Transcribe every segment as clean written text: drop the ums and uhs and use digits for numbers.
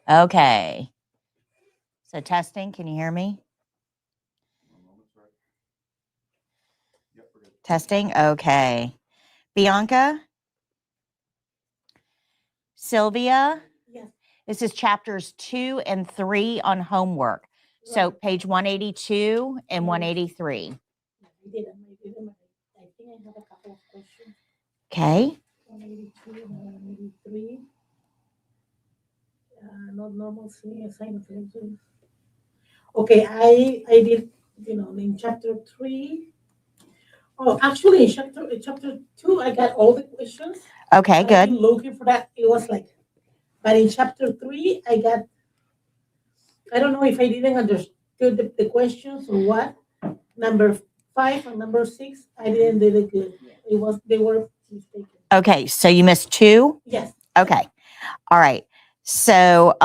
Okay. So testing, can you hear me? Testing, okay. Bianca? Sylvia? Yes. This is chapters 2 and 3 on homework. So Right. page 182 and 183. I didn't. I think I have a couple of questions. Okay. 182 and 183. Not normal sign of aging. Okay, I did, in chapter 3. Oh, actually, in chapter 2, I got all the questions. Okay, I've been good. looking for that. It was like, but in chapter 3, I don't know if I didn't understood the questions or what. Number 5 and number 6, I didn't do it good. They were mistaken. Okay, so you missed 2? Yes. Okay. All right. So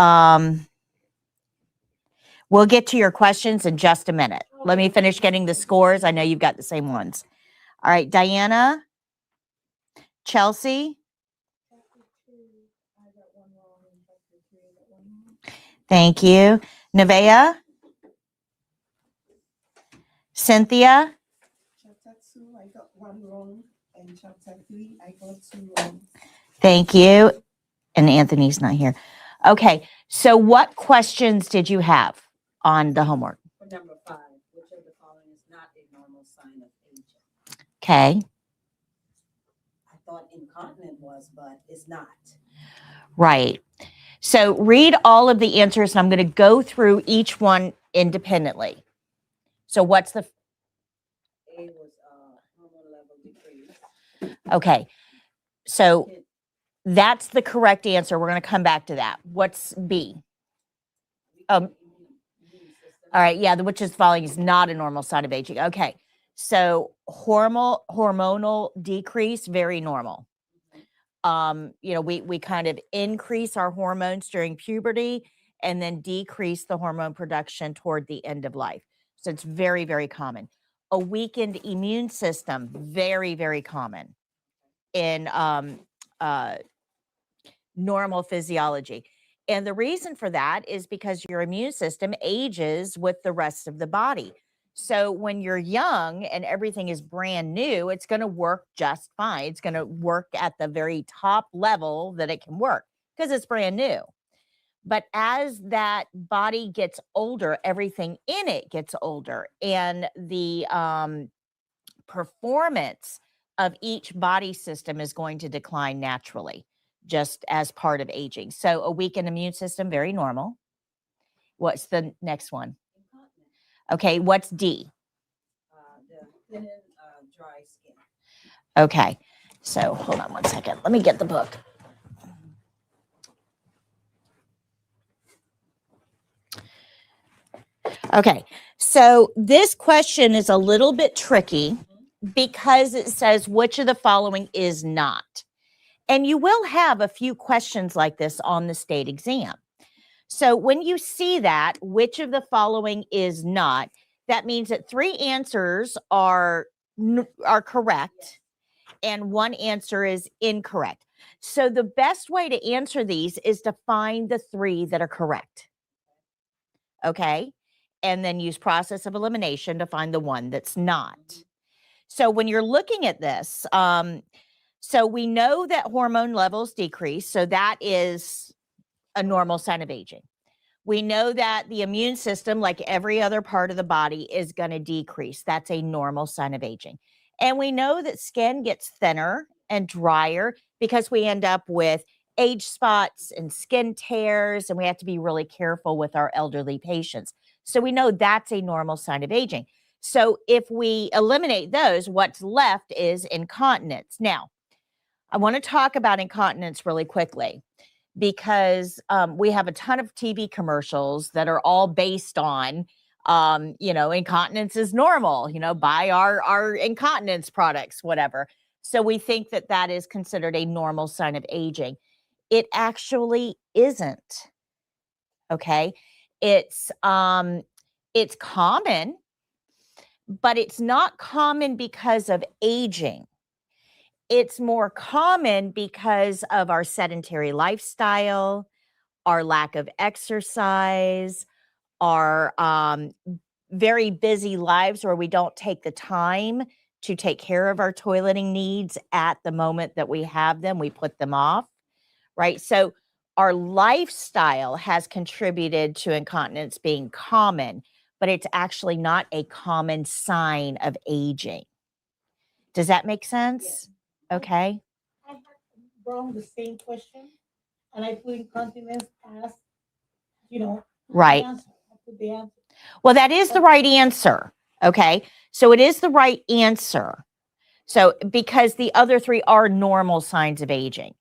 we'll get to your questions in just a minute. Let me finish getting the scores. I know you've got the same ones. All right, Diana, Chelsea. Thank you. Nevaeh, Cynthia. Chapter 2, I got 1 wrong, and chapter 3, I got 2 wrong. Thank you. And Anthony's not here. Okay, so what questions did you have on the homework? For number 5, which of the following is not a normal sign of aging? Okay. I thought incontinent was, but it's not. Right. So read all of the answers, and I'm going to go through each one independently. So what's the... A was hormone level decrease. Okay. So that's the correct answer. We're going to come back to that. What's B? All right. Yeah, which is following is not a normal sign of aging. Okay. So hormonal decrease, very normal. We kind of increase our hormones during puberty and then decrease the hormone production toward the end of life. So it's very, very common. A weakened immune system, very, very common in normal physiology. And the reason for that is because your immune system ages with the rest of the body. So when you're young and everything is brand new, it's going to work just fine. It's going to work at the very top level that it can work because it's brand new. But as that body gets older, everything in it gets older, and the performance of each body system is going to decline naturally, just as part of aging. So a weakened immune system, very normal. What's the next one? Okay, what's D? The thin, dry skin. Okay, so hold on one second. Let me get the book. Okay, so this question is a little bit tricky because it says which of the following is not. And you will have a few questions like this on the state exam. So when you see that, which of the following is not, that means that 3 answers are correct and 1 answer is incorrect. So the best way to answer these is to find the 3 that are correct. Okay? And then use process of elimination to find the one that's not. So when you're looking at this, so we know that hormone levels decrease. So that is a normal sign of aging. We know that the immune system, like every other part of the body, is going to decrease. That's a normal sign of aging. And we know that skin gets thinner and drier because we end up with age spots and skin tears, and we have to be really careful with our elderly patients. So we know that's a normal sign of aging. So if we eliminate those, what's left is incontinence. Now, I want to talk about incontinence really quickly because we have a ton of TV commercials that are all based on, incontinence is normal, buy our incontinence products, whatever. So we think that that is considered a normal sign of aging. It actually isn't. Okay. It's common, but it's not common because of aging. It's more common because of our sedentary lifestyle, our lack of exercise, our very busy lives where we don't take the time to take care of our toileting needs at the moment that we have them, we put them off, right? So our lifestyle has contributed to incontinence being common, but it's actually not a common sign of aging. Does that make sense? Okay. I had wrong the same question, and I put incontinence as, the Right. answer. I put the answer. Well, that is the right answer. Okay. So it is the right answer. So because the other three are normal signs of aging.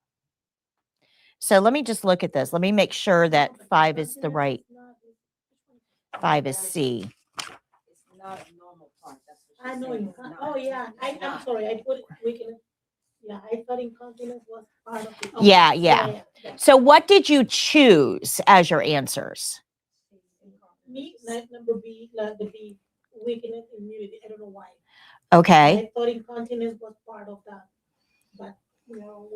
So let me just look at this. Let me make sure that 5 is the right. 5 is C. It's not a normal part, that's what I she's know. saying. It's not. Oh, yeah. It's I'm not. sorry. I put weakness. Yeah, I thought incontinence was part of it. Yeah. So what did you choose as your answers? Me, number B, the B, weakness immunity. I don't know why. Okay. I thought incontinence was part of that, but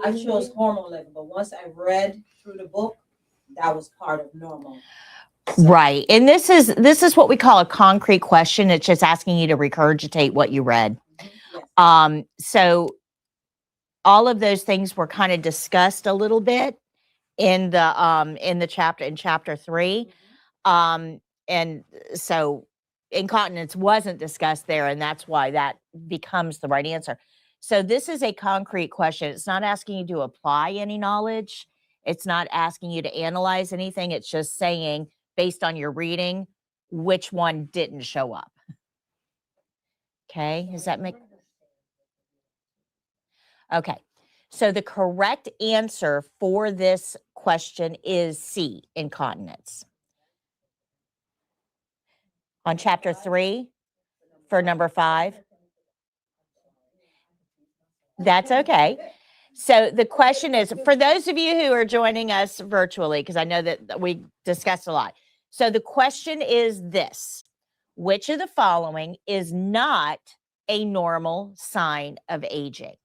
I chose hormone level, but once I read through the book, that was part of normal. So, Right. And this is what we call a concrete question. It's just asking you to regurgitate what you read. yes. So all of those things were kind of discussed a little bit in the chapter in chapter 3. And so incontinence wasn't discussed there, and that's why that becomes the right answer. So this is a concrete question. It's not asking you to apply any knowledge. It's not asking you to analyze anything. It's just saying, based on your reading, which one didn't show up. Okay, does that make? Okay, so the correct answer for this question is C, incontinence. On chapter 3 for number 5. That's okay. So the question is, for those of you who are joining us virtually, because I know that we discussed a lot. So the question is this: which of the following is not a normal sign of aging?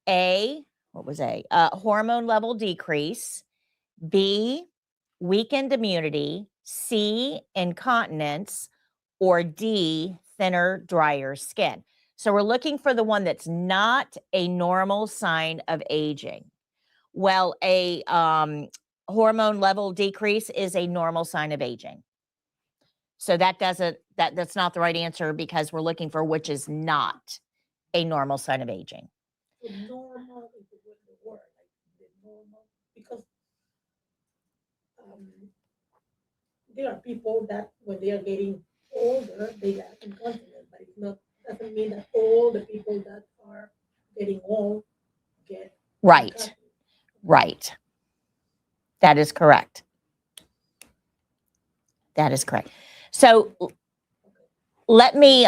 A, what was A? Hormone level decrease. B, weakened immunity. C, incontinence. Or D, thinner, drier skin. So we're looking for the one that's not a normal sign of aging. Well, a hormone level decrease is a normal sign of aging. So that's not the right answer, because we're looking for which is not a normal sign of aging. Normal is the word, like the normal, because there are people that when they are getting older, they lack incontinence, but it's not, doesn't mean that all the people that are getting old get Right. incontinence. Right. That is correct. That is correct. So let me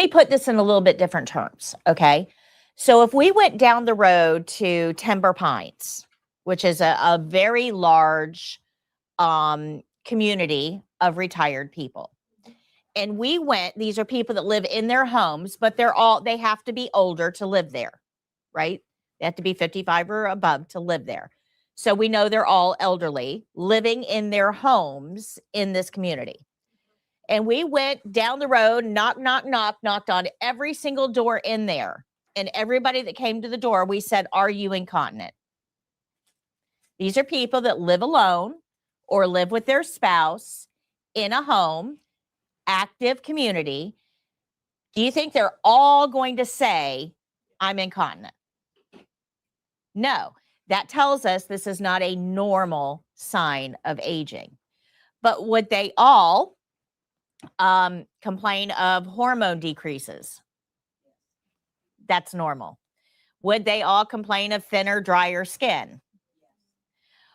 put this in a little bit different terms. Okay. So if we went down the road to Timber Pines, which is a very large community of retired people, and we went, these are people that live in their homes, but they have to be older to live there, right? They have to be 55 or above to live there. So we know they're all elderly living in their homes in this community. And we went down the road, knocked on every single door in there. And everybody that came to the door, we said, "Are you incontinent?" These are people that live alone or live with their spouse in a home, active community. Do you think they're all going to say, "I'm incontinent"? No. That tells us this is not a normal sign of aging. But would they all complain of hormone decreases? That's normal. Would they all complain of thinner, drier skin?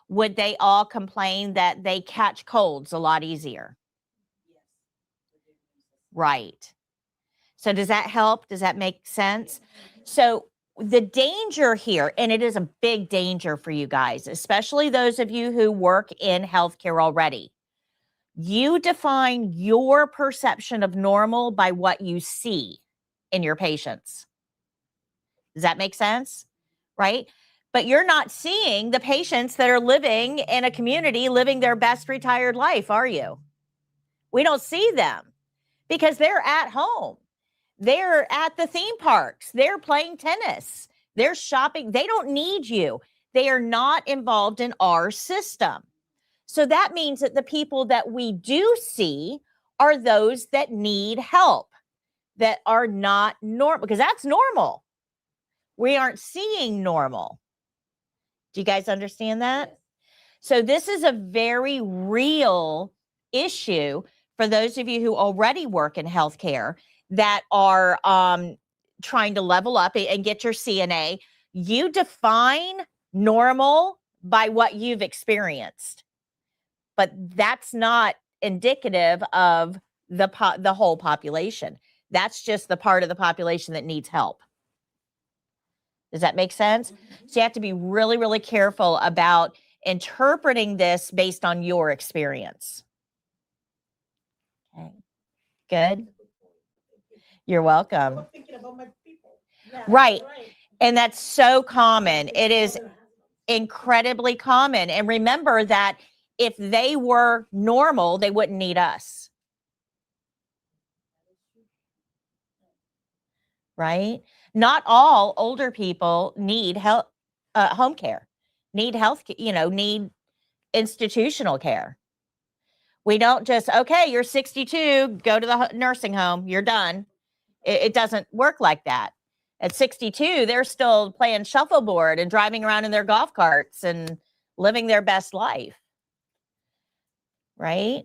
Would they all complain that they catch colds a lot easier? Right. So does that help? Does that make sense? So the danger here, and it is a big danger for you guys, especially those of you who work in healthcare already. You define your perception of normal by what you see in your patients. Does that make sense? Right? but you're not seeing the patients that are living in a community living their best retired life, are you? We don't see them because they're at home. They're at the theme parks. They're playing tennis. They're shopping. They don't need you. They are not involved in our system. So that means that the people that we do see are those that need help, that are not normal, because that's normal. We aren't seeing normal. Do you guys understand that? So this is a very real issue for those of you who already work in healthcare that are trying to level up and get your CNA. You define normal by what you've experienced, but that's not indicative of the whole population. That's just the part of the population that needs help. Does that make sense? So you have to be really, really careful about interpreting this based on your experience. Okay, good. You're welcome. I'm thinking about my people. Yeah, Right. right. And that's so common. It is incredibly common. And remember that if they were normal, they wouldn't need us. Right? Not all older people need help, home care, need health, need institutional care. We don't just, okay, you're 62, go to the nursing home, you're done. It doesn't work like that. At 62, they're still playing shuffleboard and driving around in their golf carts and living their best life. Right?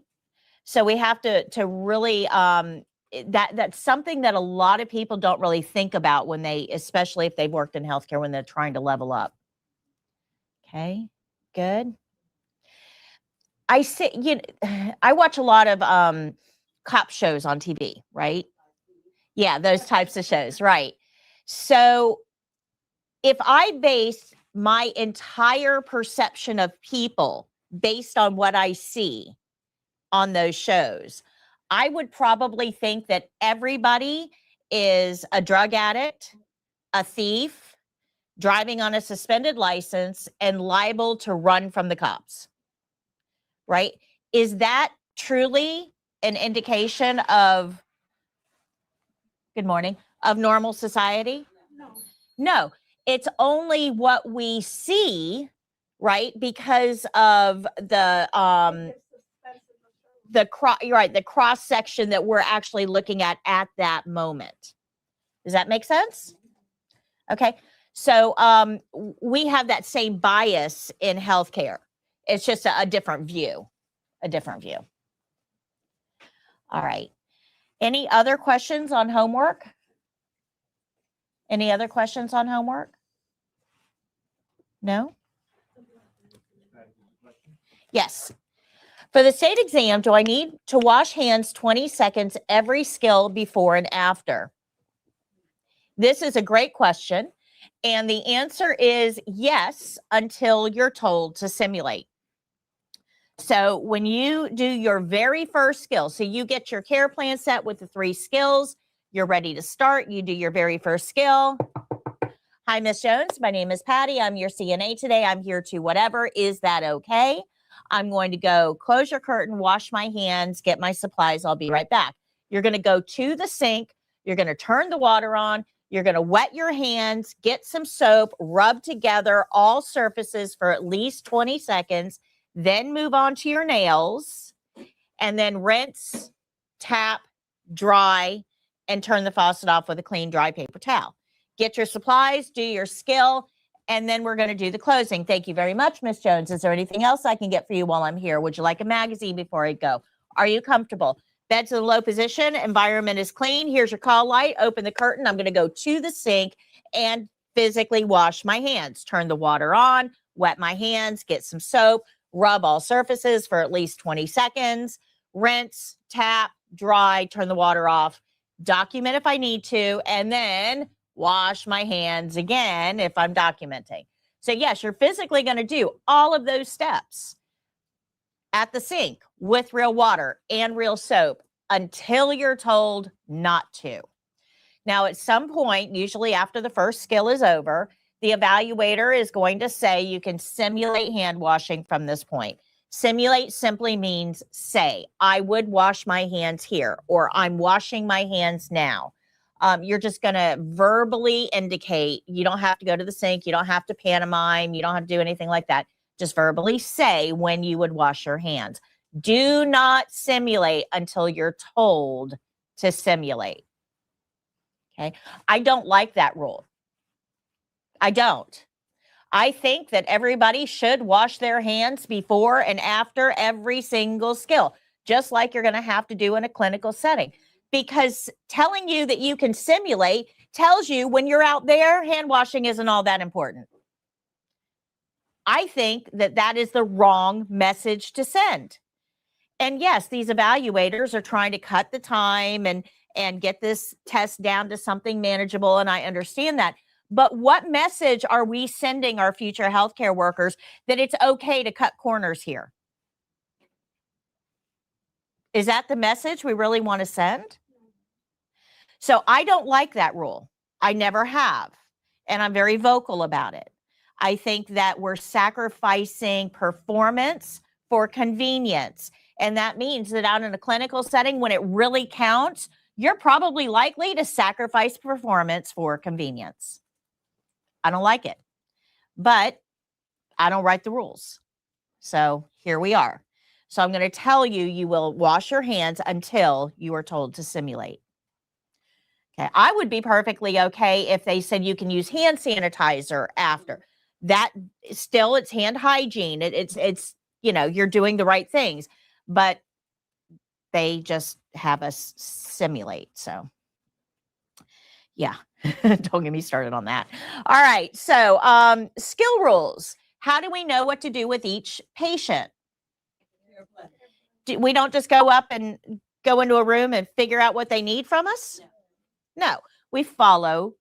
So we have to really, that's something that a lot of people don't really think about when they, especially if they've worked in healthcare, when they're trying to level up. Okay, good. I see, I watch a lot of cop shows on TV, right? Yeah, those types of shows, right? So if I base my entire perception of people based on what I see on those shows, I would probably think that everybody is a drug addict, a thief, driving on a suspended license, and liable to run from the cops. Right? Is that truly an indication of, good morning, of normal society? No, it's only what we see, right? Because of the cross section that we're actually looking at that moment. Does that make sense? Okay. So we have that same bias in healthcare. It's just a different view, All right. Any other questions on homework? Any other questions on homework? No? Yes. For the state exam, do I need to wash hands 20 seconds every skill before and after? This is a great question. And the answer is yes, until you're told to simulate. So when you do your very first skill, so you get your care plan set with the 3 skills, you're ready to start, you do your very first skill. Hi, Miss Jones. My name is Patty. I'm your CNA today. I'm here to whatever. Is that okay? I'm going to go close your curtain, wash my hands, get my supplies. I'll be right back. You're going to go to the sink. You're going to turn the water on. You're going to wet your hands, get some soap, rub together all surfaces for at least 20 seconds, then move on to your nails, and then rinse, tap, dry, and turn the faucet off with a clean, dry paper towel. Get your supplies, do your skill, and then we're going to do the closing. Thank you very much, Miss Jones. Is there anything else I can get for you while I'm here? Would you like a magazine before I go? Are you comfortable? Bed's in a low position. Environment is clean. Here's your call light. Open the curtain. I'm going to go to the sink and physically wash my hands. Turn the water on, wet my hands, get some soap, rub all surfaces for at least 20 seconds, rinse, tap, dry, turn the water off, document if I need to, and then wash my hands again if I'm documenting. So yes, you're physically going to do all of those steps at the sink with real water and real soap until you're told not to. Now, at some point, usually after the first skill is over, The evaluator is going to say you can simulate hand washing from this point. Simulate simply means say, I would wash my hands here, or I'm washing my hands now. You're just going to verbally indicate. You don't have to go to the sink. You don't have to pantomime. You don't have to do anything like that. Just verbally say when you would wash your hands. Do not simulate until you're told to simulate. Okay. I don't like that rule. I don't. I think that everybody should wash their hands before and after every single skill, just like you're going to have to do in a clinical setting. Because telling you that you can simulate tells you when you're out there, hand washing isn't all that important. I think that that is the wrong message to send. And yes, these evaluators are trying to cut the time and get this test down to something manageable. And I understand that. But what message are we sending our future healthcare workers that it's okay to cut corners here? Is that the message we really want to send? So I don't like that rule. I never have. And I'm very vocal about it. I think that we're sacrificing performance for convenience. And that means that out in a clinical setting, when it really counts, you're probably likely to sacrifice performance for convenience. I don't like it, but I don't write the rules. So here we are. So I'm going to tell you, you will wash your hands until you are told to simulate. Okay. I would be perfectly okay if they said you can use hand sanitizer after. That still, it's hand hygiene. It's you know, you're doing the right things, but they just have us simulate. So yeah, don't get me started on that. All right. So skill rules. How do we know what to do with each patient? We don't just go up and go into a room and figure out what they need from us. No, we follow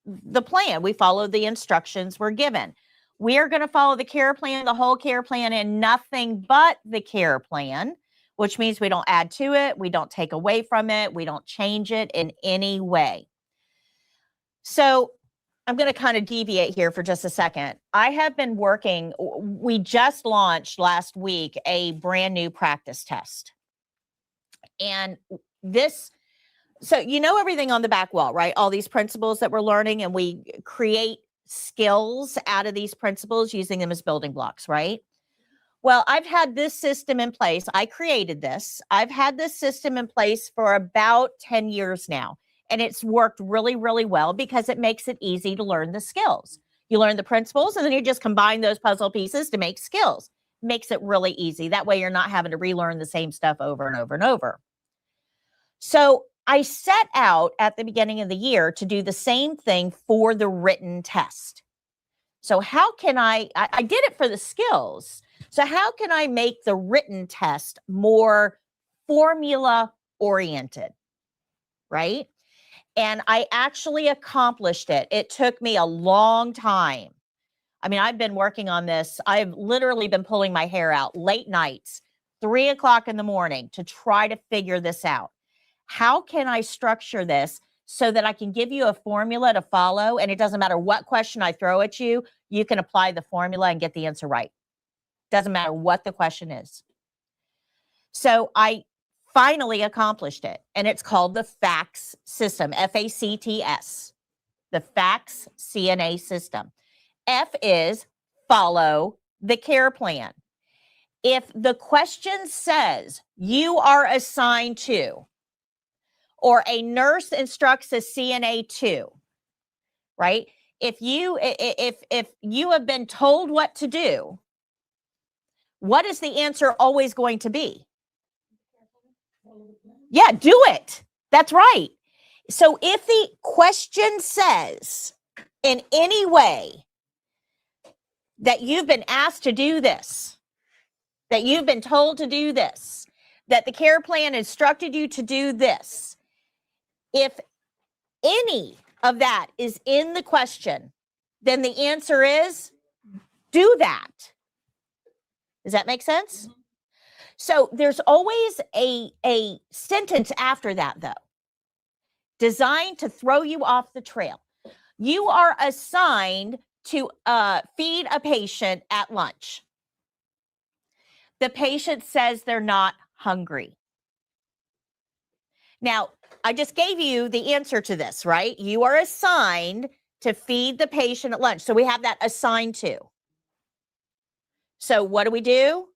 the plan. We follow the instructions we're given. We are going to follow the care plan, the whole care plan, and nothing but the care plan, which means we don't add to it. We don't take away from it. We don't change it in any way. So I'm going to kind of deviate here for just a second. I have been working, we just launched last week a brand new practice test. And this, so you know everything on the back wall, right? All these principles that we're learning, and we create skills out of these principles using them as building blocks, right? Well, I've had this system in place. I created this. I've had this system in place for about 10 years now. And it's worked really, really well because it makes it easy to learn the skills. You learn the principles and then you just combine those puzzle pieces to make skills. Makes it really easy. That way you're not having to relearn the same stuff over and over and over. So I set out at the beginning of the year to do the same thing for the written test. So how can I did it for the skills. So how can I make the written test more formula oriented, right? And I actually accomplished it. It took me a long time. I mean, I've been working on this. I've literally been pulling my hair out late nights, 3 o'clock in the morning to try to figure this out. How can I structure this so that I can give you a formula to follow? And it doesn't matter what question I throw at you, you can apply the formula and get the answer right. Doesn't matter what the question is. So I finally accomplished it. And it's called the FACS system, FACTS, the FACS CNA system. F is follow the care plan. If the question says you are assigned to, or a nurse instructs a CNA to, right? If you have been told what to do, what is the answer always going to be? Yeah, do it. That's right. So if the question says in any way that you've been asked to do this, that you've been told to do this, that the care plan instructed you to do this, if any of that is in the question, then the answer is do that. Does that make sense? Mm-hmm. So there's always a sentence after that, though, designed to throw you off the trail. You are assigned to feed a patient at lunch. The patient says they're not hungry. Now, I just gave you the answer to this, right? You are assigned to feed the patient at lunch. So we have that assigned to. So what do?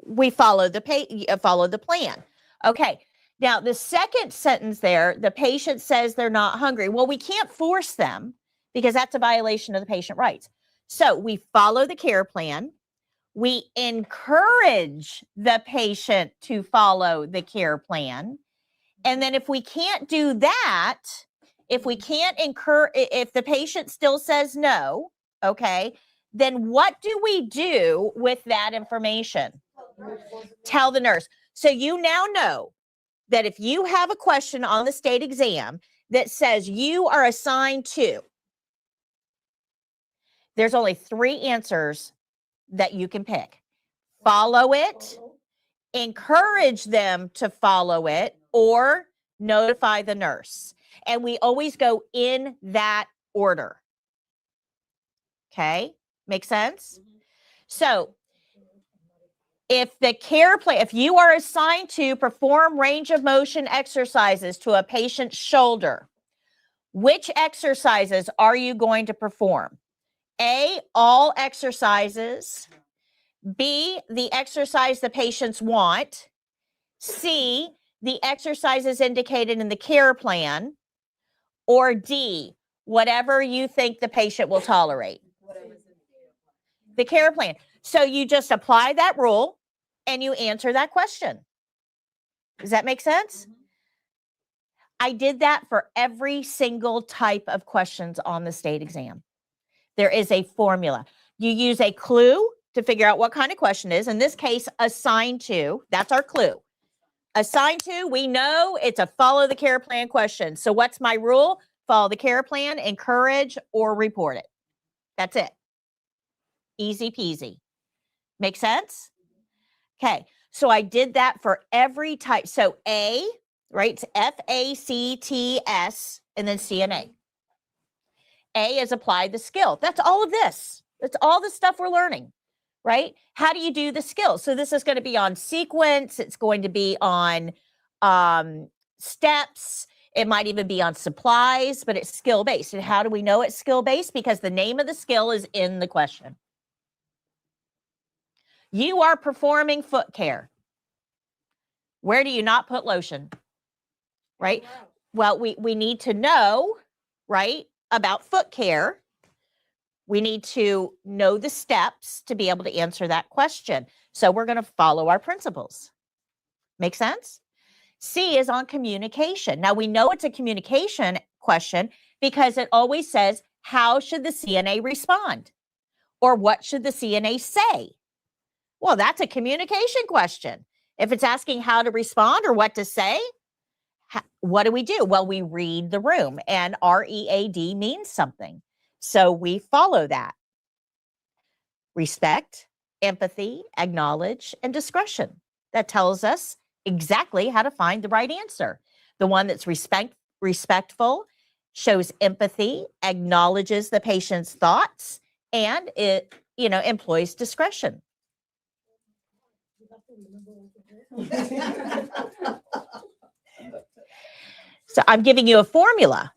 We follow the plan. Okay. Now, the second sentence there, the patient says they're not hungry. Well, we can't force them because that's a violation of the patient rights. So we follow the care plan. We encourage the patient to follow the care plan. And then if we can't do that, if the patient still says no, okay, then what do we do with that information? Tell the nurse. So you now know that if you have a question on the state exam that says you are assigned to, there's only 3 answers that you can pick. Follow it, encourage them to follow it, or notify the nurse. And we always go in that order. Okay, make sense? So if the care plan, if you are assigned to perform range of motion exercises to a patient's shoulder, which exercises are you going to perform? A, all exercises. B, the exercise the patients want. C, the exercises indicated in the care plan. Or D, whatever you think the patient will tolerate. The care plan. So you just apply that rule and you answer that question. Does that make sense? I did that for every single type of questions on the state exam. There is a formula. You use a clue to figure out what kind of question it is. In this case, assigned to, that's our clue. Assigned to, we know it's a follow the care plan question. So what's my rule? Follow the care plan, encourage, or report it. That's it. Easy peasy. Make sense? Okay. So I did that for every type. So A, right? It's FACTS and then CNA. A is apply the skill. That's all of this. That's all the stuff we're learning, right? How do you do the skill? So this is going to be on sequence. It's going to be on steps. It might even be on supplies, but it's skill-based. And how do we know it's skill-based? Because the name of the skill is in the question. You are performing foot care. Where do you not put lotion? Right? Well, we need to know, right, about foot care. We need to know the steps to be able to answer that question. So we're going to follow our principles. Make sense? C is on communication. Now we know it's a communication question because it always says, how should the CNA respond? Or what should the CNA say? Well, that's a communication question. If it's asking how to respond or what to say, what do? Well, we read the room, and READ means something. So we follow that. Respect, empathy, acknowledge, and discretion. That tells us exactly how to find the right answer. The one that's respectful, shows empathy, acknowledges the patient's thoughts, and it, employs discretion. So I'm giving you a formula.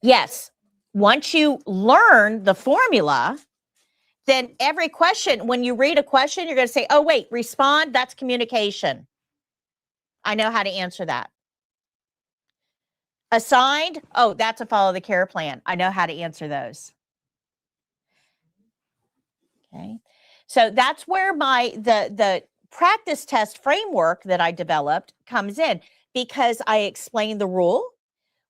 Yes. Once you learn the formula, then every question, when you read a question, you're going to say, oh, wait, respond. That's communication. I know how to answer that. Assigned. Oh, that's a follow the care plan. I know how to answer those. Okay. So that's where the practice test framework that I developed comes in, because I explain the rule.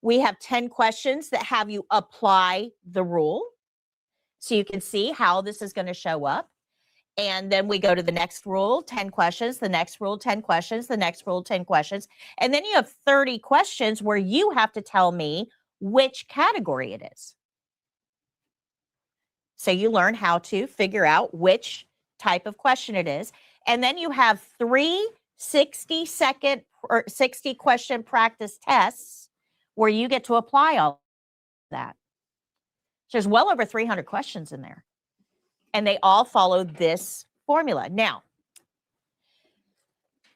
We have 10 questions that have you apply the rule. So you can see how this is going to show up. And then we go to the next rule, 10 questions, the next rule, 10 questions, the next rule, 10 questions. And then you have 30 questions where you have to tell me which category it is. So you learn how to figure out which type of question it is. And then you have 3 60-second or 60 question practice tests where you get to apply all that. There's well over 300 questions in there, and they all follow this formula. Now,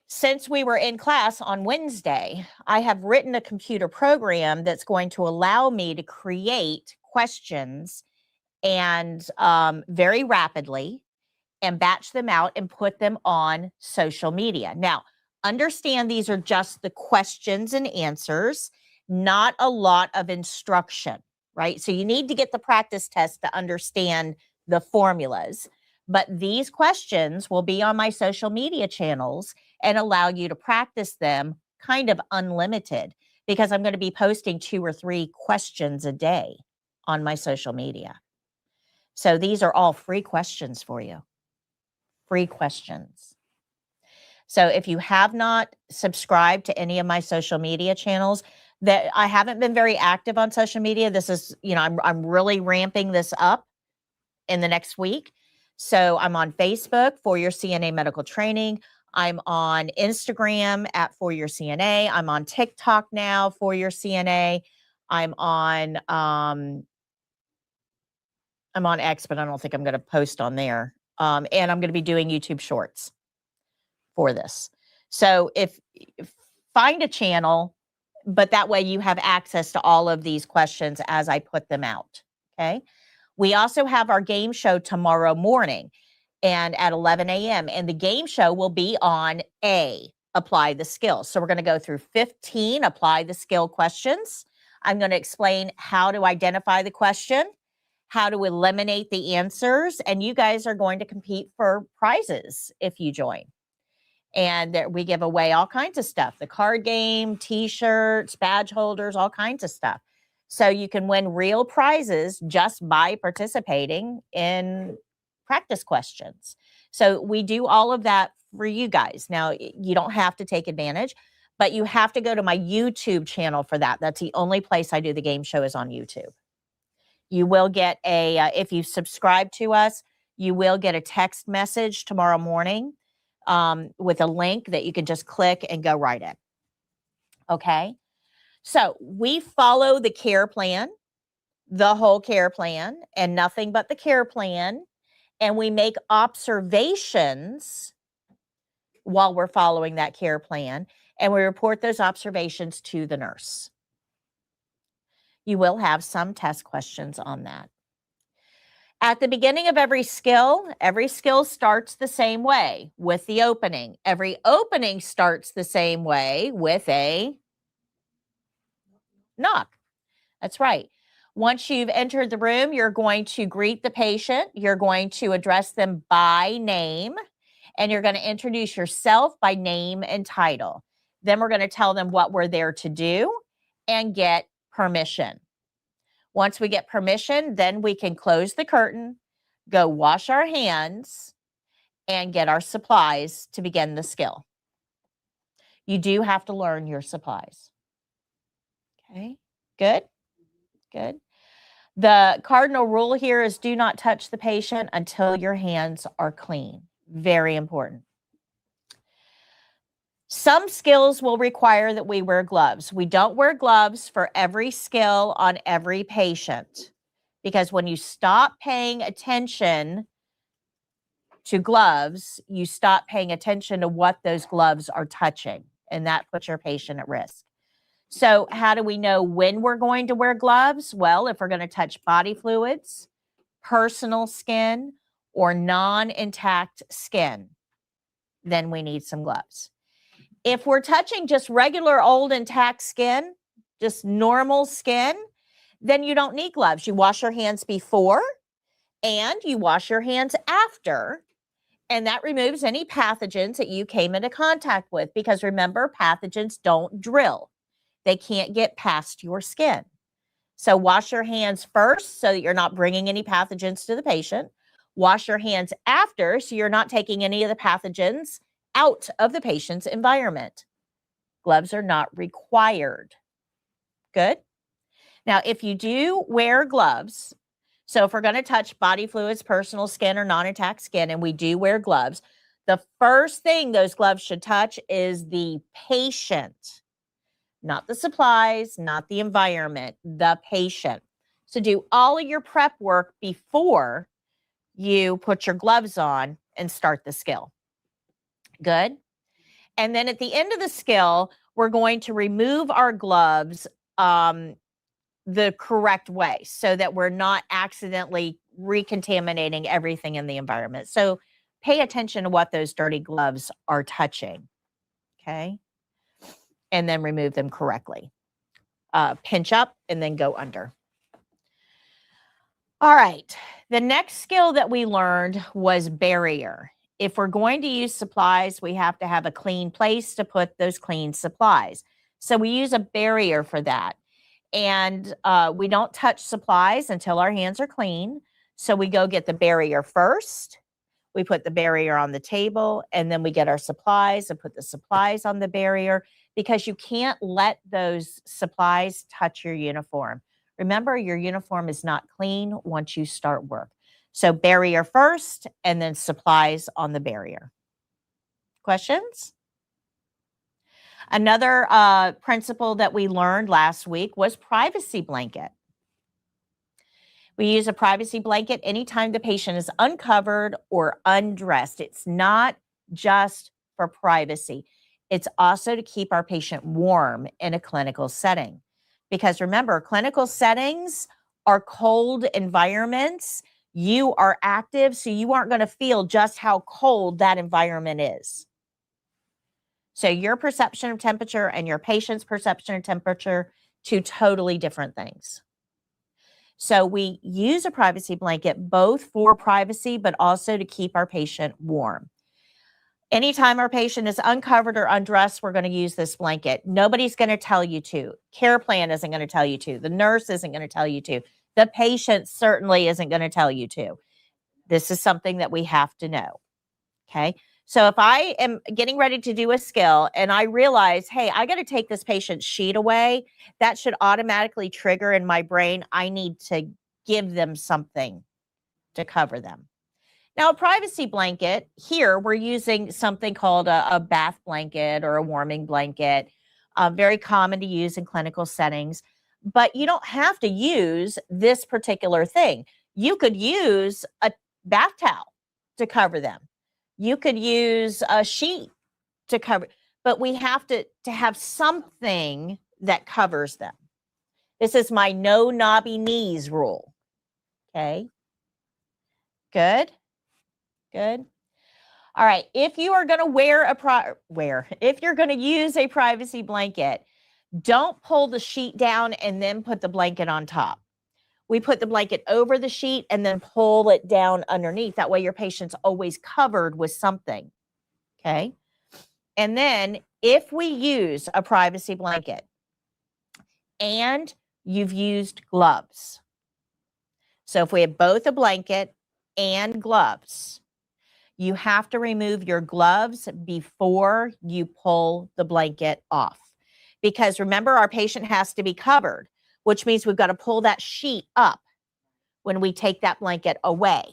since we were in class on Wednesday, I have written a computer program that's going to allow me to create questions and very rapidly and batch them out and put them on social media. Now, understand these are just the questions and answers, not a lot of instruction, right? So you need to get the practice test to understand the formulas. But these questions will be on my social media channels and allow you to practice them kind of unlimited, because I'm going to be posting 2 or 3 questions a day on my social media. So these are all free questions for you. Free questions. So if you have not subscribed to any of my social media channels, that I haven't been very active on social media. This is, I'm really ramping this up in the next week. So I'm on Facebook for your CNA medical training. I'm on Instagram at For Your CNA. I'm on TikTok now for your CNA. I'm on X, but I don't think I'm going to post on there. And I'm going to be doing YouTube Shorts for this. So if find a channel, but that way you have access to all of these questions as I put them out. Okay. We also have our game show tomorrow morning and at 11 a.m. And the game show will be on A, apply the skills. So we're going to go through 15 apply the skill questions. I'm going to explain how to identify the question, how to eliminate the answers, and you guys are going to compete for prizes if you join. And we give away all kinds of stuff, the card game, t-shirts, badge holders, all kinds of stuff. So you can win real prizes just by participating in practice questions. So we do all of that for you guys. Now, you don't have to take advantage, but you have to go to my YouTube channel for that. That's the only place I do the game show is on YouTube. You will get if you subscribe to us, you will get a text message tomorrow morning with a link that you can just click and go right in. Okay. So we follow the care plan, the whole care plan, and nothing but the care plan. And we make observations while we're following that care plan. And we report those observations to the nurse. You will have some test questions on that. At the beginning of every skill starts the same way with the opening. Every opening starts the same way with a knock. That's right. Once you've entered the room, you're going to greet the patient. You're going to address them by name, and you're going to introduce yourself by name and title. Then we're going to tell them what we're there to do and get permission. Once we get permission, then we can close the curtain, go wash our hands, and get our supplies to begin the skill. You do have to learn your supplies. Okay, good, good. The cardinal rule here is do not touch the patient until your hands are clean. Very important. Some skills will require that we wear gloves. We don't wear gloves for every skill on every patient, because when you stop paying attention to gloves, you stop paying attention to what those gloves are touching, and that puts your patient at risk. So how do we know when we're going to wear gloves? Well, if we're going to touch body fluids, personal skin, or non-intact skin, then we need some gloves. If we're touching just regular old intact skin, just normal skin, then you don't need gloves. You wash your hands before and you wash your hands after, and that removes any pathogens that you came into contact with, because remember, pathogens don't drill. They can't get past your skin. So wash your hands first so that you're not bringing any pathogens to the patient. Wash your hands after so you're not taking any of the pathogens out of the patient's environment. Gloves are not required. Good. Now, if you do wear gloves, so if we're going to touch body fluids, personal skin, or non-intact skin, and we do wear gloves, the first thing those gloves should touch is the patient, not the supplies, not the environment, the patient. So do all of your prep work before you put your gloves on and start the skill. Good. And then at the end of the skill, we're going to remove our gloves the correct way so that we're not accidentally recontaminating everything in the environment. So pay attention to what those dirty gloves are touching. Okay. And then remove them correctly. Pinch up and then go under. All right. The next skill that we learned was barrier. If we're going to use supplies, we have to have a clean place to put those clean supplies. So we use a barrier for that. And we don't touch supplies until our hands are clean. So we go get the barrier first. We put the barrier on the table, and then we get our supplies and put the supplies on the barrier, because you can't let those supplies touch your uniform. Remember, your uniform is not clean once you start work. So barrier first, and then supplies on the barrier. Questions? Another principle that we learned last week was privacy blanket. We use a privacy blanket anytime the patient is uncovered or undressed. It's not just for privacy. It's also to keep our patient warm in a clinical setting. Because remember, clinical settings are cold environments. You are active, so you aren't going to feel just how cold that environment is. So your perception of temperature and your patient's perception of temperature, two totally different things. So we use a privacy blanket both for privacy, but also to keep our patient warm. Anytime our patient is uncovered or undressed, we're going to use this blanket. Nobody's going to tell you to. Care plan isn't going to tell you to. The nurse isn't going to tell you to. The patient certainly isn't going to tell you to. This is something that we have to know. Okay. So if I am getting ready to do a skill and I realize, hey, I got to take this patient's sheet away, that should automatically trigger in my brain, I need to give them something to cover them. Now, a privacy blanket, here we're using something called a bath blanket or a warming blanket, very common to use in clinical settings, but you don't have to use this particular thing. You could use a bath towel to cover them. You could use a sheet to cover, but we have to have something that covers them. This is my no knobby knees rule. Okay. Good. Good. All right. If you are going to if you're going to use a privacy blanket, don't pull the sheet down and then put the blanket on top. We put the blanket over the sheet and then pull it down underneath. That way your patient's always covered with something. Okay. And then if we use a privacy blanket and you've used gloves, so if we have both a blanket and gloves, you have to remove your gloves before you pull the blanket off. Because remember, our patient has to be covered, which means we've got to pull that sheet up when we take that blanket away.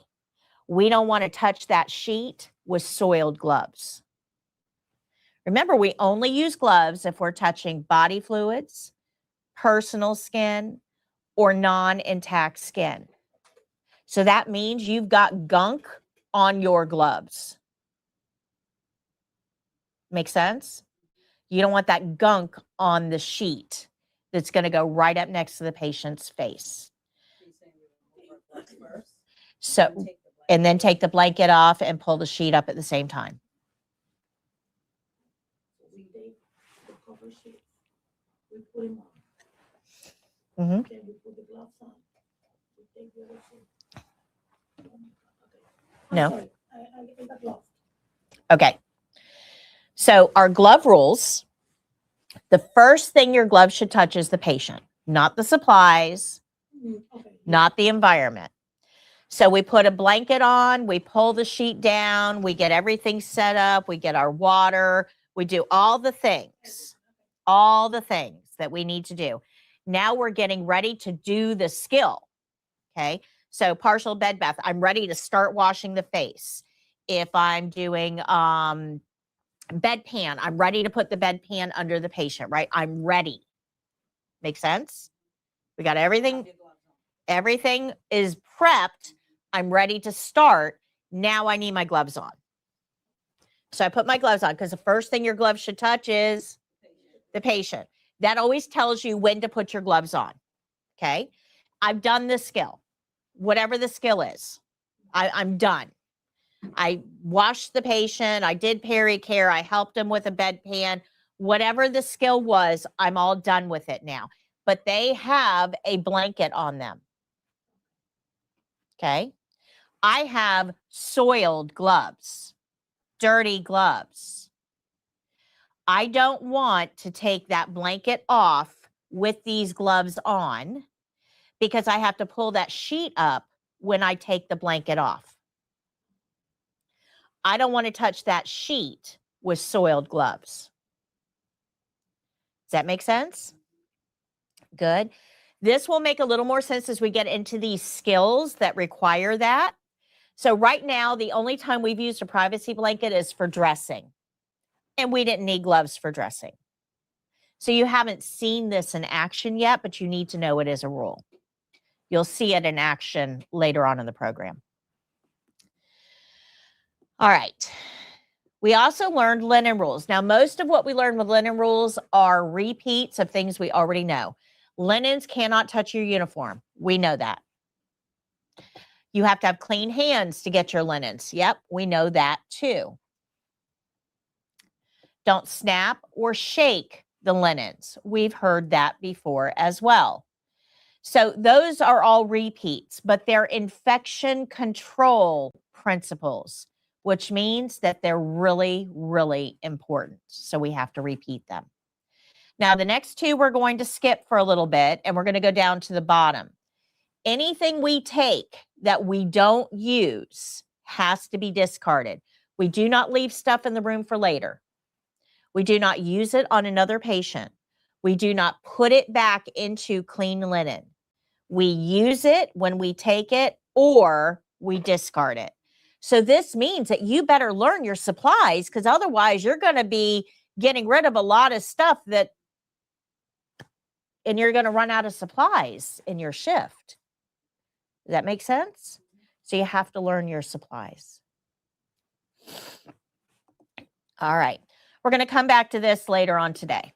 We don't want to touch that sheet with soiled gloves. Remember, we only use gloves if we're touching body fluids, personal skin, or non-intact skin. So that means you've got gunk on your gloves. Make sense? You don't want that gunk on the sheet that's going to go right up next to the patient's face. So, and then take the blanket off and pull the sheet up at the same time. We take the cover sheet, we put them Mhm. on. Then we put the gloves on. We take the other sheet. Okay. No. Sorry, I got lost. Okay. So our glove rules, the first thing your glove should touch is the patient, not the supplies, Okay. not the environment. So we put a blanket on, we pull the sheet down, we get everything set up, we get our water, we do all the things that we need to do. Now we're getting ready to do the skill. Okay. So partial bed bath, I'm ready to start washing the face. If I'm doing Bedpan. I'm ready to put the bedpan under the patient, right? I'm ready. Make sense? We got everything. Everything is prepped. I'm ready to start. Now I need my gloves on. So I put my gloves on because the first thing your gloves should touch is the patient. That always tells you when to put your gloves on. Okay. I've done this skill, whatever the skill is. I'm done. I washed the patient. I did peri-care. I helped him with a bedpan. Whatever the skill was, I'm all done with it now. But they have a blanket on them. Okay. I have soiled gloves, dirty gloves. I don't want to take that blanket off with these gloves on because I have to pull that sheet up when I take the blanket off. I don't want to touch that sheet with soiled gloves. Does that make sense? Good. This will make a little more sense as we get into these skills that require that. So right now, the only time we've used a privacy blanket is for dressing. And we didn't need gloves for dressing. So you haven't seen this in action yet, but you need to know it is a rule. You'll see it in action later on in the program. All right. We also learned linen rules. Now, most of what we learned with linen rules are repeats of things we already know. Linens cannot touch your uniform. We know that. You have to have clean hands to get your linens. Yep, we know that too. Don't snap or shake the linens. We've heard that before as well. So those are all repeats, but they're infection control principles, which means that they're really, really important. So we have to repeat them. Now, the next two we're going to skip for a little bit, and we're going to go down to the bottom. Anything we take that we don't use has to be discarded. We do not leave stuff in the room for later. We do not use it on another patient. We do not put it back into clean linen. We use it when we take it or we discard it. So this means that you better learn your supplies because otherwise you're going to be getting rid of a lot of stuff and you're going to run out of supplies in your shift. Does that make sense? So you have to learn your supplies. All right. We're going to come back to this later on today.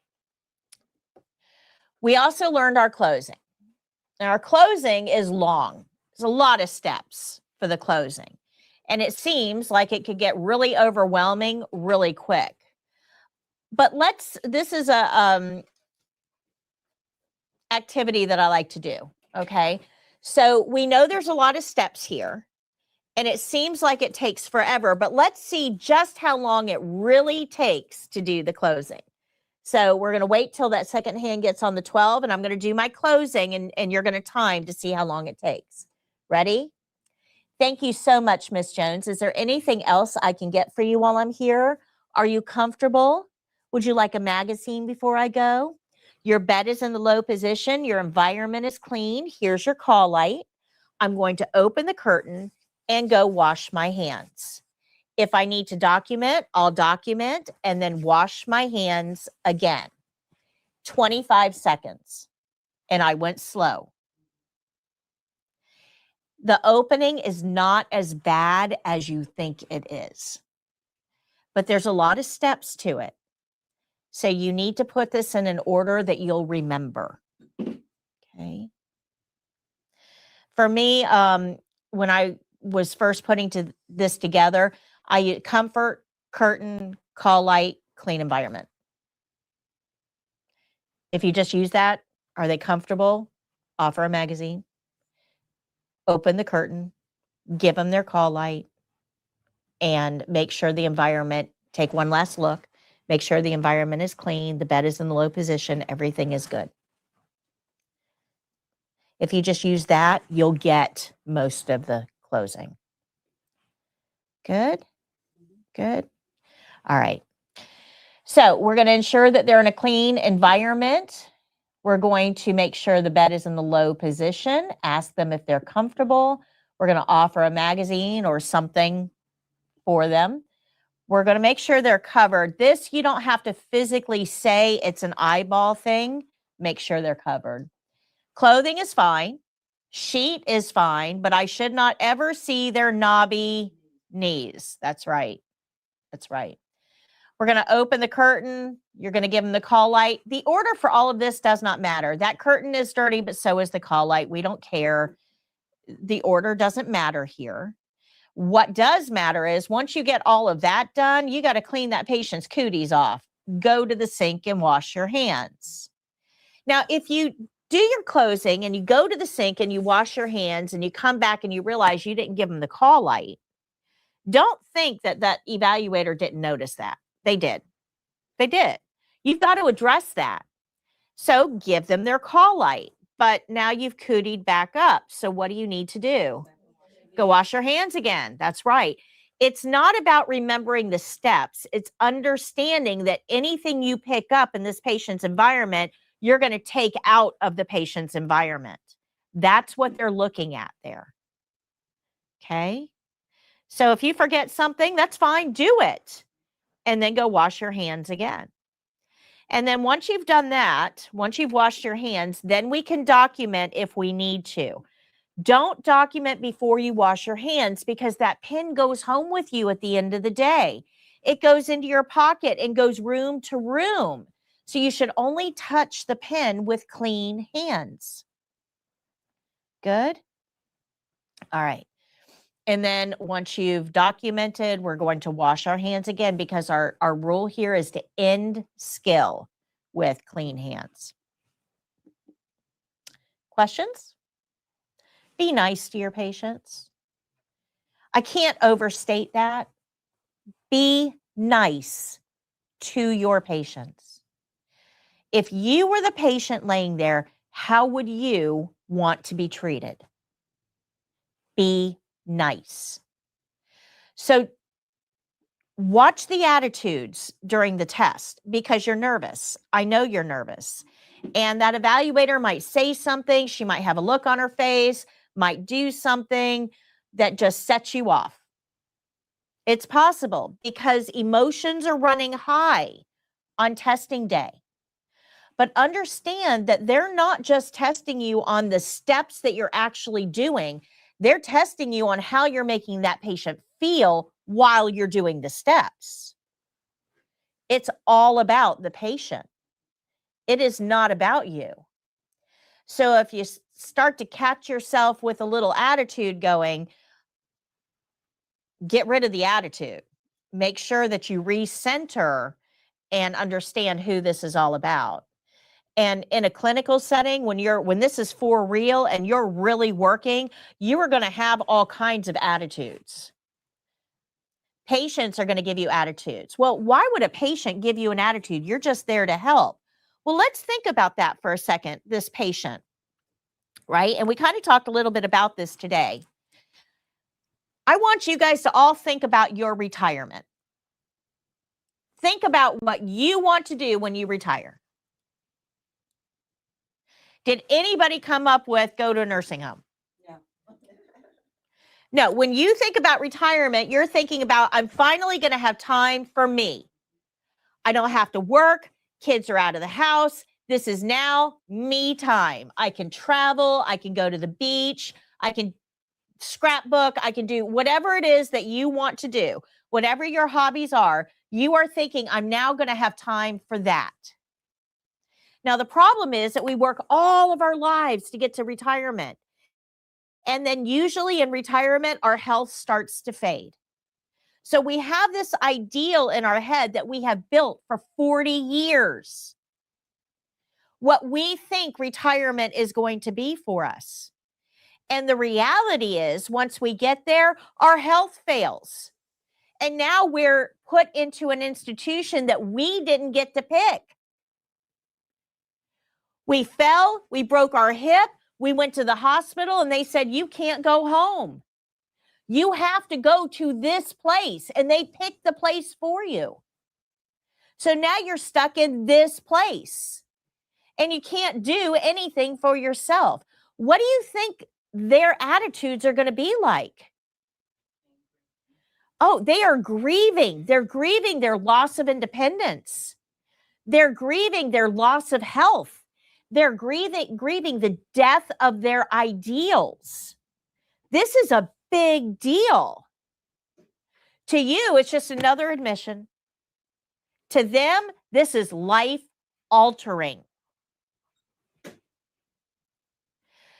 We also learned our closing. Now, our closing is long. There's a lot of steps for the closing. And it seems like it could get really overwhelming really quick. But this is a activity that I like to do, okay? So we know there's a lot of steps here, and it seems like it takes forever, but let's see just how long it really takes to do the closing. So we're going to wait till that second hand gets on the 12, and I'm going to do my closing, and you're going to time to see how long it takes. Ready? Thank you so much, Miss Jones. Is there anything else I can get for you while I'm here? Are you comfortable? Would you like a magazine before I go? Your bed is in the low position. Your environment is clean. Here's your call light. I'm going to open the curtain and go wash my hands. If I need to document, I'll document and then wash my hands again. 25 seconds. And I went slow. The opening is not as bad as you think it is, but there's a lot of steps to it. So you need to put this in an order that you'll remember. Okay. For me, when I was first putting this together, I use comfort, curtain, call light, clean environment. If you just use that, are they comfortable? Offer a magazine. Open the curtain, give them their call light, and make sure the environment, take one last look, make sure the environment is clean, the bed is in the low position, everything is good. If you just use that, you'll get most of the closing. Good? Good. All right. So we're going to ensure that they're in a clean environment. We're going to make sure the bed is in the low position. Ask them if they're comfortable. We're going to offer a magazine or something for them. We're going to make sure they're covered. This, you don't have to physically say it's an eyeball thing. Make sure they're covered. Clothing is fine. Sheet is fine, but I should not ever see their knobby knees. That's right. That's right. We're going to open the curtain. You're going to give them the call light. The order for all of this does not matter. That curtain is dirty, but so is the call light. We don't care. The order doesn't matter here. What does matter is once you get all of that done, you got to clean that patient's cooties off. Go to the sink and wash your hands. Now, if you do your closing and you go to the sink and you wash your hands and you come back and you realize you didn't give them the call light, don't think that that evaluator didn't notice that. They did. They did. You've got to address that. So give them their call light. But now you've cootied back up. So what do you need to do? Go wash your hands again. That's right. It's not about remembering the steps. It's understanding that anything you pick up in this patient's environment, you're going to take out of the patient's environment. That's what they're looking at there. Okay. So if you forget something, that's fine. Do it. And then go wash your hands again. And then once you've done that, once you've washed your hands, then we can document if we need to. Don't document before you wash your hands because that pen goes home with you at the end of the day. It goes into your pocket and goes room to room. So you should only touch the pen with clean hands. Good? All right. And then once you've documented, we're going to wash our hands again because our rule here is to end skill with clean hands. Questions? Be nice to your patients. I can't overstate that. Be nice to your patients. If you were the patient laying there, how would you want to be treated? Be nice. So watch the attitudes during the test because you're nervous. I know you're nervous. And that evaluator might say something. She might have a look on her face, might do something that just sets you off. It's possible because emotions are running high on testing day. But understand that they're not just testing you on the steps that you're actually doing. They're testing you on how you're making that patient feel while you're doing the steps. It's all about the patient. It is not about you. So if you start to catch yourself with a little attitude going, get rid of the attitude. Make sure that you recenter and understand who this is all about. And in a clinical setting, when this is for real and you're really working, you are going to have all kinds of attitudes. Patients are going to give you attitudes. Well, why would a patient give you an attitude? You're just there to help. Well, let's think about that for a second, this patient, right? And we kind of talked a little bit about this today. I want you guys to all think about your retirement. Think about what you want to do when you retire. Did anybody come up with go to a nursing home? Yeah. No, when you think about retirement, you're thinking about, I'm finally going to have time for me. I don't have to work. Kids are out of the house. This is now me time. I can travel. I can go to the beach. I can scrapbook. I can do whatever it is that you want to do. Whatever your hobbies are, you are thinking, I'm now going to have time for that. Now, the problem is that we work all of our lives to get to retirement. And then usually in retirement, our health starts to fade. So we have this ideal in our head that we have built for 40 years. What we think retirement is going to be for us. And the reality is, once we get there, our health fails. And now we're put into an institution that we didn't get to pick. We fell, we broke our hip, we went to the hospital, and they said, you can't go home. You have to go to this place, and they picked the place for you. So now you're stuck in this place, and you can't do anything for yourself. What do you think their attitudes are going to be like? Oh, they are grieving. They're grieving their loss of independence. They're grieving their loss of health. They're grieving the death of their ideals. This is a big deal. To you, it's just another admission. To them, this is life altering.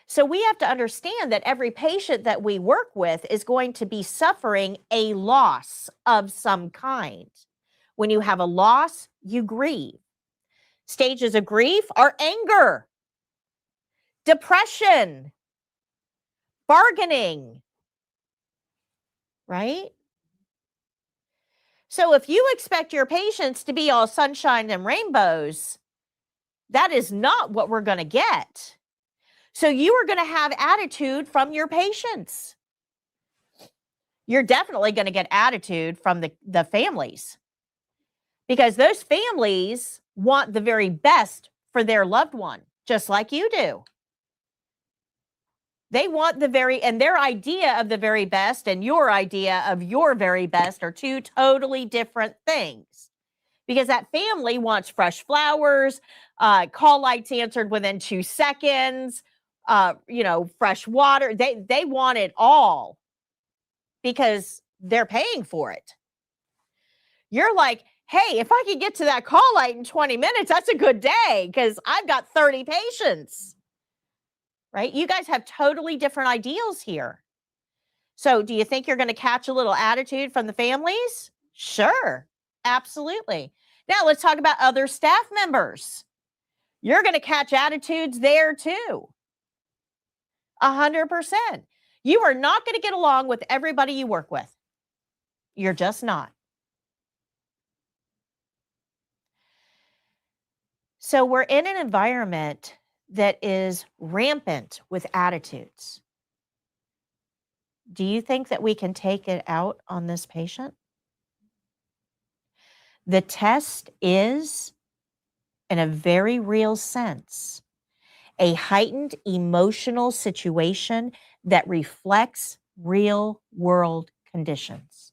So we have to understand that every patient that we work with is going to be suffering a loss of some kind. When you have a loss, you grieve. Stages of grief are anger, depression, bargaining, right? So if you expect your patients to be all sunshine and rainbows, that is not what we're going to get. So you are going to have attitude from your patients. You're definitely going to get attitude from the families, because those families want the very best for their loved one, just like you do. They want and their idea of the very best and your idea of your very best are two totally different things. Because that family wants fresh flowers, call lights answered within 2 seconds, fresh water. They want it all because they're paying for it. You're like, hey, if I could get to that call light in 20 minutes, that's a good day because I've got 30 patients, right? You guys have totally different ideals here. So do you think you're going to catch a little attitude from the families? Sure, absolutely. Now let's talk about other staff members. You're going to catch attitudes there too. 100%. You are not going to get along with everybody you work with. You're just not. So we're in an environment that is rampant with attitudes. Do you think that we can take it out on this patient? The test is, in a very real sense, a heightened emotional situation that reflects real world conditions.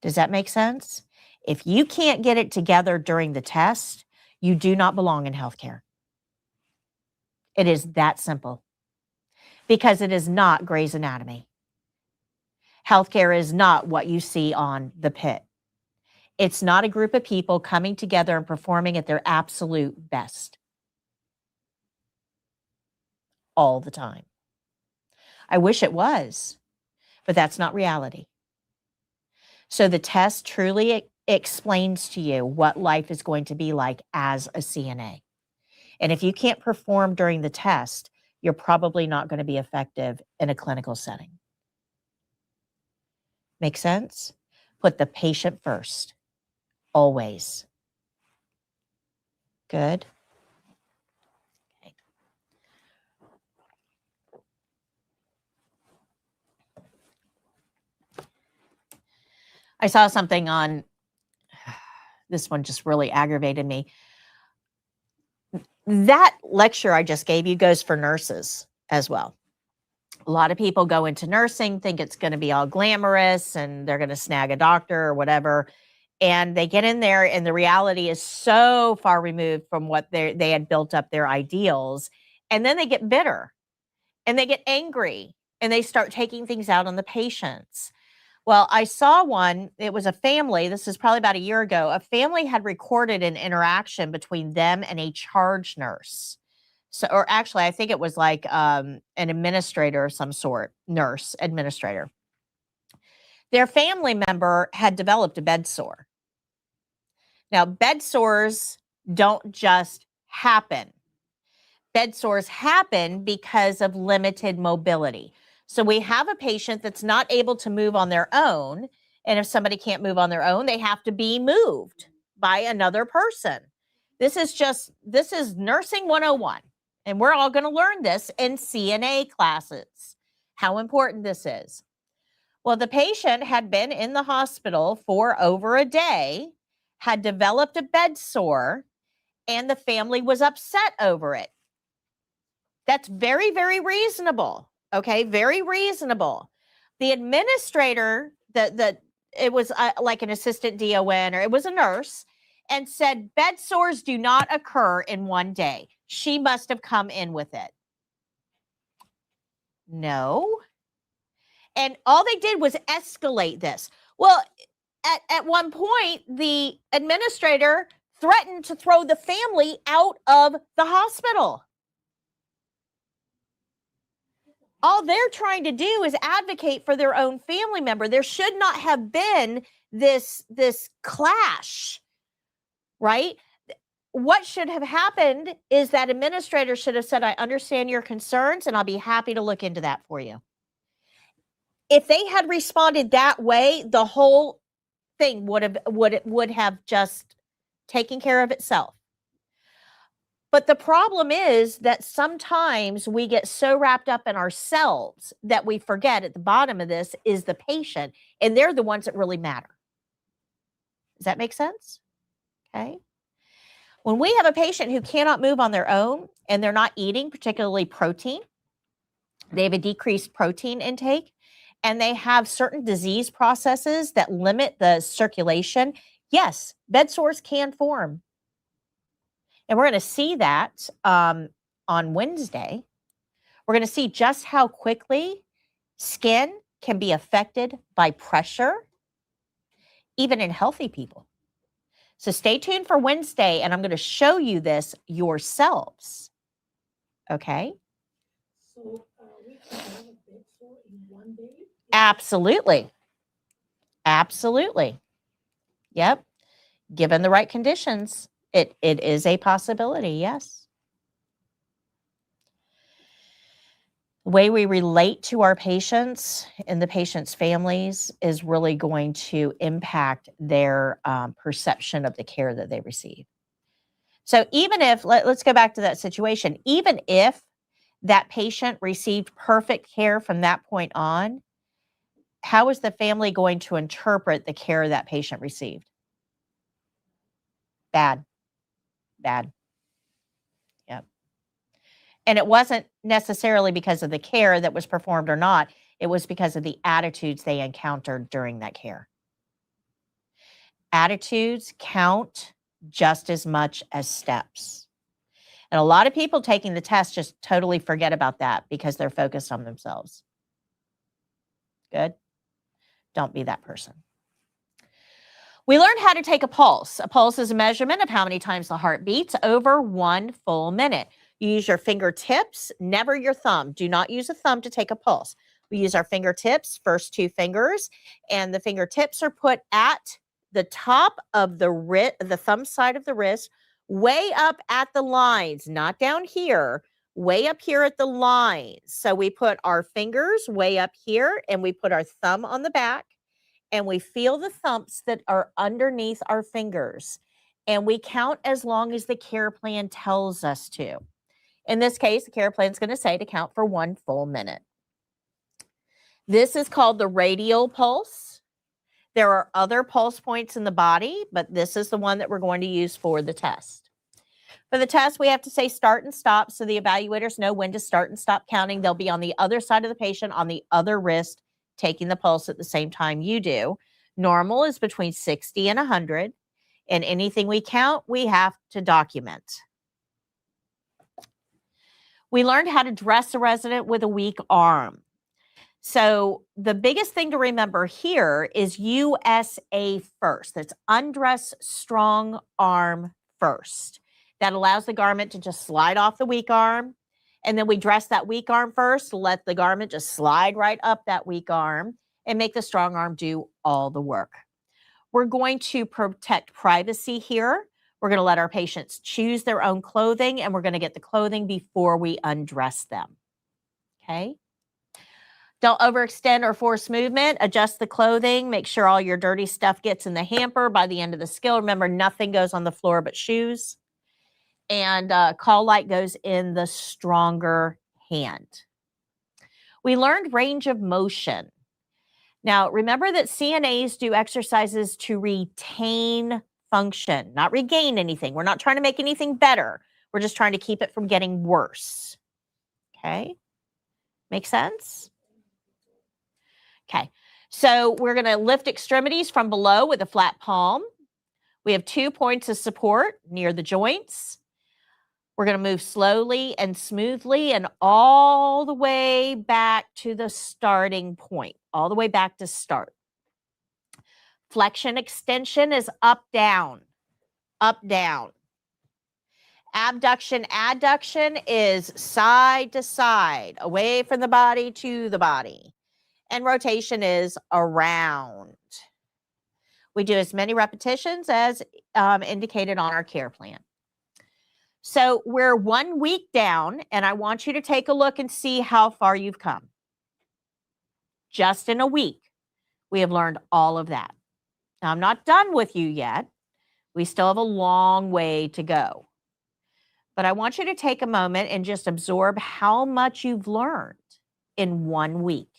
Does that make sense? If you can't get it together during the test, you do not belong in healthcare. It is that simple. Because it is not Grey's Anatomy. Healthcare is not what you see on The Pit. It's not a group of people coming together and performing at their absolute best all the time. I wish it was, but that's not reality. So the test truly explains to you what life is going to be like as a CNA. And if you can't perform during the test, you're probably not going to be effective in a clinical setting. Make sense? Put the patient first, always. Good. Okay. I saw something on, this one just really aggravated me. That lecture I just gave you goes for nurses as well. A lot of people go into nursing, think it's going to be all glamorous and they're going to snag a doctor or whatever. And they get in there and the reality is so far removed from what they had built up their ideals. And then they get bitter and they get angry and they start taking things out on the patients. Well, I saw one, it was a family, this is probably about a year ago. A family had recorded an interaction between them and a charge nurse. So, or actually, I think it was like an administrator of some sort, nurse administrator. Their family member had developed a bed sore. Now, bed sores don't just happen. Bed sores happen because of limited mobility. So we have a patient that's not able to move on their own. And if somebody can't move on their own, they have to be moved by another person. This is nursing 101. And we're all going to learn this in CNA classes, how important this is. Well, the patient had been in the hospital for over a day, had developed a bed sore, and the family was upset over it. That's very, very reasonable. Okay, very reasonable. The administrator, it was like an assistant DON, or it was a nurse, and said bed sores do not occur in one day. She must have come in with it. No. And all they did was escalate this. Well, at one point, the administrator threatened to throw the family out of the hospital. All they're trying to do is advocate for their own family member. There should not have been this clash, right? What should have happened is that administrator should have said, I understand your concerns and I'll be happy to look into that for you. If they had responded that way, the whole thing would have just taken care of itself. But the problem is that sometimes we get so wrapped up in ourselves that we forget at the bottom of this is the patient, and they're the ones that really matter. Does that make sense? Okay. When we have a patient who cannot move on their own and they're not eating particularly protein, they have a decreased protein intake, and they have certain disease processes that limit the circulation, yes, bed sores can form. And we're going to see that on Wednesday. We're going to see just how quickly skin can be affected by pressure, even in healthy people. So stay tuned for Wednesday, and I'm going to show you this yourselves. Okay? So we can have a bed sore in one day? Absolutely. Absolutely. Yep. Given the right conditions, it is a possibility, yes. The way we relate to our patients and the patients' families is really going to impact their perception of the care that they receive. So even if, let's go back to that situation, even if that patient received perfect care from that point on, how is the family going to interpret the care that patient received? Bad. Bad. Yep. And it wasn't necessarily because of the care that was performed or not. It was because of the attitudes they encountered during that care. Attitudes count just as much as steps. And a lot of people taking the test just totally forget about that because they're focused on themselves. Good? Don't be that person. We learned how to take a pulse. A pulse is a measurement of how many times the heart beats over 1 full minute. You use your fingertips, never your thumb. Do not use a thumb to take a pulse. We use our fingertips, first 2 fingers, and the fingertips are put at the top of the thumb side of the wrist, way up at the lines, not down here, way up here at the lines. So we put our fingers way up here, and we put our thumb on the back, and we feel the thumps that are underneath our fingers. And we count as long as the care plan tells us to. In this case, the care plan is going to say to count for 1 full minute. This is called the radial pulse. There are other pulse points in the body, but this is the one that we're going to use for the test. For the test, we have to say start and stop so the evaluators know when to start and stop counting. They'll be on the other side of the patient on the other wrist, taking the pulse at the same time you do. Normal is between 60 and 100, and anything we count, we have to document. We learned how to dress a resident with a weak arm. So the biggest thing to remember here is USA first. That's undress strong arm first. That allows the garment to just slide off the weak arm. And then we dress that weak arm first, let the garment just slide right up that weak arm and make the strong arm do all the work. We're going to protect privacy here. We're going to let our patients choose their own clothing, and we're going to get the clothing before we undress them. Okay? Don't overextend or force movement. Adjust the clothing. Make sure all your dirty stuff gets in the hamper by the end of the skill. Remember, nothing goes on the floor but shoes. And call light goes in the stronger hand. We learned range of motion. Now, remember that CNAs do exercises to retain function, not regain anything. We're not trying to make anything better. We're just trying to keep it from getting worse. Okay? Make sense? Okay. So we're going to lift extremities from below with a flat palm. We have 2 points of support near the joints. We're going to move slowly and smoothly and all the way back to the starting point, all the way back to start. Flexion extension is up, down, up, down. Abduction, adduction is side to side, away from the body to the body. And rotation is around. We do as many repetitions as indicated on our care plan. So we're 1 week down, and I want you to take a look and see how far you've come. Just in a week, we have learned all of that. Now, I'm not done with you yet. We still have a long way to go. But I want you to take a moment and just absorb how much you've learned in 1 week.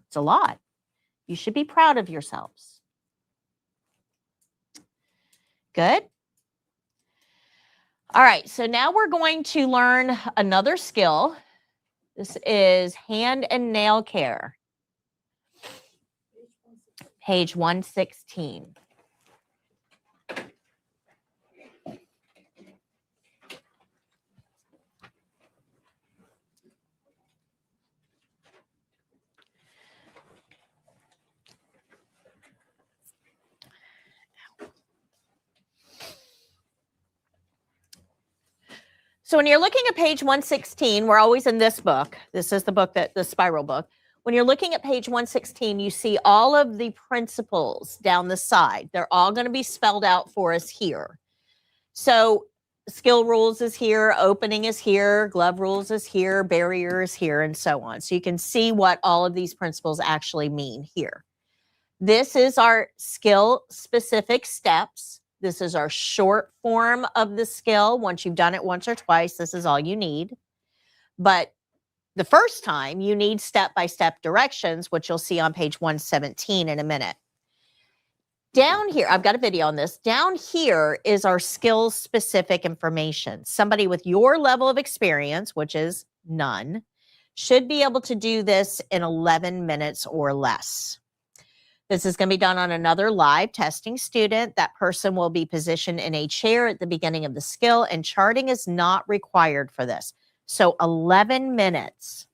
It's a lot. You should be proud of yourselves. Good. All right, so now we're going to learn another skill. This is hand and nail care. Page 116. So when you're looking at page 116, we're always in this book. This is the book the spiral book. When you're looking at page 116, you see all of the principles down the side. They're all going to be spelled out for us here. So skill rules is here, opening is here, glove rules is here, barrier is here, and so on. So you can see what all of these principles actually mean here. This is our skill-specific steps. This is our short form of the skill. Once you've done it once or twice, this is all you need. But the first time, you need step-by-step directions, which you'll see on page 117 in a minute. Down here, I've got a video on this. Down here is our skill-specific information. Somebody with your level of experience, which is none, should be able to do this in 11 minutes or less. This is going to be done on another live testing student. That person will be positioned in a chair at the beginning of the skill, and charting is not required for this. So 11 minutes.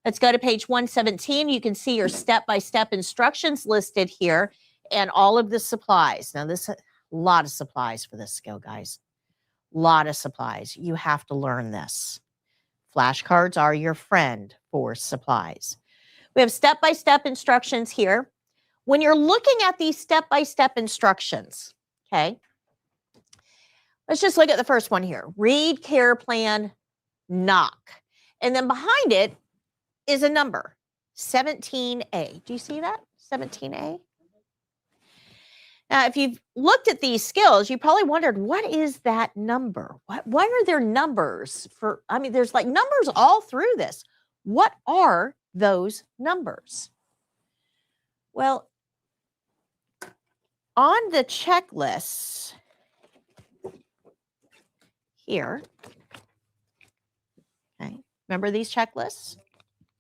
Let's go to page 117. You can see your step-by-step instructions listed here and all of the supplies. Now, this is a lot of supplies for this skill, guys. A lot of supplies. You have to learn this. Flashcards are your friend for supplies. We have step-by-step instructions here. When you're looking at these step-by-step instructions, okay, let's just look at the first one here. Read care plan, knock. And then behind it is a number, 17A. Do you see that? 17A? Now, if you've looked at these skills, you probably wondered, what is that number? Why are there numbers for, I mean, there's like numbers all through this. What are those numbers? Well, on the checklist here, okay, remember these checklists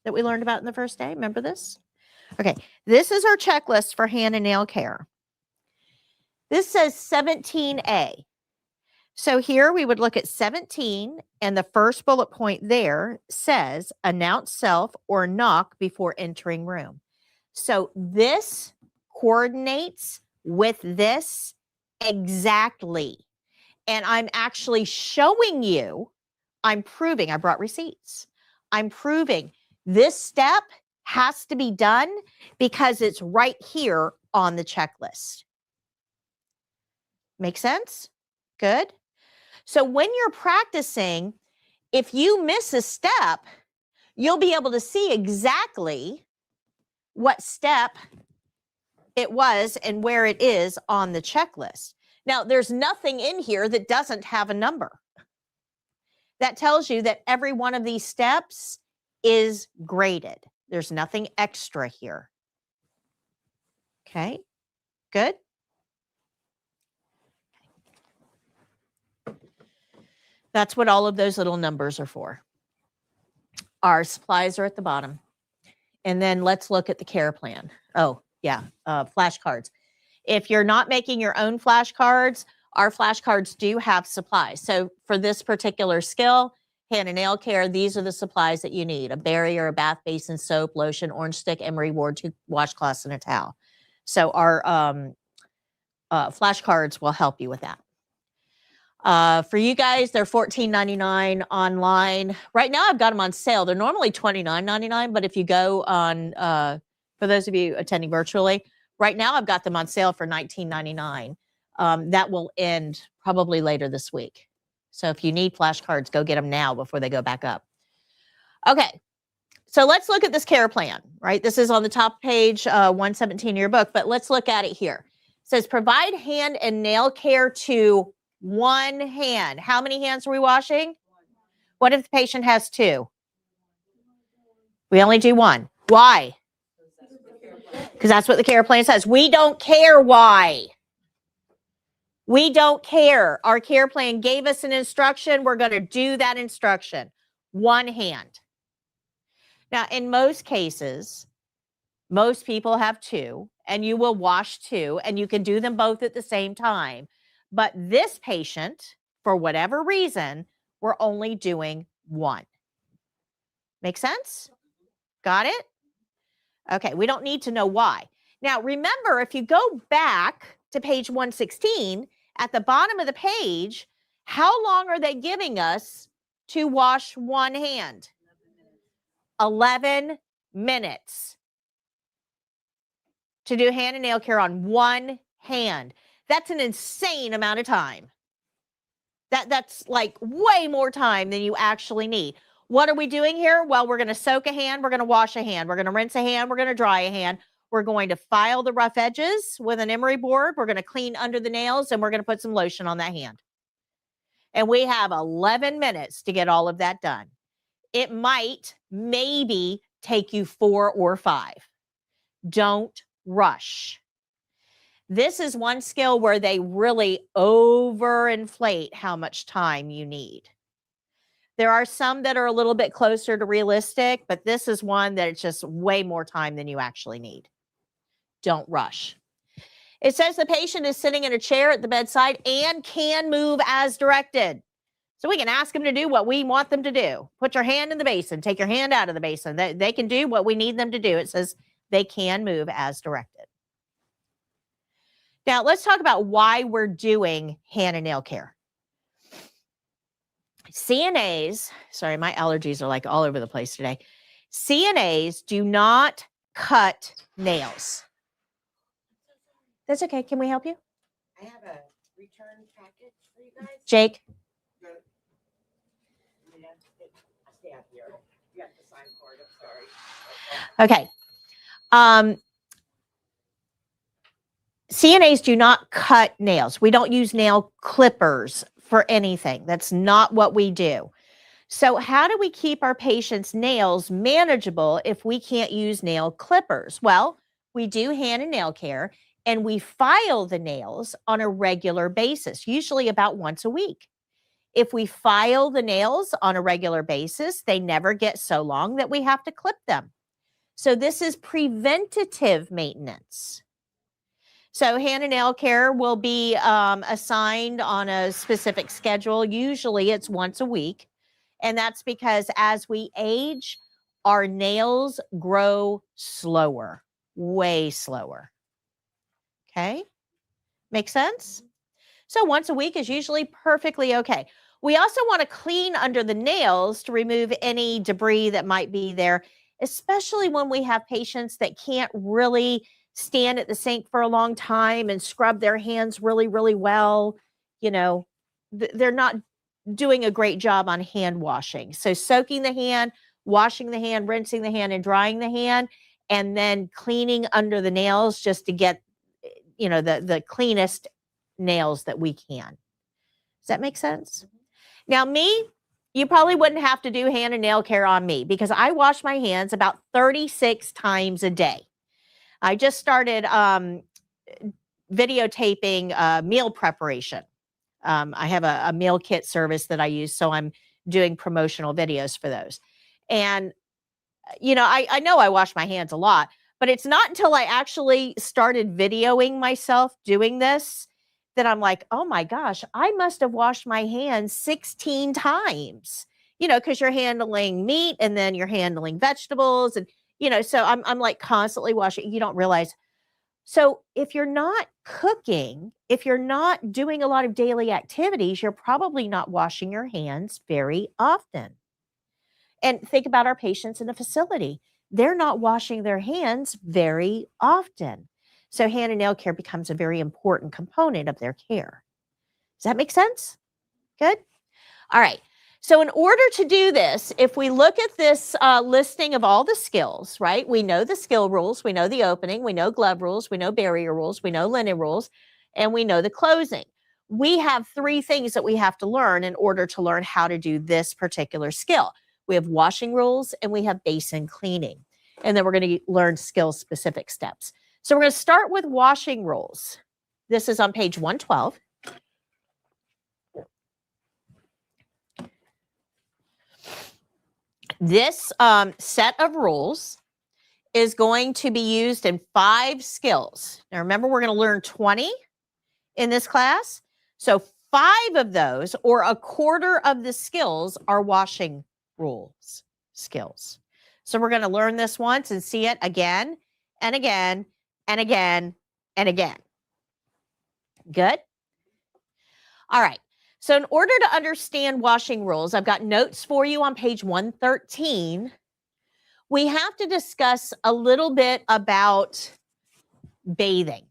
that we learned about in the first day? Remember this? Okay, this is our checklist for hand and nail care. This says 17A. So here we would look at 17, and the first bullet point there says announce self or knock before entering room. So this coordinates with this exactly. And I'm actually showing you, I'm proving, I brought receipts. I'm proving this step has to be done because it's right here on the checklist. Make sense? Good. So when you're practicing, if you miss a step, you'll be able to see exactly what step it was and where it is on the checklist. Now, there's nothing in here that doesn't have a number. That tells you that every one of these steps is graded. There's nothing extra here. Okay, good. That's what all of those little numbers are for. Our supplies are at the bottom. And then let's look at the care plan. Oh, yeah, flashcards. If you're not making your own flashcards, our flashcards do have supplies. So for this particular skill, hand and nail care, these are the supplies that you need: a barrier, a bath basin, soap, lotion, orange stick, emery ward, 2 washcloths, and a towel. So our flashcards will help you with that. For you guys, they're $14.99 online. Right now, I've got them on sale. They're normally $29.99, but if you go on, for those of you attending virtually, right now I've got them on sale for $19.99. That will end probably later this week. So if you need flashcards, go get them now before they go back up. Okay, so let's look at this care plan, right? This is on the top page, 117 of your book, but let's look at it here. It says provide hand and nail care to one hand. How many hands are we washing? What if the patient has 2? We only do 1. Why? Because that's what the care plan says. We don't care why. We don't care. Our care plan gave us an instruction. We're going to do that instruction. 1 hand. Now, in most cases, most people have 2, and you will wash 2, and you can do them both at the same time. But this patient, for whatever reason, we're only doing 1. Make sense? Got it? Okay, we don't need to know why. Now, remember, if you go back to page 116, at the bottom of the page, how long are they giving us to wash 1 hand? 11 minutes to do hand and nail care on 1 hand. That's an insane amount of time. That's like way more time than you actually need. What are we doing here? Well, we're going to soak a hand. We're going to wash a hand. We're going to rinse a hand. We're going to dry a hand. We're going to file the rough edges with an emery board. We're going to clean under the nails, and we're going to put some lotion on that hand. And we have 11 minutes to get all of that done. It might maybe take you 4 or 5. Don't rush. This is one skill where they really overinflate how much time you need. There are some that are a little bit closer to realistic, but this is one that it's just way more time than you actually need. Don't rush. It says the patient is sitting in a chair at the bedside and can move as directed. So we can ask them to do what we want them to do. Put your hand in the basin. Take your hand out of the basin. They can do what we need them to do. It says they can move as directed. Now, let's talk about why we're doing hand and nail care. CNAs, sorry, my allergies are like all over the place today. CNAs do not cut nails. That's okay. Can we help you? I have a return package for you guys. Jake? Stay out here. You have to sign for it. I'm sorry. Okay. CNAs do not cut nails. We don't use nail clippers for anything. That's not what we do. So how do we keep our patients' nails manageable if we can't use nail clippers? Well, we do hand and nail care, and we file the nails on a regular basis, usually about once a week. If we file the nails on a regular basis, they never get so long that we have to clip them. So this is preventative maintenance. So hand and nail care will be assigned on a specific schedule. Usually it's once a week. And that's because as we age, our nails grow slower, way slower. Okay? Make sense? So once a week is usually perfectly okay. We also want to clean under the nails to remove any debris that might be there, especially when we have patients that can't really stand at the sink for a long time and scrub their hands really, really well. You know, they're not doing a great job on hand washing. So soaking the hand, washing the hand, rinsing the hand, and drying the hand, and then cleaning under the nails just to get, you know, the cleanest nails that we can. Does that make sense? Now, me, you probably wouldn't have to do hand and nail care on me because I wash my hands about 36 times a day. I just started videotaping meal preparation. I have a meal kit service that I use, so I'm doing promotional videos for those. And I know I wash my hands a lot, but it's not until I actually started videoing myself doing this that I'm like, oh my gosh, I must have washed my hands 16 times, because you're handling meat and then you're handling vegetables. And, so I'm like constantly washing. You don't realize. So if you're not cooking, if you're not doing a lot of daily activities, you're probably not washing your hands very often. And think about our patients in the facility. They're not washing their hands very often. So hand and nail care becomes a very important component of their care. Does that make sense? Good. All right. So in order to do this, if we look at this listing of all the skills, right? We know the skill rules, we know the opening, we know glove rules, we know barrier rules, we know linen rules, and we know the closing. We have 3 things that we have to learn in order to learn how to do this particular skill. We have washing rules and we have basin cleaning. And then we're going to learn skill-specific steps. So we're going to start with washing rules. This is on page 112. This set of rules is going to be used in 5 skills. Now remember, we're going to learn 20 in this class. So 5 of those, or a quarter of the skills, are washing rules skills. So we're going to learn this once and see it again and again and again and again. Good? All right. So in order to understand washing rules, I've got notes for you on page 113. We have to discuss a little bit about bathing.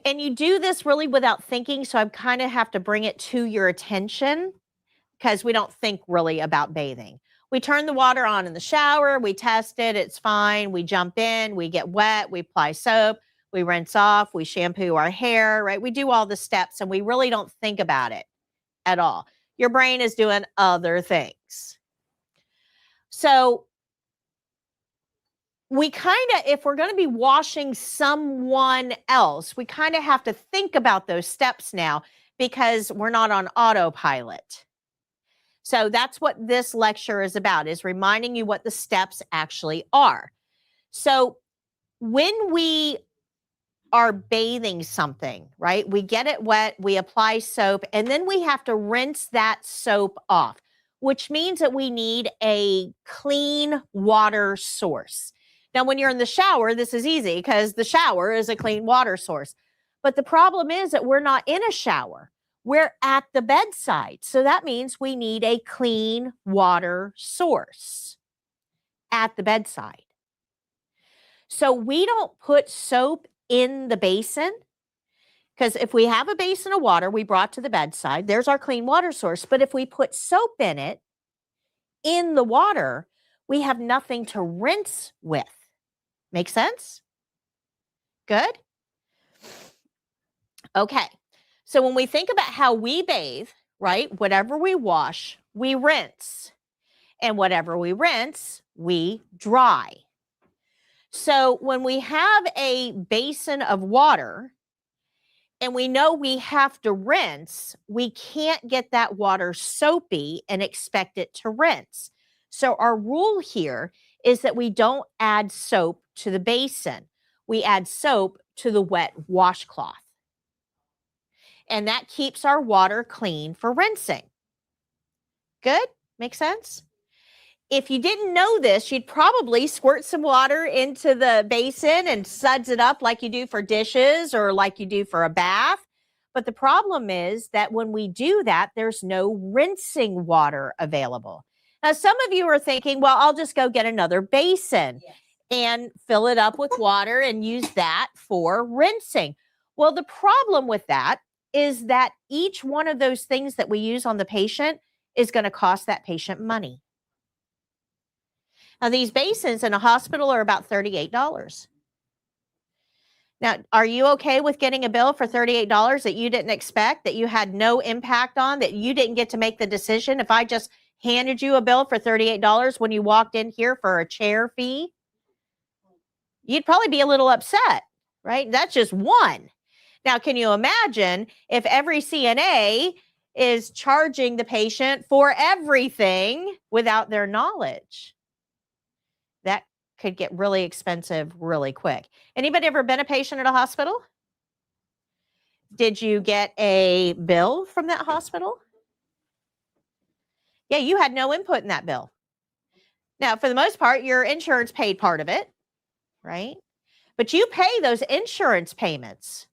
And you do this really without thinking, so I kind of have to bring it to your attention because we don't think really about bathing. We turn the water on in the shower, we test it, it's fine, we jump in, we get wet, we apply soap, we rinse off, we shampoo our hair, right? We do all the steps and we really don't think about it at all. Your brain is doing other things. So we kind of, if we're going to be washing someone else, we kind of have to think about those steps now because we're not on autopilot. So that's what this lecture is about, is reminding you what the steps actually are. So when we are bathing something, right, we get it wet, we apply soap, and then we have to rinse that soap off, which means that we need a clean water source. Now, when you're in the shower, this is easy because the shower is a clean water source. But the problem is that we're not in a shower. We're at the bedside. So that means we need a clean water source at the bedside. So we don't put soap in the basin because if we have a basin of water we brought to the bedside, there's our clean water source. But if we put soap in it, in the water, we have nothing to rinse with. Make sense? Good? Okay. So when we think about how we bathe, right, whatever we wash, we rinse. And whatever we rinse, we dry. So when we have a basin of water and we know we have to rinse, we can't get that water soapy and expect it to rinse. So our rule here is that we don't add soap to the basin. We add soap to the wet washcloth. And that keeps our water clean for rinsing. Good? Make sense? If you didn't know this, you'd probably squirt some water into the basin and suds it up like you do for dishes or like you do for a bath. But the problem is that when we do that, there's no rinsing water available. Now, some of you are thinking, well, I'll just go get another basin and fill it up with water and use that for rinsing. Well, the problem with that is that each one of those things that we use on the patient is going to cost that patient money. Now, these basins in a hospital are about $38. Now, are you okay with getting a bill for $38 that you didn't expect, that you had no impact on, that you didn't get to make the decision? If I just handed you a bill for $38 when you walked in here for a chair fee, you'd probably be a little upset, right? That's just one. Now, can you imagine if every CNA is charging the patient for everything without their knowledge. That could get really expensive really quick. Anybody ever been a patient at a hospital? Did you get a bill from that hospital? Yeah, you had no input in that bill. Now, for the most part, your insurance paid part of it, right? But you pay those insurance payments.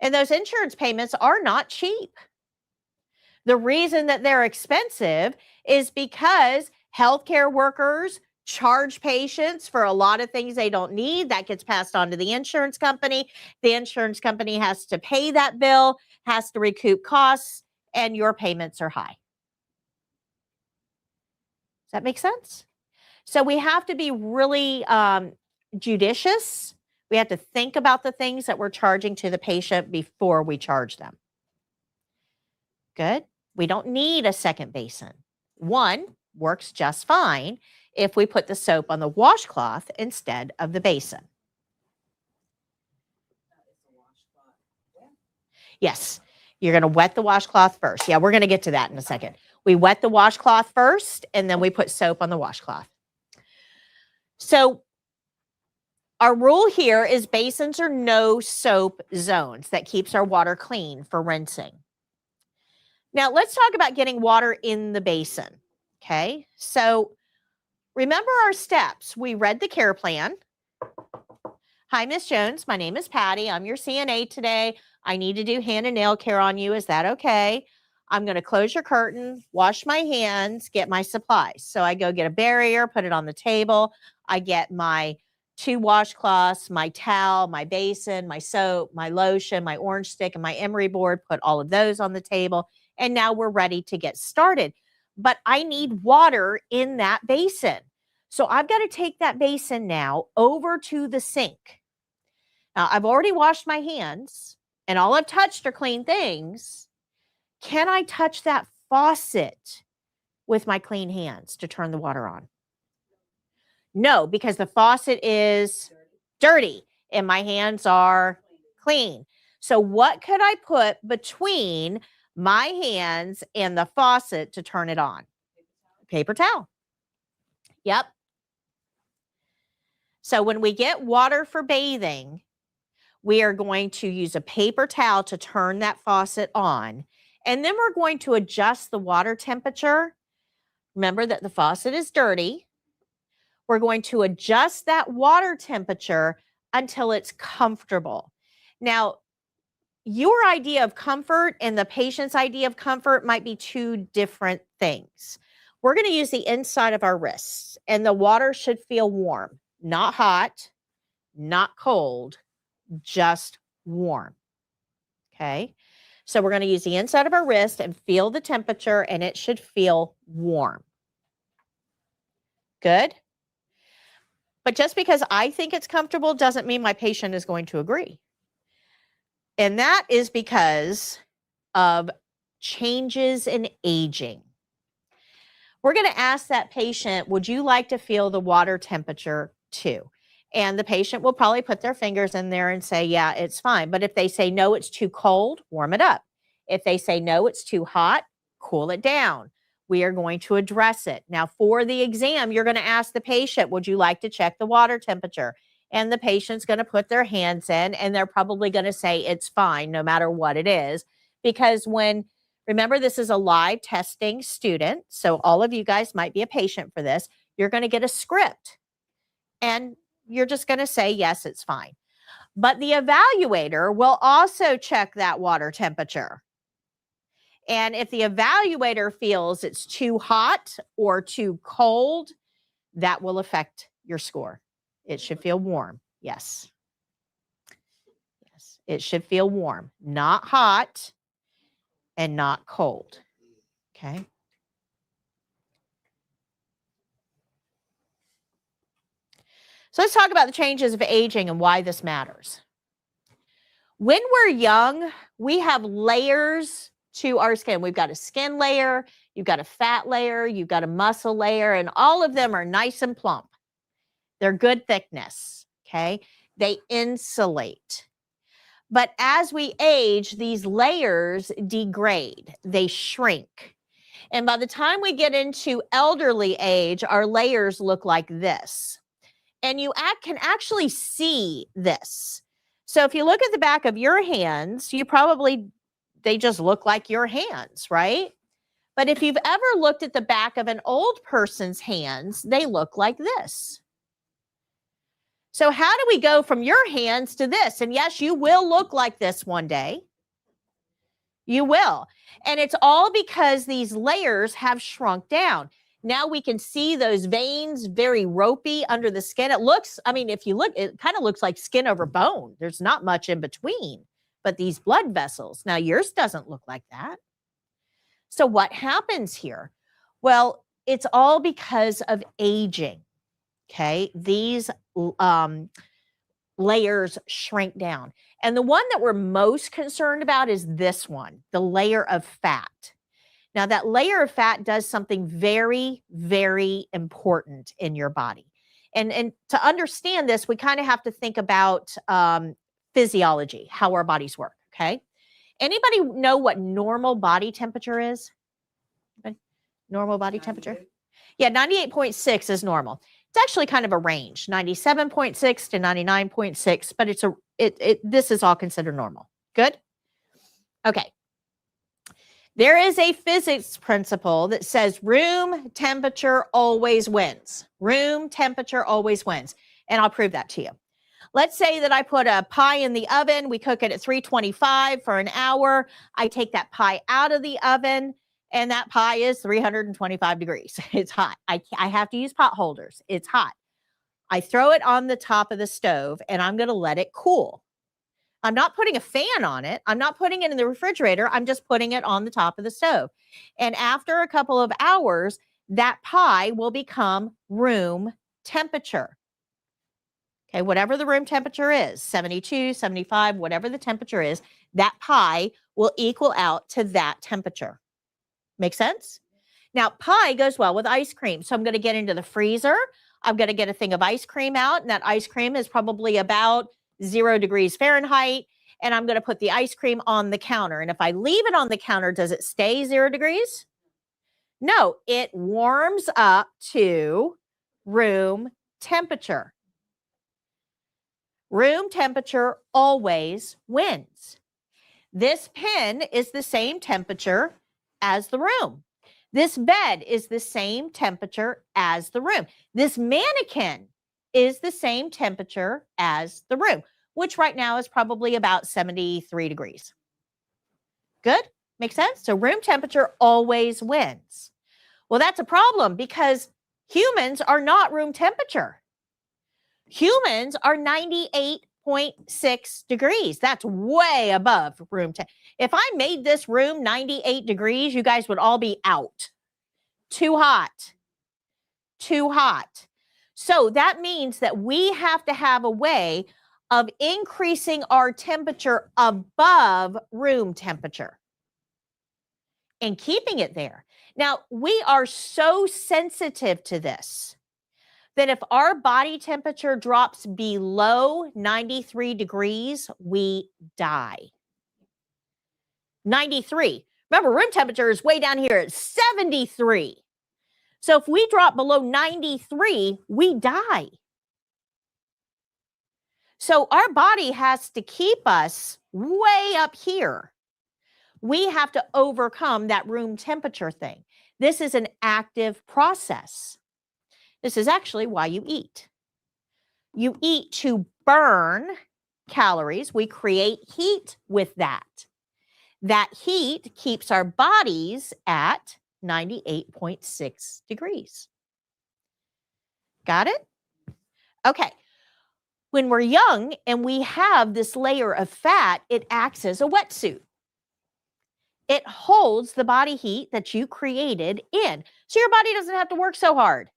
And those insurance payments are not cheap. The reason that they're expensive is because healthcare workers charge patients for a lot of things they don't need. That gets passed on to the insurance company. The insurance company has to pay that bill, has to recoup costs, and your payments are high. Does that make sense? So we have to be really judicious. We have to think about the things that we're charging to the patient before we charge them. Good. We don't need a second basin. One works just fine if we put the soap on the washcloth instead of the basin. Yes, you're going to wet the washcloth first. Yeah, we're going to get to that in a second. We wet the washcloth first, and then we put soap on the washcloth. So our rule here is basins are no soap zones. That keeps our water clean for rinsing. Now, let's talk about getting water in the basin. Okay, so remember our steps. We read the care plan. Hi, Miss Jones. My name is Patty. I'm your CNA today. I need to do hand and nail care on you. Is that okay? I'm going to close your curtain, wash my hands, get my supplies. So I go get a barrier, put it on the table. I get my 2 washcloths, my towel, my basin, my soap, my lotion, my orange stick, and my emery board, put all of those on the table. And now we're ready to get started. But I need water in that basin. So I've got to take that basin now over to the sink. Now, I've already washed my hands, and all I've touched are clean things. Can I touch that faucet with my clean hands to turn the water on? No, because the faucet is dirty and my hands are clean. So what could I put between my hands and the faucet to turn it on? Paper towel. Yep. So when we get water for bathing, we are going to use a paper towel to turn that faucet on. And then we're going to adjust the water temperature. Remember that the faucet is dirty. We're going to adjust that water temperature until it's comfortable. Now, your idea of comfort and the patient's idea of comfort might be 2 different things. We're going to use the inside of our wrists, and the water should feel warm, not hot, not cold, just warm. Okay. So we're going to use the inside of our wrist and feel the temperature, and it should feel warm. Good. But just because I think it's comfortable doesn't mean my patient is going to agree. And that is because of changes in aging. We're going to ask that patient, would you like to feel the water temperature too? And the patient will probably put their fingers in there and say, yeah, it's fine. But if they say, no, it's too cold, warm it up. If they say, no, it's too hot, cool it down. We are going to address it. Now, for the exam, you're going to ask the patient, would you like to check the water temperature? And the patient's going to put their hands in, and they're probably going to say it's fine no matter what it is. Because remember, this is a live testing student, so all of you guys might be a patient for this. You're going to get a script, and you're just going to say, yes, it's fine. But the evaluator will also check that water temperature. And if the evaluator feels it's too hot or too cold, that will affect your score. It should feel warm. Yes. Yes. It should feel warm, not hot and not cold. Okay. So let's talk about the changes of aging and why this matters. When we're young, we have layers to our skin. We've got a skin layer, you've got a fat layer, you've got a muscle layer, and all of them are nice and plump. They're good thickness, okay? They insulate. But as we age, these layers degrade, they shrink. And by the time we get into elderly age, our layers look like this. And you can actually see this. So if you look at the back of your hands, they just look like your hands, right? But if you've ever looked at the back of an old person's hands, they look like this. So how do we go from your hands to this? And yes, you will look like this one day. You will. And it's all because these layers have shrunk down. Now we can see those veins very ropey under the skin. It looks, I mean, if you look, it kind of looks like skin over bone. There's not much in between, but these blood vessels, now yours doesn't look like that. So what happens here? Well, it's all because of aging. Okay. These layers shrink down. And the one that we're most concerned about is this one, the layer of fat. Now, that layer of fat does something very, very important in your body. And to understand this, we kind of have to think about physiology, how our bodies work, okay? Anybody know what normal body temperature is? Normal body temperature? Yeah, 98.6 is normal. It's actually kind of a range, 97.6 to 99.6, but this is all considered normal. Good? Okay. There is a physics principle that says room temperature always wins. Room temperature always wins. And I'll prove that to you. Let's say that I put a pie in the oven. We cook it at 325 for an hour. I take that pie out of the oven, and that pie is 325 degrees. It's hot. I have to use pot holders. It's hot. I throw it on the top of the stove, and I'm going to let it cool. I'm not putting a fan on it. I'm not putting it in the refrigerator. I'm just putting it on the top of the stove. And after a couple of hours, that pie will become room temperature. Okay, whatever the room temperature is, 72, 75, whatever the temperature is, that pie will equal out to that temperature. Make sense? Now, pie goes well with ice cream. So I'm going to get into the freezer. I'm going to get a thing of ice cream out, and that ice cream is probably about 0 degrees Fahrenheit, and I'm going to put the ice cream on the counter. And if I leave it on the counter, does it stay 0 degrees? No, it warms up to room temperature. Room temperature always wins. This pen is the same temperature as the room. This bed is the same temperature as the room. This mannequin is the same temperature as the room, which right now is probably about 73 degrees. Good? Make sense? So room temperature always wins. Well, that's a problem because humans are not room temperature. Humans are 98.6 degrees. That's way above room temperature. If I made this room 98 degrees, you guys would all be out. Too hot. Too hot. So that means that we have to have a way of increasing our temperature above room temperature and keeping it there. Now, we are so sensitive to this that if our body temperature drops below 93 degrees, we die. 93. Remember, room temperature is way down here at 73. So if we drop below 93, we die. So our body has to keep us way up here. We have to overcome that room temperature thing. This is an active process. This is actually why you eat. You eat to burn calories. We create heat with that. That heat keeps our bodies at 98.6 degrees. Got it? Okay. When we're young and we have this layer of fat, it acts as a wetsuit. It holds the body heat that you created in. So your body doesn't have to work so hard.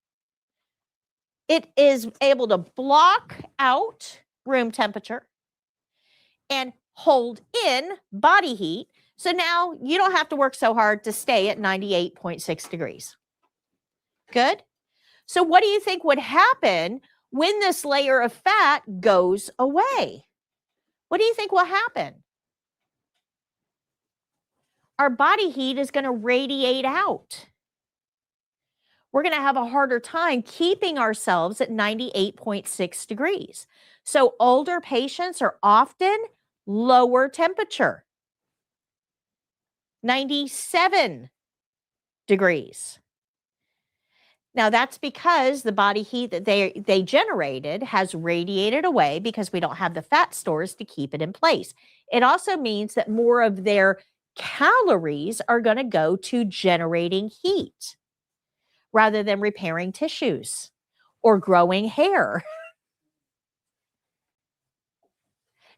It is able to block out room temperature and hold in body heat. So now you don't have to work so hard to stay at 98.6 degrees. Good? So what do you think would happen when this layer of fat goes away? what do you think will happen? Our body heat is going to radiate out. We're going to have a harder time keeping ourselves at 98.6 degrees. So older patients are often lower temperature, 97 degrees. Now, that's because the body heat that they generated has radiated away because we don't have the fat stores to keep it in place. It also means that more of their calories are going to go to generating heat rather than repairing tissues or growing hair.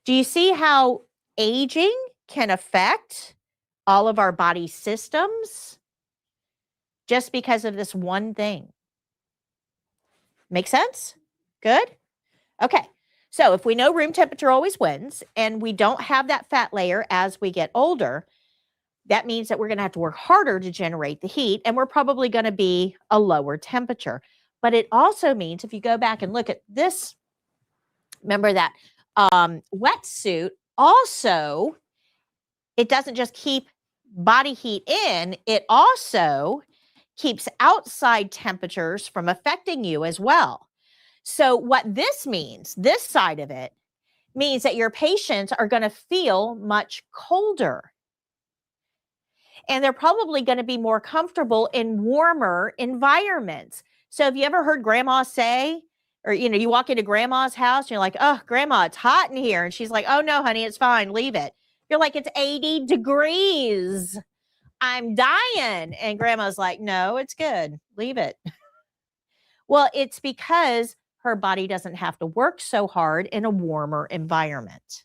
Do you see how aging can affect all of our body systems just because of this one thing? Make sense? Good? Okay. So if we know room temperature always wins and we don't have that fat layer as we get older, that means that we're going to have to work harder to generate the heat, and we're probably going to be a lower temperature. But it also means, if you go back and look at this, remember that wetsuit also, it doesn't just keep body heat in, it also keeps outside temperatures from affecting you as well. So what this means, this side of it, means that your patients are going to feel much colder. And they're probably going to be more comfortable in warmer environments. So have you ever heard grandma say, or, you walk into grandma's house and you're like, oh, grandma, it's hot in here. And she's like, oh, no, honey, it's fine. Leave it. You're like, it's 80 degrees. I'm dying. And grandma's like, no, it's good. Leave it. Well, it's because her body doesn't have to work so hard in a warmer environment.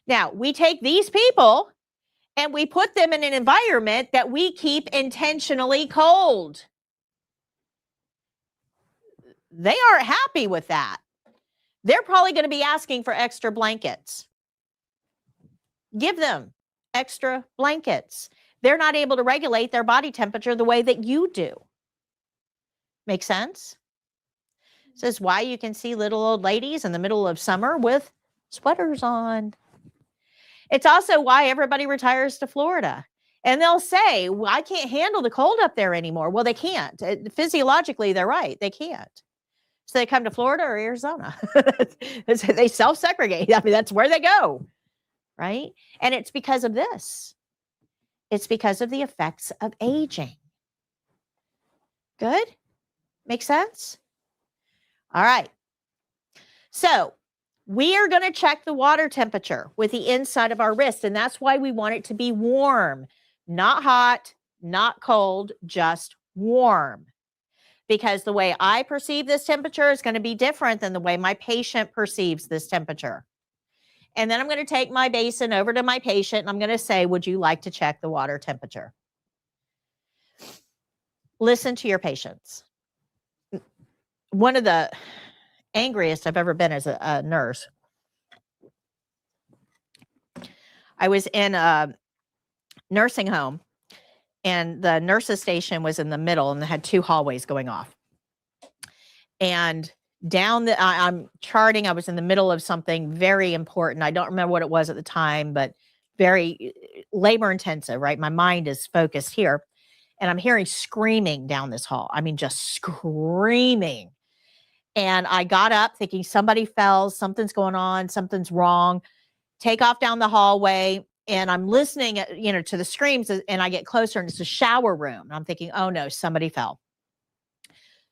Now, we take these people and we put them in an environment that we keep intentionally cold. They aren't happy with that. They're probably going to be asking for extra blankets. Give them extra blankets. They're not able to regulate their body temperature the way that you do. Make sense? This is why you can see little old ladies in the middle of summer with sweaters on. It's also why everybody retires to Florida. And they'll say, well, I can't handle the cold up there anymore. Well, they can't. Physiologically, they're right. They can't. So they come to Florida or Arizona. They self-segregate. I mean, that's where they go, right? And it's because of this. It's because of the effects of aging. Good? Make sense? All right. So we are going to check the water temperature with the inside of our wrist, and that's why we want it to be warm, not hot, not cold, just warm. Because the way I perceive this temperature is going to be different than the way my patient perceives this temperature. And then I'm going to take my basin over to my patient, and I'm going to say, would you like to check the water temperature? Listen to your patients. One of the angriest I've ever been as a nurse. I was in a nursing home, and the nurses station was in the middle, and they had two hallways going off. And down I'm charting. I was in the middle of something very important. I don't remember what it was at the time, but very labor intensive, right? My mind is focused here. And I'm hearing screaming down this hall. I mean, just screaming. And I got up thinking somebody fell, something's going on, something's wrong. Take off down the hallway, and I'm listening, to the screams, and I get closer, and it's a shower room. And I'm thinking, oh no, somebody fell.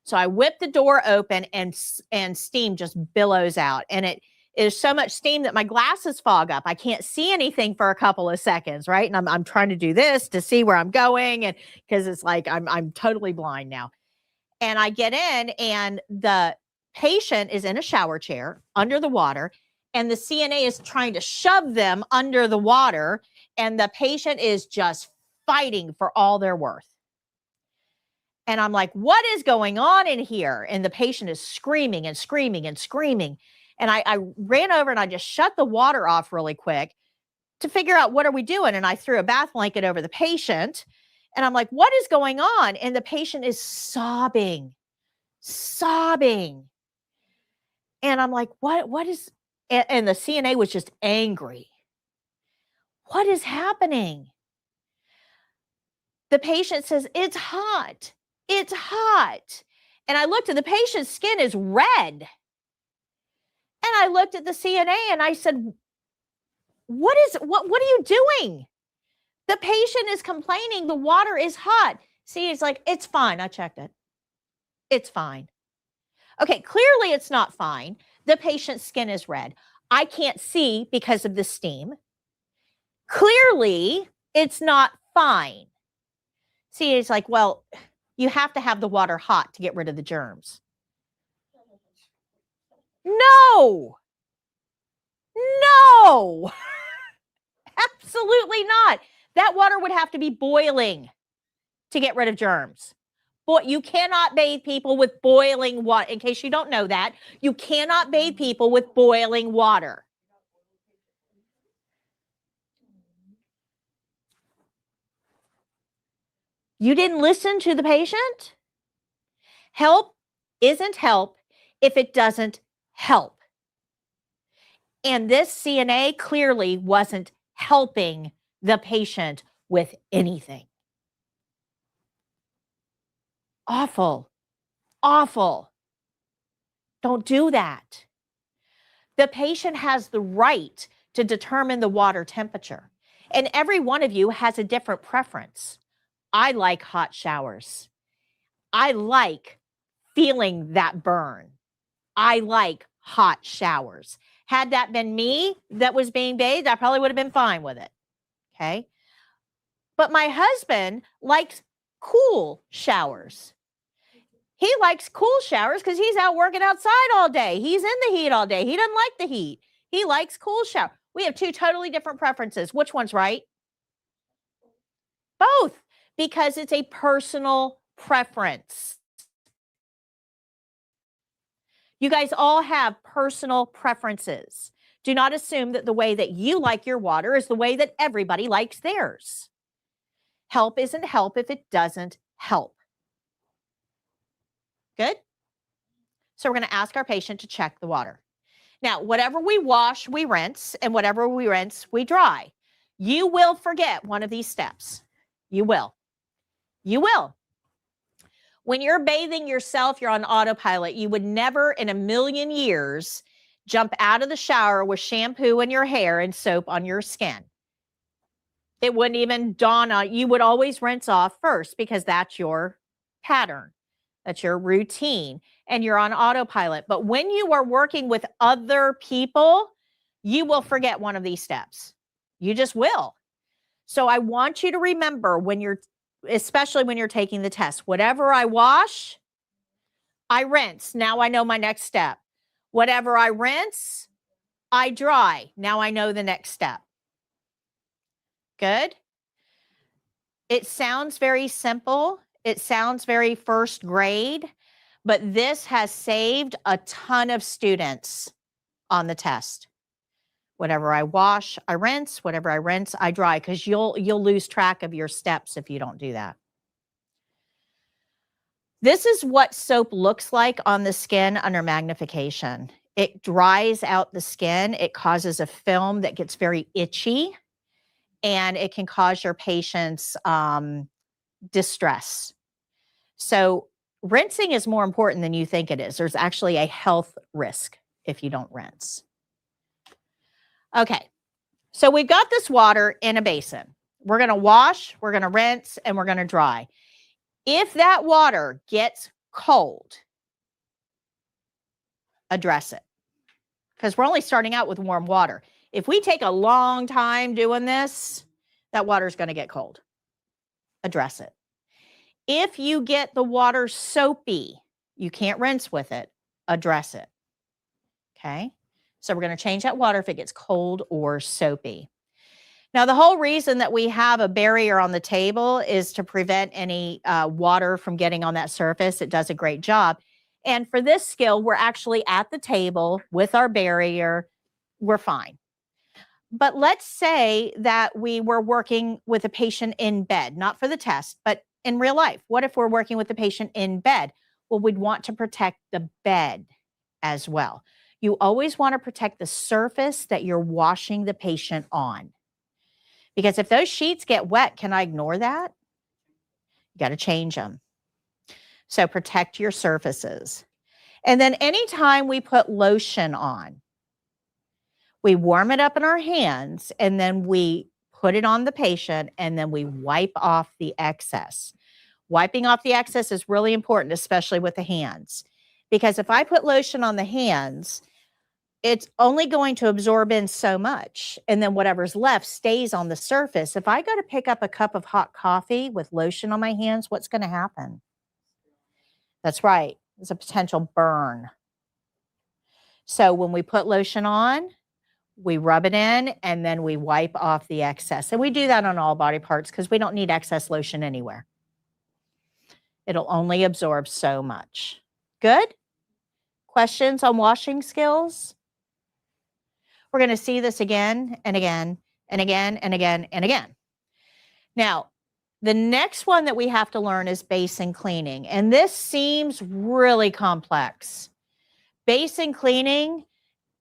So I whip the door open, and steam just billows out. And it is so much steam that my glasses fog up. I can't see anything for a couple of seconds, right? And I'm trying to do this to see where I'm going, and because it's like I'm totally blind now. And I get in, and the patient is in a shower chair under the water, and the CNA is trying to shove them under the water, and the patient is just fighting for all they're worth. And I'm like, what is going on in here? And the patient is screaming and screaming and screaming. And I ran over and I just shut the water off really quick to figure out, what are we doing? And I threw a bath blanket over the patient, and I'm like, what is going on? And the patient is sobbing. And I'm like, what is And the CNA was just angry. What is happening? The patient says, it's hot. It's hot. And I looked, and the patient's skin is red. And I looked at the CNA and I said, what are you doing? The patient is complaining the water is hot. See, it's like, it's fine. I checked it. It's fine. Okay, clearly it's not fine. The patient's skin is red. I can't see because of the steam. Clearly it's not fine. See, it's like, well, you have to have the water hot to get rid of the germs. No. No. Absolutely not. That water would have to be boiling to get rid of germs. But you cannot bathe people with boiling water. In case you don't know that, you cannot bathe people with boiling water. You didn't listen to the patient? Help isn't help if it doesn't help. And this CNA clearly wasn't helping the patient with anything. Awful. Awful. Don't do that. The patient has the right to determine the water temperature. And every one of you has a different preference. I like hot showers. I like feeling that burn. I like hot showers. Had that been me that was being bathed, I probably would have been fine with it. Okay. But my husband likes cool showers. He likes cool showers because he's out working outside all day. He's in the heat all day. He doesn't like the heat. He likes cool shower. We have two totally different preferences. Which one's right? Both, because it's a personal preference. You guys all have personal preferences. Do not assume that the way that you like your water is the way that everybody likes theirs. Help isn't help if it doesn't help. Good? So we're going to ask our patient to check the water. Now, whatever we wash, we rinse, and whatever we rinse, we dry. You will forget one of these steps. You will. You will. When you're bathing yourself, you're on autopilot. You would never in a million years jump out of the shower with shampoo in your hair and soap on your skin. It wouldn't even dawn on you. Would always rinse off first because that's your pattern. That's your routine and you're on autopilot. But when you are working with other people, you will forget one of these steps. You just will. So I want you to remember when you're, especially when you're taking the test, whatever I wash, I rinse. Now I know my next step. Whatever I rinse, I dry. Now I know the next step. Good. It sounds very simple. It sounds very first grade, but this has saved a ton of students on the test. Whatever I wash, I rinse. Whatever I rinse, I dry, because you'll lose track of your steps if you don't do that. This is what soap looks like on the skin under magnification. It dries out the skin. It causes a film that gets very itchy, and it can cause your patients distress. So rinsing is more important than you think it is. There's actually a health risk if you don't rinse. Okay, so we've got this water in a basin. We're going to wash, we're going to rinse, and we're going to dry. If that water gets cold, address it, because we're only starting out with warm water. If we take a long time doing this, that water is going to get cold. Address it. If you get the water soapy, you can't rinse with it, address it. Okay? So we're going to change that water if it gets cold or soapy. Now, the whole reason that we have a barrier on the table is to prevent any water from getting on that surface. It does a great job. And for this skill, we're actually at the table with our barrier. We're fine. But let's say that we were working with a patient in bed, not for the test, but in real life. What if we're working with the patient in bed? Well, we'd want to protect the bed as well. You always want to protect the surface that you're washing the patient on. Because if those sheets get wet, can I ignore that? You got to change them. So protect your surfaces. And then anytime we put lotion on, we warm it up in our hands and then we put it on the patient and then we wipe off the excess. Wiping off the excess is really important, especially with the hands. Because if I put lotion on the hands, it's only going to absorb in so much. And then whatever's left stays on the surface. If I go to pick up a cup of hot coffee with lotion on my hands, what's going to happen? That's right. There's a potential burn. So when we put lotion on, we rub it in and then we wipe off the excess. And we do that on all body parts because we don't need excess lotion anywhere. It'll only absorb so much. Good? Questions on washing skills? We're going to see this again and again and again and again and again. Now, the next one that we have to learn is basin cleaning. And this seems really complex. Basin cleaning,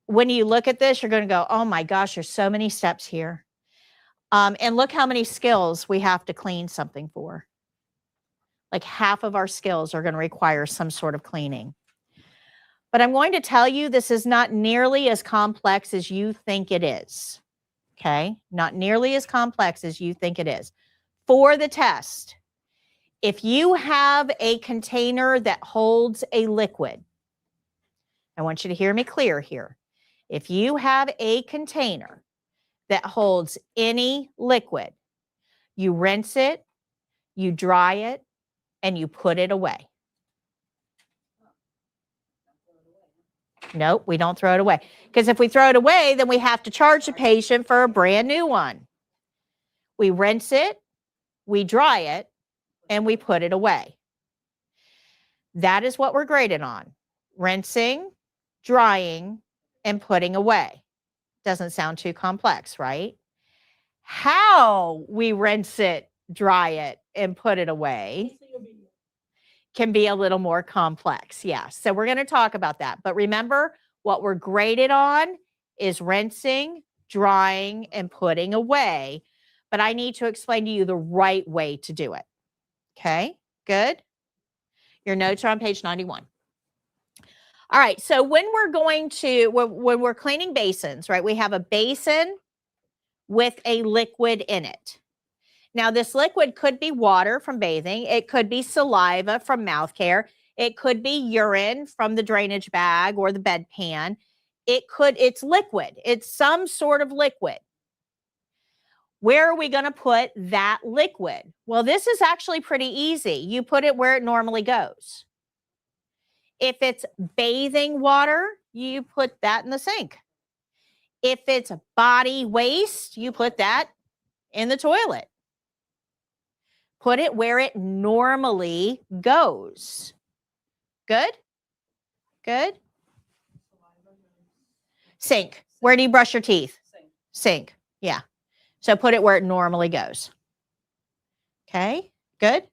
when you look at this, you're going to go, oh my gosh, there's so many steps here. And look how many skills we have to clean something for. Like half of our skills are going to require some sort of cleaning. But I'm going to tell you this is not nearly as complex as you think it is. Okay? Not nearly as complex as you think it is. For the test, if you have a container that holds a liquid, I want you to hear me clear here. If you have a container that holds any liquid, you rinse it, you dry it, and you put it away. Nope, we don't throw it away. Because if we throw it away, then we have to charge the patient for a brand new one. We rinse it, we dry it, and we put it away. That is what we're graded on. Rinsing, drying, and putting away. Doesn't sound too complex, right? How we rinse it, dry it, and put it away can be a little more complex. Yeah, so we're going to talk about that. But remember, what we're graded on is rinsing, drying, and putting away. But I need to explain to you the right way to do it. Okay, good. Your notes are on page 91. All right, so when we're cleaning basins, right, we have a basin with a liquid in it. Now, this liquid could be water from bathing. It could be saliva from mouth care. It could be urine from the drainage bag or the bedpan. It's liquid. It's some sort of liquid. Where are we going to put that liquid? Well, this is actually pretty easy. You put it where it normally goes. If it's bathing water, you put that in the sink. If it's body waste, you put that in the toilet. Put it where it normally goes. Good? Good? Sink. Where do you brush your teeth? Sink. Yeah. So put it where it normally goes. Okay? Good?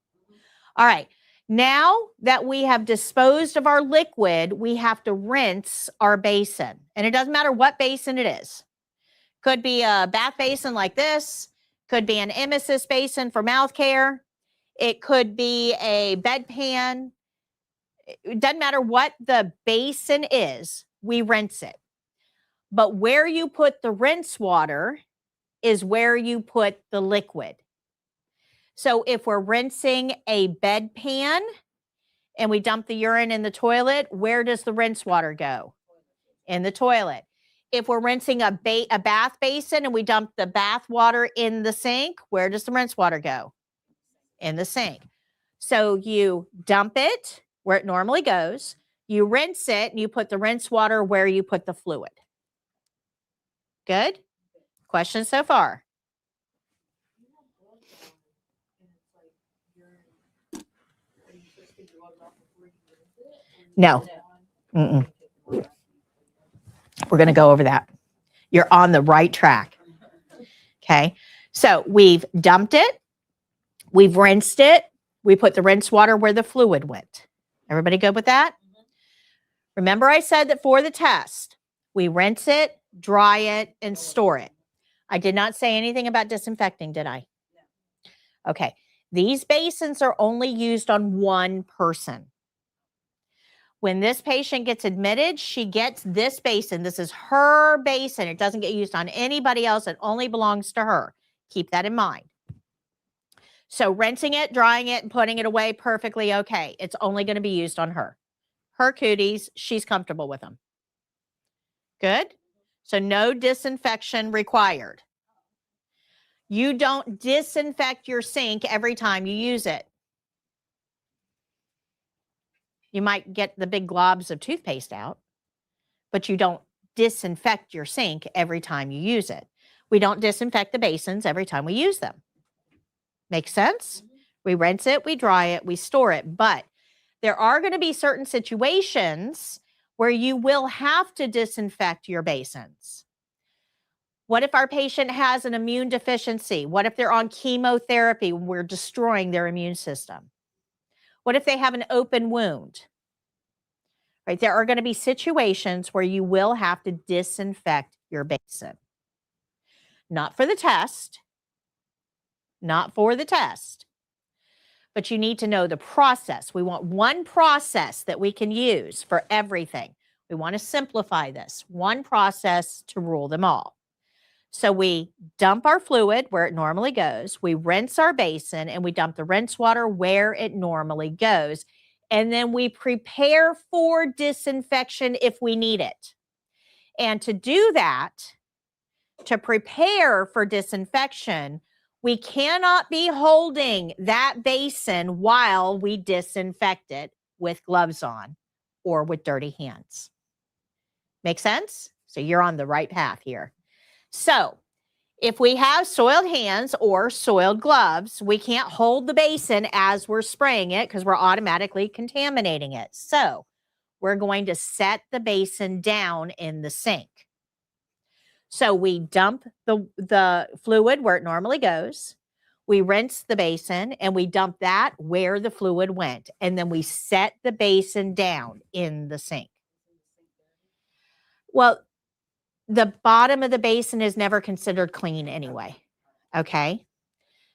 All right. Now that we have disposed of our liquid, we have to rinse our basin. And it doesn't matter what basin it is. Could be a bath basin like this. Could be an emesis basin for mouth care. It could be a bedpan. It doesn't matter what the basin is, we rinse it. But where you put the rinse water is where you put the liquid. So if we're rinsing a bedpan and we dump the urine in the toilet, where does the rinse water go? In the toilet. If we're rinsing a bath basin and we dump the bath water in the sink, where does the rinse water go? In the sink. So you dump it where it normally goes, you rinse it, and you put the rinse water where you put the fluid. Good? Questions so far? No. Mm-mm. We're going to go over that. You're on the right track. Okay. So we've dumped it. We've rinsed it. We put the rinse water where the fluid went. Everybody good with that? Remember I said that for the test, we rinse it, dry it, and store it. I did not say anything about disinfecting, did I? Okay. These basins are only used on one person. When this patient gets admitted, she gets this basin. This is her basin. It doesn't get used on anybody else. It only belongs to her. Keep that in mind. So rinsing it, drying it, and putting it away, perfectly okay. It's only going to be used on her. Her cooties, she's comfortable with them. Good? So no disinfection required. You don't disinfect your sink every time you use it. You might get the big globs of toothpaste out, but you don't disinfect your sink every time you use it. We don't disinfect the basins every time we use them. Make sense? We rinse it, we dry it, we store it, but there are going to be certain situations where you will have to disinfect your basins. What if our patient has an immune deficiency? What if they're on chemotherapy and we're destroying their immune system? What if they have an open wound? Right? There are going to be situations where you will have to disinfect your basin. Not for the test. Not for the test. But you need to know the process. We want one process that we can use for everything. We want to simplify this. One process to rule them all. So we dump our fluid where it normally goes. We rinse our basin and we dump the rinse water where it normally goes. And then we prepare for disinfection if we need it. And to do that, to prepare for disinfection, we cannot be holding that basin while we disinfect it with gloves on or with dirty hands. Make sense? So you're on the right path here. So if we have soiled hands or soiled gloves, we can't hold the basin as we're spraying it because we're automatically contaminating it. So we're going to set the basin down in the sink. So we dump the fluid where it normally goes. We rinse the basin and we dump that where the fluid went. And then we set the basin down in the sink. Well, the bottom of the basin is never considered clean anyway. Okay.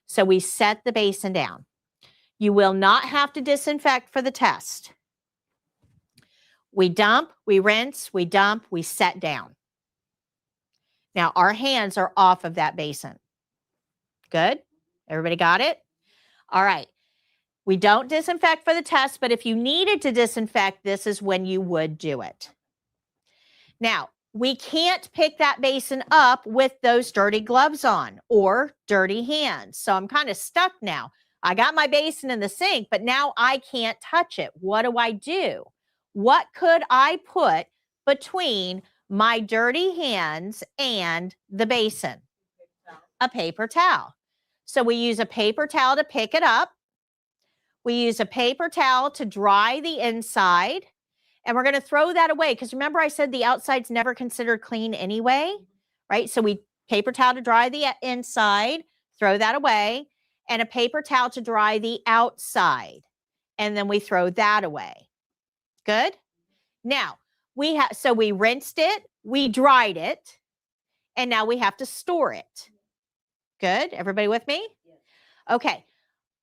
So we set the basin down. You will not have to disinfect for the test. We dump, we rinse, we dump, we set down. Now our hands are off of that basin. Good? Everybody got it? All right. We don't disinfect for the test, but if you needed to disinfect, this is when you would do it. Now, we can't pick that basin up with those dirty gloves on or dirty hands. So I'm kind of stuck now. I got my basin in the sink, but now I can't touch it. What do I do? What could I put between my dirty hands and the basin? A paper towel. So we use a paper towel to pick it up. We use a paper towel to dry the inside. And we're going to throw that away because remember I said the outside's never considered clean anyway, right? So we paper towel to dry the inside, throw that away, and a paper towel to dry the outside. And then we throw that away. Good? Now, we rinsed it, we dried it, and now we have to store it. Good? Everybody with me? Okay.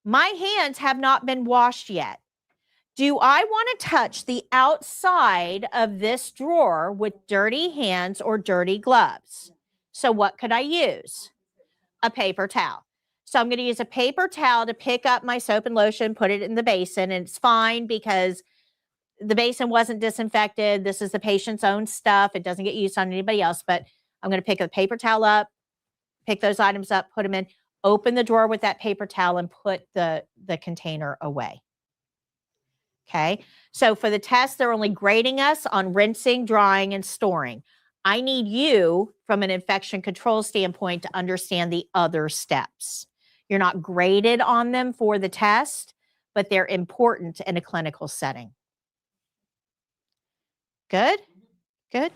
My hands have not been washed yet. Do I want to touch the outside of this drawer with dirty hands or dirty gloves? So what could I use? A paper towel. So I'm going to use a paper towel to pick up my soap and lotion, put it in the basin, and it's fine because the basin wasn't disinfected. This is the patient's own stuff. It doesn't get used on anybody else, but I'm going to pick a paper towel up, pick those items up, put them in, open the drawer with that paper towel, and put the container away. Okay, so for the test, they're only grading us on rinsing, drying, and storing. I need you, from an infection control standpoint, to understand the other steps. You're not graded on them for the test, but they're important in a clinical setting. Good? Good?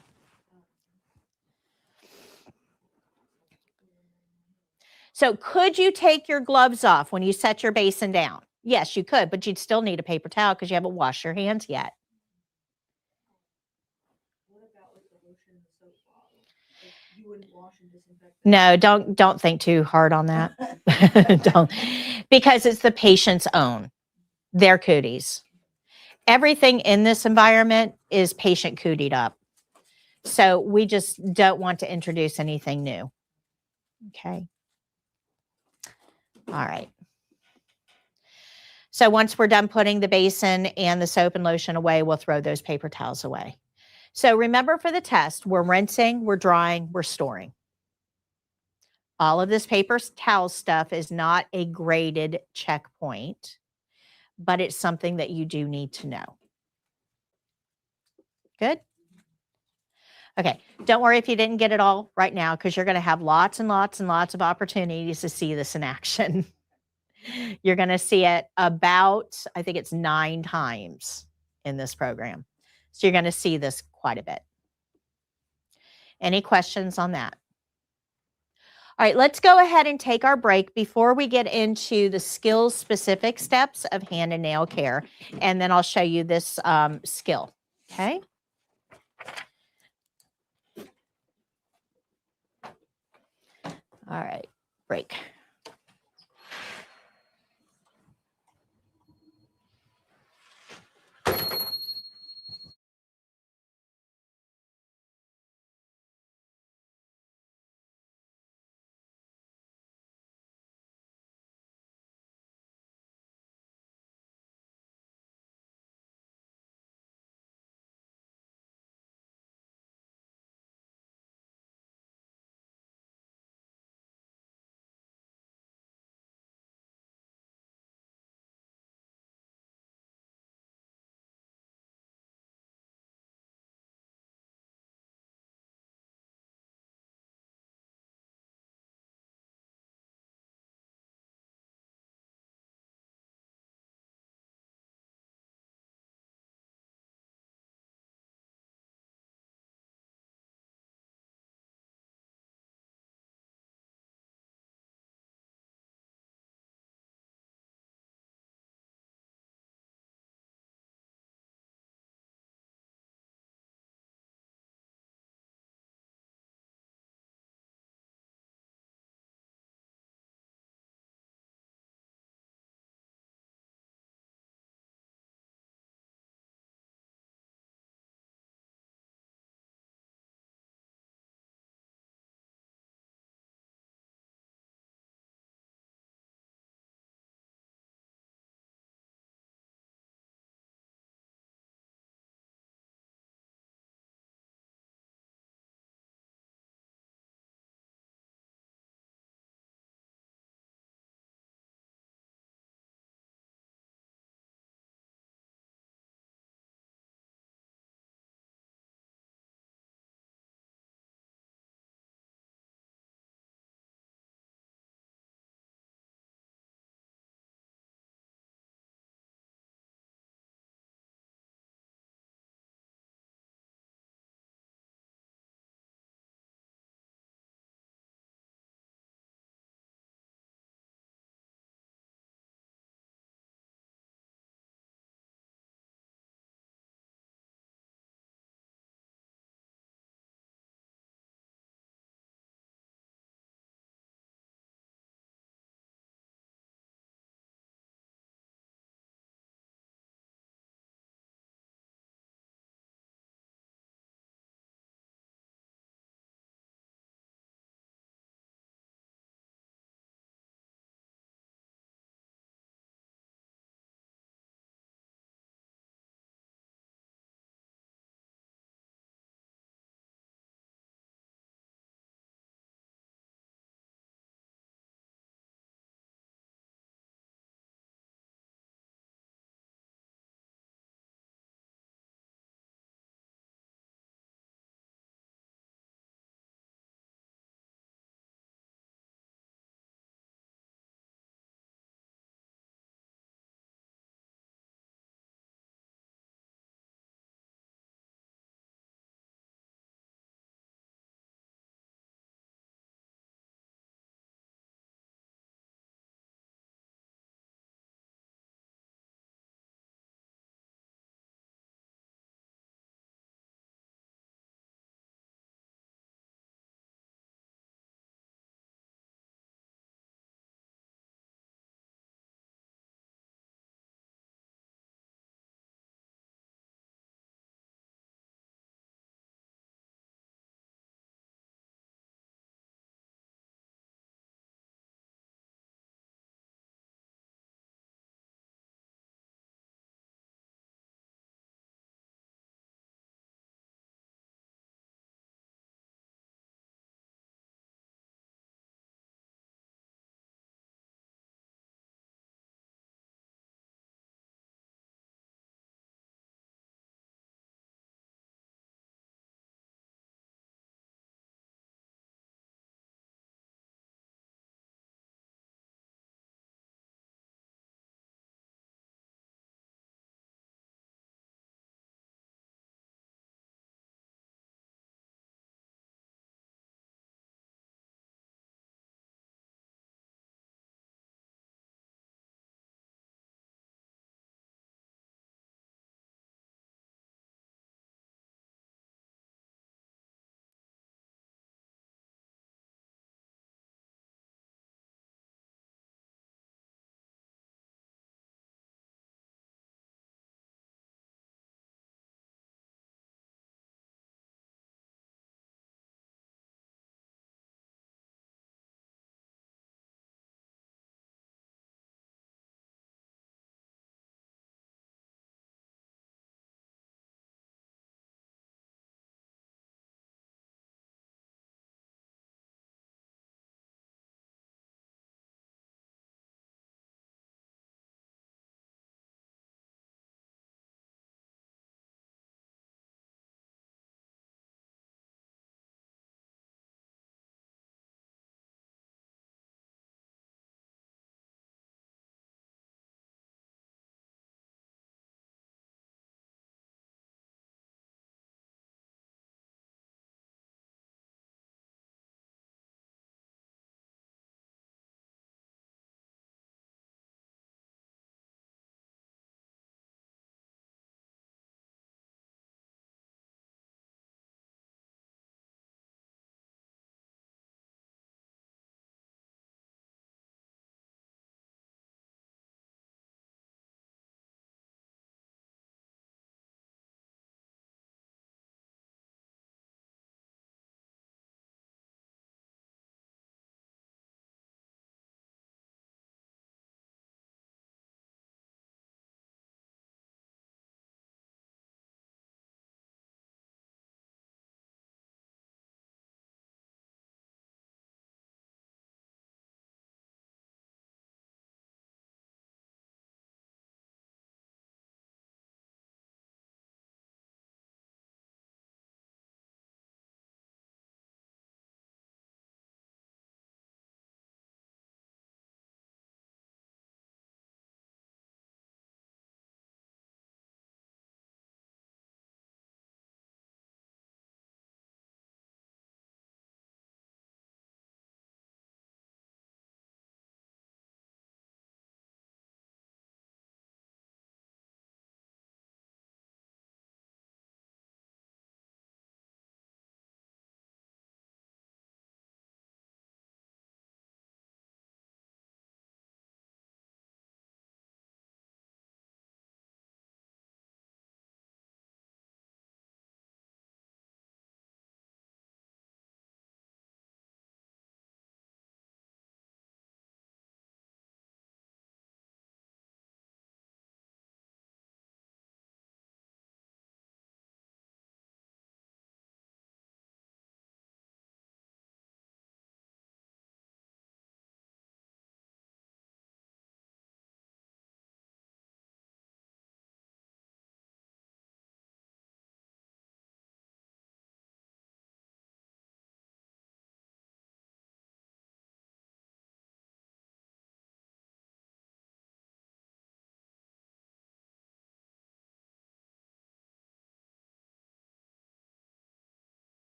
So could you take your gloves off when you set your basin down? Yes, you could, but you'd still need a paper towel because you haven't washed your hands yet. about like the lotion and the soap bottle? Like you wouldn't wash and disinfect that? No, don't think too hard on that. Don't, because it's the patient's own, their cooties. Everything in this environment is patient cootied up. So we just don't want to introduce anything new. Okay. All right. So once we're done putting the basin and the soap and lotion away, we'll throw those paper towels away. So remember, for the test, we're rinsing, we're drying, we're storing. All of this paper towel stuff is not a graded checkpoint, but it's something that you do need to know. Good? Okay, don't worry if you didn't get it all right now, because you're going to have lots and lots and lots of opportunities to see this in action. You're going to see it about, I think it's 9 times in this program. So you're going to see this quite a bit. Any questions on that? All right, let's go ahead and take our break before we get into the skills specific steps of hand and nail care. And then I'll show you this skill. Okay. All right, break.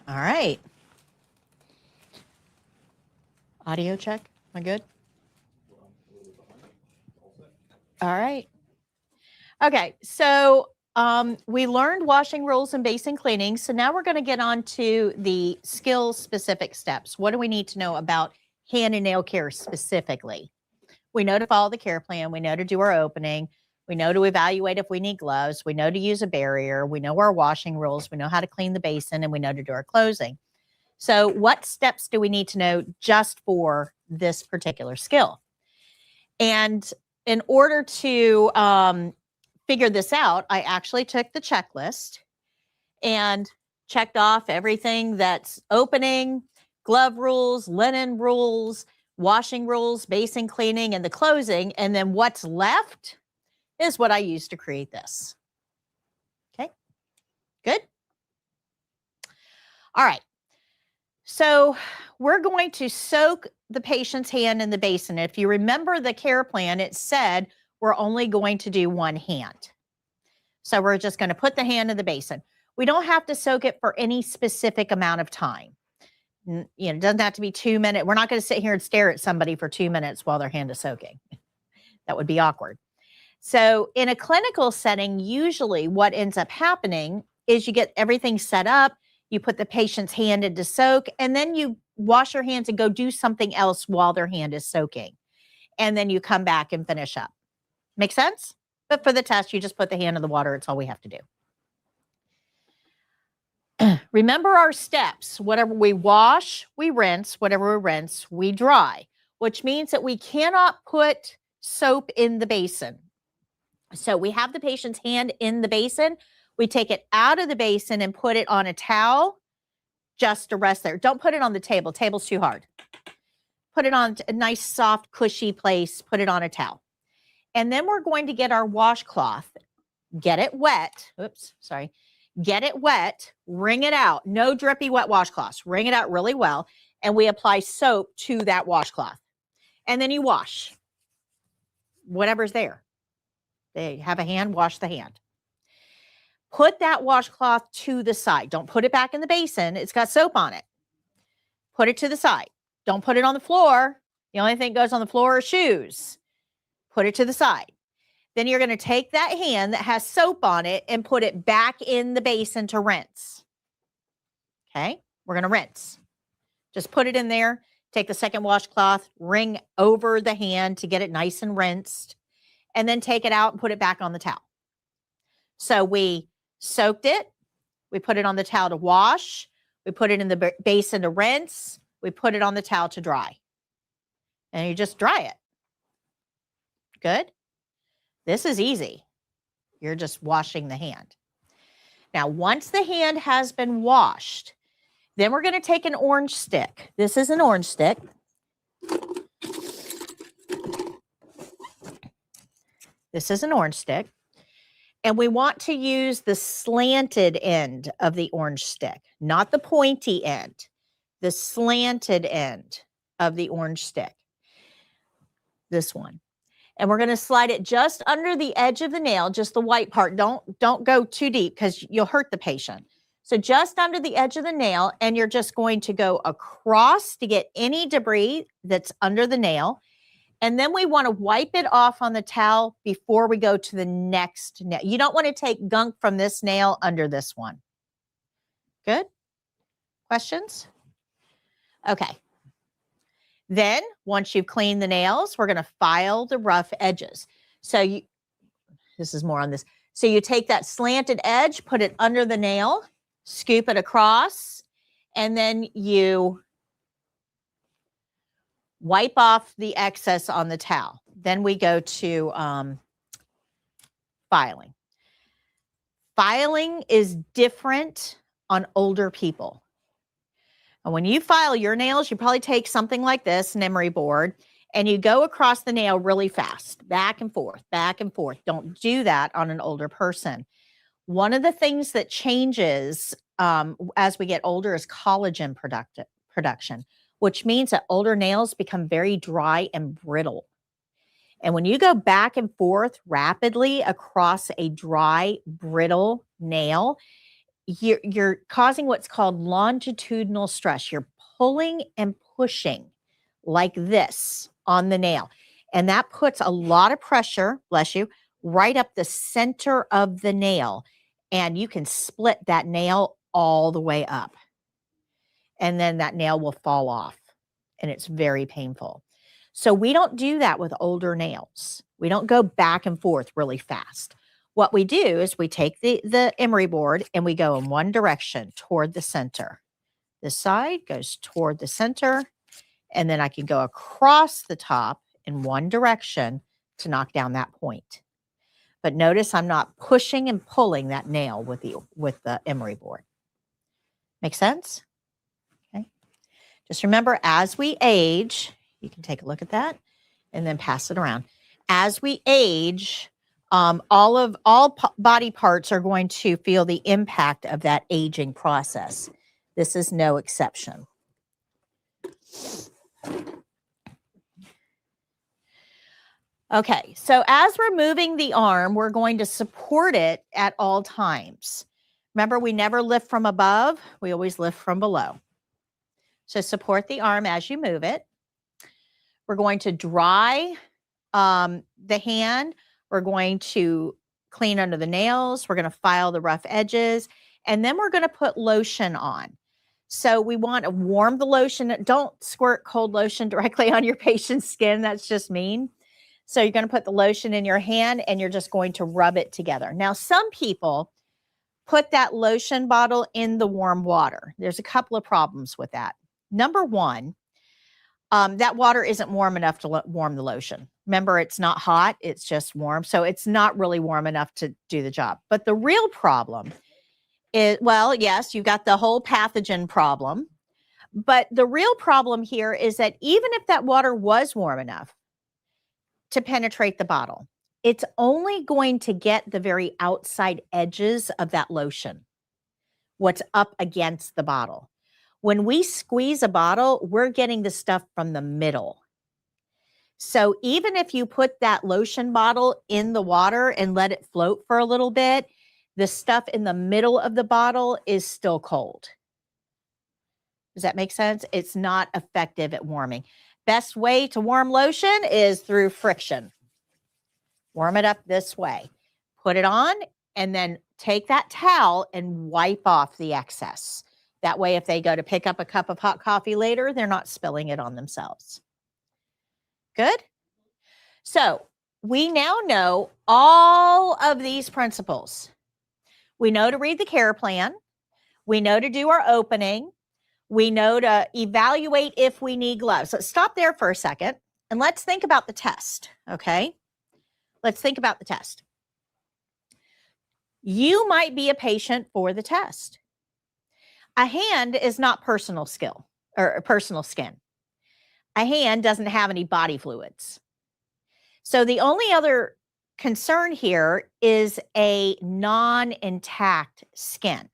All right. Audio check. Am I good? All right. Okay. So we learned washing rules and basin cleaning. So now we're going to get on to the skill specific steps. What do we need to know about hand and nail care specifically? We know to follow the care plan. We know to do our opening. We know to evaluate if we need gloves. We know to use a barrier. We know our washing rules. We know how to clean the basin, and we know to do our closing. So what steps do we need to know just for this particular skill? And in order to figure this out, I actually took the checklist and checked off everything that's opening, glove rules, linen rules, washing rules, basin cleaning, and the closing. And then what's left is what I used to create this. Okay, good. All right. So we're going to soak the patient's hand in the basin. If you remember the care plan, it said we're only going to do one hand. So we're just going to put the hand in the basin. We don't have to soak it for any specific amount of time. It doesn't have to be 2 minutes. We're not going to sit here and stare at somebody for 2 minutes while their hand is soaking. That would be awkward. So in a clinical setting, usually what ends up happening is you get everything set up, you put the patient's hand into soak, and then you wash your hands and go do something else while their hand is soaking. And then you come back and finish up. Make sense? But for the test, you just put the hand in the water. It's all we have to do. Remember our steps. Whatever we wash, we rinse. Whatever we rinse, we dry, which means that we cannot put soap in the basin. So we have the patient's hand in the basin. We take it out of the basin and put it on a towel just to rest there. Don't put it on the table. Table's too hard. Put it on a nice, soft, cushy place. Put it on a towel. And then we're going to get our washcloth, get it wet. Oops, sorry. Get it wet, wring it out. No drippy wet washcloths. Wring it out really well. And we apply soap to that washcloth. And then you wash whatever's there. They have a hand, wash the hand. Put that washcloth to the side. Don't put it back in the basin. It's got soap on it. Put it to the side. Don't put it on the floor. The only thing that goes on the floor are shoes. Put it to the side. Then you're going to take that hand that has soap on it and put it back in the basin to rinse. Okay, we're going to rinse. Just put it in there. Take the second washcloth, wring over the hand to get it nice and rinsed, and then take it out and put it back on the towel. So we soaked it. We put it on the towel to wash. We put it in the basin to rinse. We put it on the towel to dry. And you just dry it. Good. This is easy. You're just washing the hand. Now, once the hand has been washed, then we're going to take an orange stick. This is an orange stick. This is an orange stick. And we want to use the slanted end of the orange stick, not the pointy end, the slanted end of the orange stick. This one. And we're going to slide it just under the edge of the nail, just the white part. Don't go too deep because you'll hurt the patient. So just under the edge of the nail, and you're just going to go across to get any debris that's under the nail. And then we want to wipe it off on the towel before we go to the next nail. You don't want to take gunk from this nail under this one. Good? Questions? Okay. Then, once you've cleaned the nails, we're going to file the rough edges. So this is more on this. So you take that slanted edge, put it under the nail, scoop it across, and then you wipe off the excess on the towel. Then we go to filing. Filing is different on older people. And when you file your nails, you probably take something like this, an emery board, and you go across the nail really fast, back and forth, back and forth. Don't do that on an older person. One of the things that changes as we get older is collagen production, which means that older nails become very dry and brittle. And when you go back and forth rapidly across a dry, brittle nail, you're causing what's called longitudinal stress. You're pulling and pushing like this on the nail. And that puts a lot of pressure, bless you, right up the center of the nail. And you can split that nail all the way up. And then that nail will fall off. And it's very painful. So we don't do that with older nails. We don't go back and forth really fast. What we do is we take the emery board and we go in one direction toward the center. This side goes toward the center, and then I can go across the top in one direction to knock down that point. But notice I'm not pushing and pulling that nail with the emery board. Make sense? Okay. Just remember, as we age, you can take a look at that and then pass it around. As we age, all body parts are going to feel the impact of that aging process. This is no exception. Okay, so as we're moving the arm, we're going to support it at all times. Remember, we never lift from above. We always lift from below. So support the arm as you move it. We're going to dry the hand. We're going to clean under the nails. We're going to file the rough edges. And then we're going to put lotion on. So we want to warm the lotion. Don't squirt cold lotion directly on your patient's skin. That's just mean. So you're going to put the lotion in your hand and you're just going to rub it together. Now, some people put that lotion bottle in the warm water. There's a couple of problems with that. Number one, that water isn't warm enough to warm the lotion. Remember, it's not hot, it's just warm. So it's not really warm enough to do the job. But the real problem is, well, yes, you got the whole pathogen problem. But the real problem here is that even if that water was warm enough to penetrate the bottle, it's only going to get the very outside edges of that lotion, what's up against the bottle. When we squeeze a bottle, we're getting the stuff from the middle. So even if you put that lotion bottle in the water and let it float for a little bit, the stuff in the middle of the bottle is still cold. Does that make sense? It's not effective at warming. Best way to warm lotion is through friction. Warm it up this way. Put it on and then take that towel and wipe off the excess. That way, if they go to pick up a cup of hot coffee later, they're not spilling it on themselves. Good? So we now know all of these principles. We know to read the care plan. We know to do our opening. We know to evaluate if we need gloves. So stop there for a second and let's think about the test, okay? Let's think about the test. You might be a patient for the test. A hand is not personal skill or personal skin. A hand doesn't have any body fluids. So the only other concern here is a non-intact skin.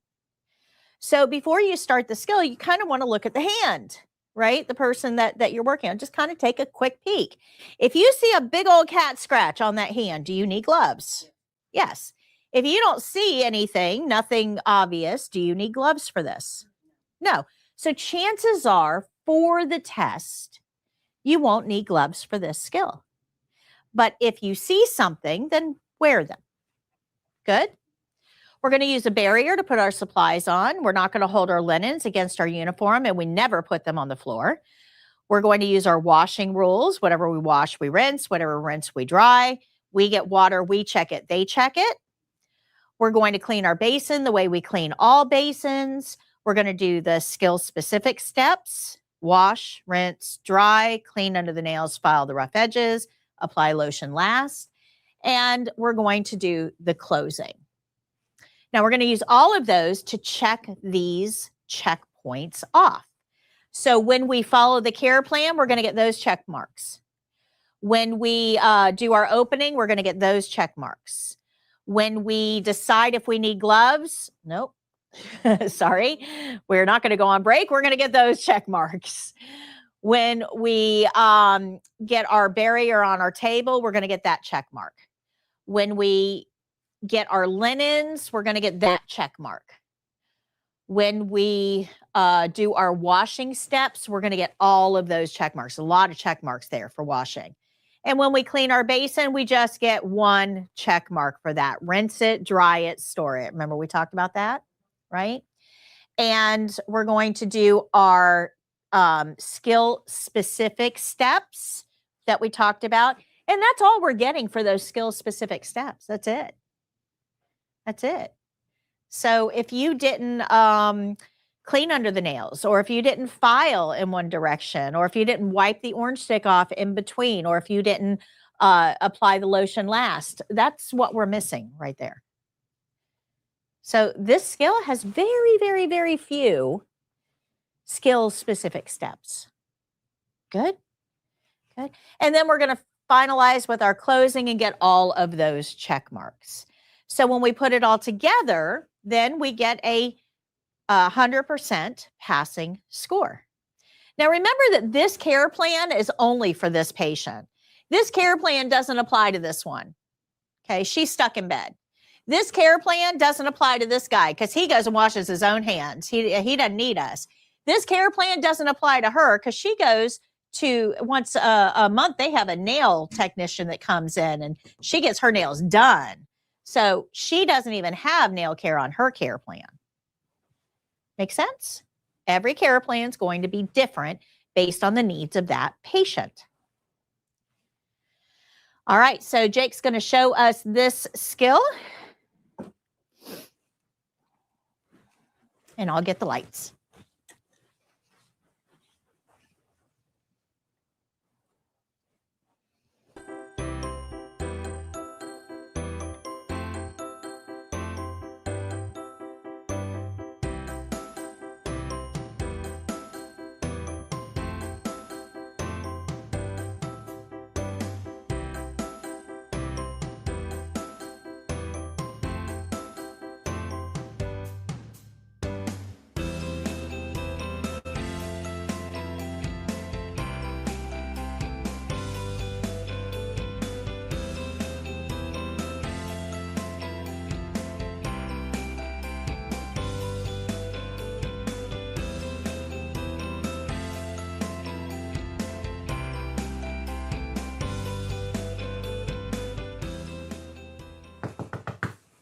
So before you start the skill, you kind of want to look at the hand, right? The person that you're working on, just kind of take a quick peek. If you see a big old cat scratch on that hand, do you need gloves? Yes. If you don't see anything, nothing obvious, do you need gloves for this? No. So chances are for the test, you won't need gloves for this skill. But if you see something, then wear them. Good? We're going to use a barrier to put our supplies on. We're not going to hold our linens against our uniform, and we never put them on the floor. We're going to use our washing rules. Whatever we wash, we rinse. Whatever we rinse, we dry. We get water, we check it, they check it. We're going to clean our basin the way we clean all basins. We're going to do the skill-specific steps: wash, rinse, dry, clean under the nails, file the rough edges, apply lotion last. And we're going to do the closing. Now, we're going to use all of those to check these checkpoints off. So when we follow the care plan, we're going to get those check marks. When we do our opening, we're going to get those check marks. When we decide if we need gloves, nope, sorry, we're not going to go on break. We're going to get those check marks. When we get our barrier on our table, we're going to get that check mark. When we get our linens, we're going to get that check mark. When we do our washing steps, we're going to get all of those check marks, a lot of check marks there for washing. And when we clean our basin, we just get 1 check mark for that. Rinse it, dry it, store it. Remember we talked about that, right? And we're going to do our skill specific steps that we talked about. And that's all we're getting for those skill specific steps. That's it. That's it. So if you didn't clean under the nails, or if you didn't file in one direction, or if you didn't wipe the orange stick off in between, or if you didn't apply the lotion last, that's what we're missing right there. So this skill has very, very, very few skill-specific steps. Good? Good. And then we're going to finalize with our closing and get all of those check marks. So when we put it all together, then we get a 100% passing score. Now remember that this care plan is only for this patient. This care plan doesn't apply to this one. Okay, she's stuck in bed. This care plan doesn't apply to this guy because he goes and washes his own hands. He doesn't need us. This care plan doesn't apply to her because she goes to once a month. They have a nail technician that comes in and she gets her nails done. So she doesn't even have nail care on her care plan. Make sense? Every care plan is going to be different based on the needs of that patient. All right, so Jake's going to show us this skill. And I'll get the lights.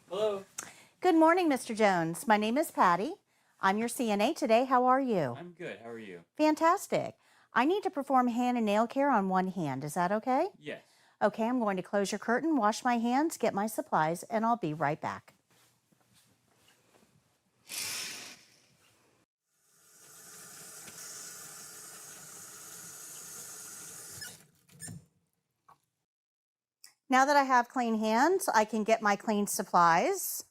Hello. Good morning, Mr. Jones. My name is Patty. I'm your CNA today. How are you? I'm good. How are you? Fantastic. I need to perform hand and nail care on one hand. Is that okay? Yes. Okay, I'm going to close your curtain, wash my hands, get my supplies, and I'll be right back. Now that I have clean hands, I can get my clean supplies.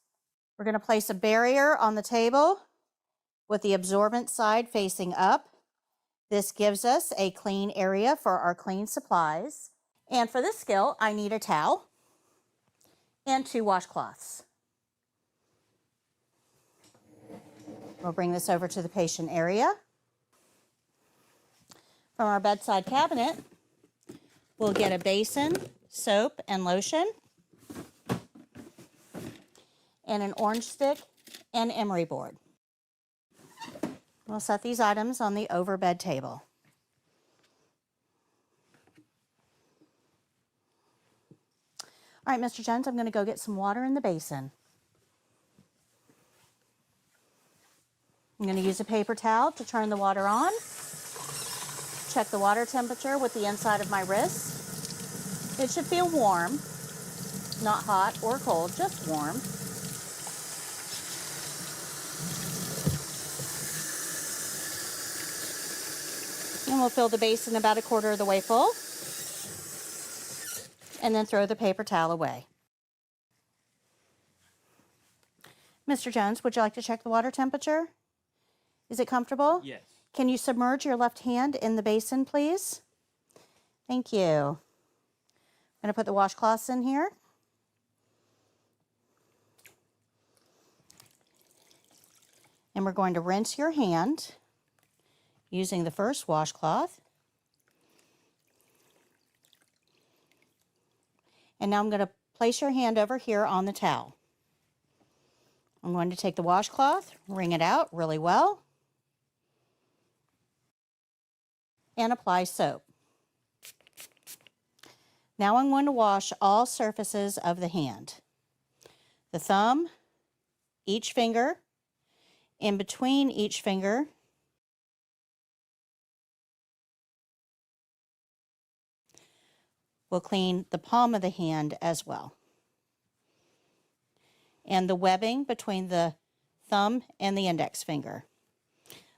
We're going to place a barrier on the table with the absorbent side facing up. This gives us a clean area for our clean supplies. And for this skill, I need a towel and 2 washcloths. We'll bring this over to the patient area. From our bedside cabinet, we'll get a basin, soap, and lotion, and an orange stick and emery board. We'll set these items on the overbed table. All right, Mr. Jones, I'm going to go get some water in the basin. I'm going to use a paper towel to turn the water on. Check the water temperature with the inside of my wrist. It should feel warm, not hot or cold, just warm. And we'll fill the basin about 1/4 of the way full. And then throw the paper towel away. Mr. Jones, would you like to check the water temperature? Is it comfortable? Yes. Can you submerge your left hand in the basin, please? Thank you. I'm going to put the washcloths in here. And we're going to rinse your hand using the first washcloth. And now I'm going to place your hand over here on the towel. I'm going to take the washcloth, wring it out really well, and apply soap. Now I'm going to wash all surfaces of the hand. The thumb, each finger, in between each finger, we'll clean the palm of the hand as well. And the webbing between the thumb and the index finger.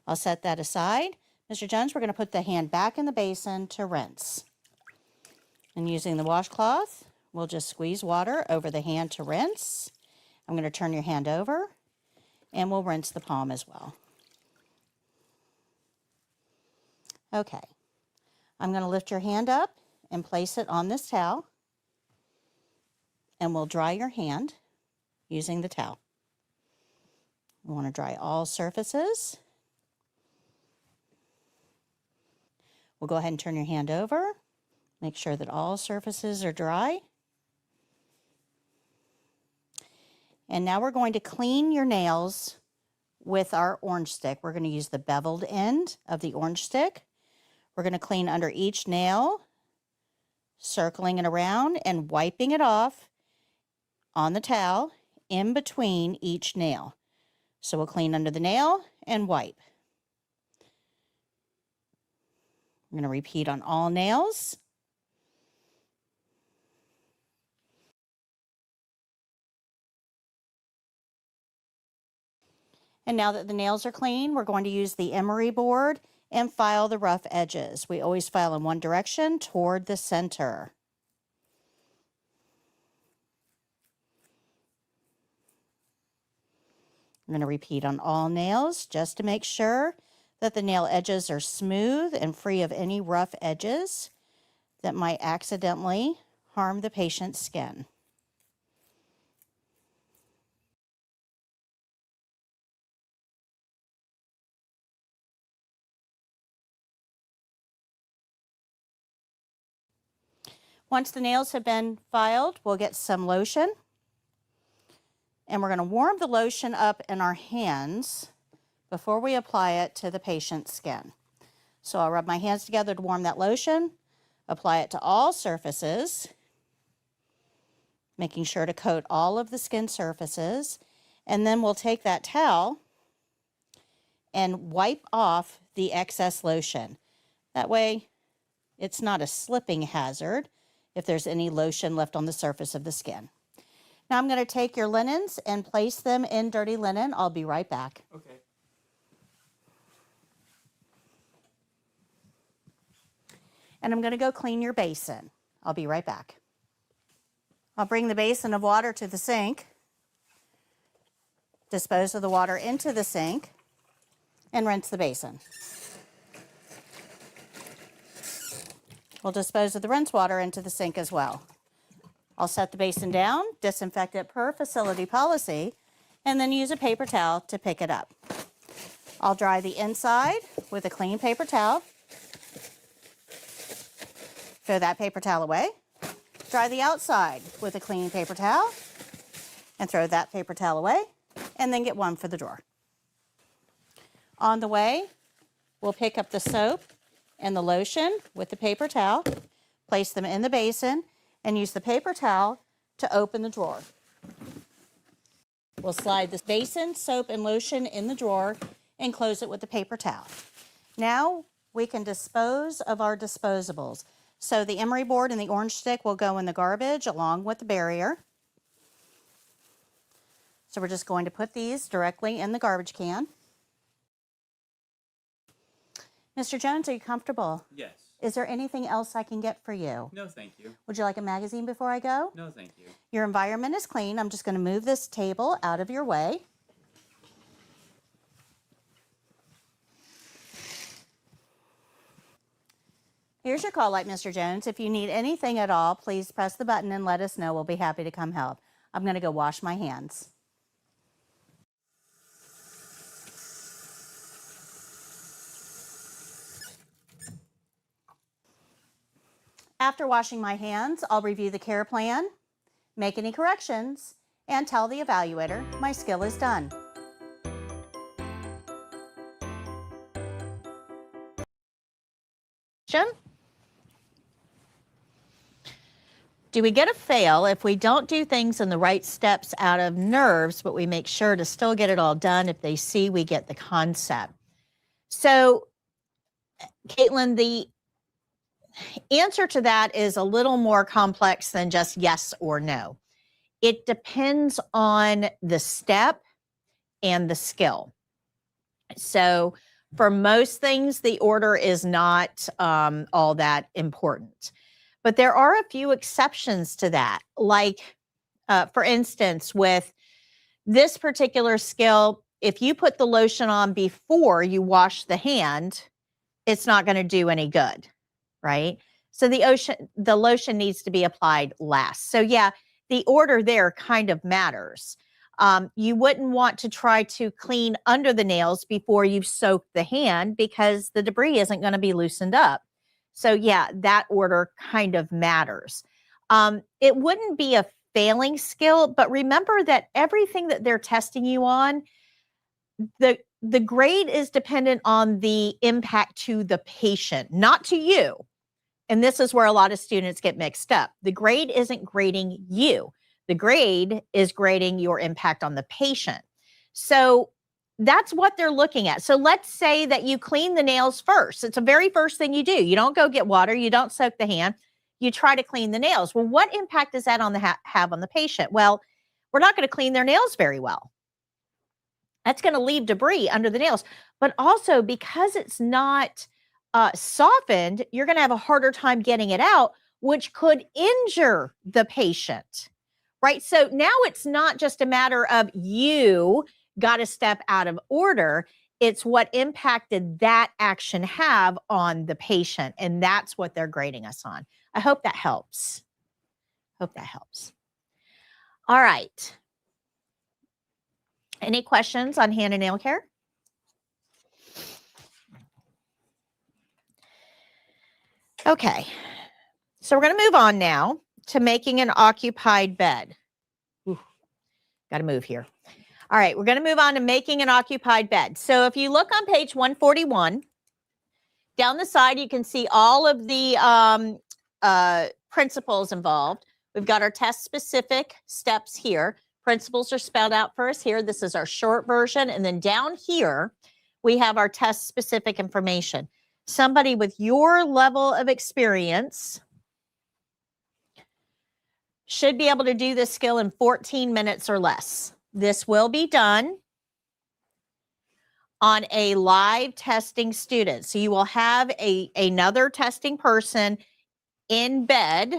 I'll set that aside. Mr. Jones, we're going to put the hand back in the basin to rinse. And using the washcloth, we'll just squeeze water over the hand to rinse. I'm going to turn your hand over, and we'll rinse the palm as well. Okay. I'm going to lift your hand up and place it on this towel, and we'll dry your hand using the towel. We want to dry all surfaces. We'll go ahead and turn your hand over. Make sure that all surfaces are dry. And now we're going to clean your nails with our orange stick. We're going to use the beveled end of the orange stick. We're going to clean under each nail, circling it around and wiping it off on the towel in between each nail. So we'll clean under the nail and wipe. I'm going to repeat on all nails. And now that the nails are clean, we're going to use the emery board and file the rough edges. We always file in one direction toward the center. I'm going to repeat on all nails just to make sure that the nail edges are smooth and free of any rough edges that might accidentally harm the patient's skin. Once the nails have been filed, we'll get some lotion. And we're going to warm the lotion up in our hands before we apply it to the patient's skin. So I'll rub my hands together to warm that lotion, apply it to all surfaces, making sure to coat all of the skin surfaces, and then we'll take that towel and wipe off the excess lotion. That way, it's not a slipping hazard if there's any lotion left on the surface of the skin. Now I'm going to take your linens and place them in dirty linen. I'll be right back. Okay. And I'm going to go clean your basin. I'll be right back. I'll bring the basin of water to the sink, dispose of the water into the sink, and rinse the basin. We'll dispose of the rinse water into the sink as well. I'll set the basin down, disinfect it per facility policy, and then use a paper towel to pick it up. I'll dry the inside with a clean paper towel. Throw that paper towel away. Dry the outside with a clean paper towel and throw that paper towel away, and then get one for the drawer. On the way, we'll pick up the soap and the lotion with the paper towel, place them in the basin, and use the paper towel to open the drawer. We'll slide the basin, soap, and lotion in the drawer and close it with the paper towel. Now we can dispose of our disposables. So the emery board and the orange stick will go in the garbage along with the barrier. So we're just going to put these directly in the garbage can. Mr. Jones, are you comfortable? Yes. Is there anything else I can get for you? No, thank you. Would you like a magazine before I go? No, thank you. Your environment is clean. I'm just going to move this table out of your way. Here's your call light, Mr. Jones. If you need anything at all, please press the button and let us know. We'll be happy to come help. I'm going to go wash my hands. After washing my hands, I'll review the care plan, make any corrections, and tell the evaluator my skill is done. Do we get a fail if we don't do things in the right steps out of nerves, but we make sure to still get it all done if they see we get the concept? So, Caitlin, the answer to that is a little more complex than just yes or no. It depends on the step and the skill. So, for most things, the order is not all that important. But there are a few exceptions to that. Like, for instance, with this particular skill, if you put the lotion on before you wash the hand, it's not going to do any good, right? So the lotion needs to be applied last. So yeah, the order there kind of matters. You wouldn't want to try to clean under the nails before you've soaked the hand because the debris isn't going to be loosened up. So yeah, that order kind of matters. It wouldn't be a failing skill, but remember that everything that they're testing you on, the grade is dependent on the impact to the patient, not to you. And this is where a lot of students get mixed up. The grade isn't grading you. The grade is grading your impact on the patient. So that's what they're looking at. So let's say that you clean the nails first. It's the very first thing you do. You don't go get water. You don't soak the hand. You try to clean the nails. Well, what impact does that have on the patient? Well, we're not going to clean their nails very well. That's going to leave debris under the nails. But also because it's not softened, you're going to have a harder time getting it out, which could injure the patient, right? So now it's not just a matter of you got to step out of order. It's what impact did that action have on the patient. And that's what they're grading us on. I hope that helps. Hope that helps. All right. Any questions on hand and nail care? Okay. So we're going to move on now to making an occupied bed. Got to move here. All right, we're going to move on to making an occupied bed. So if you look on page 141, down the side, you can see all of the principles involved. We've got our test-specific steps here. Principles are spelled out for us here. This is our short version. And then down here, we have our test-specific information. Somebody with your level of experience should be able to do this skill in 14 minutes or less. This will be done on a live testing student. So you will have another testing person in bed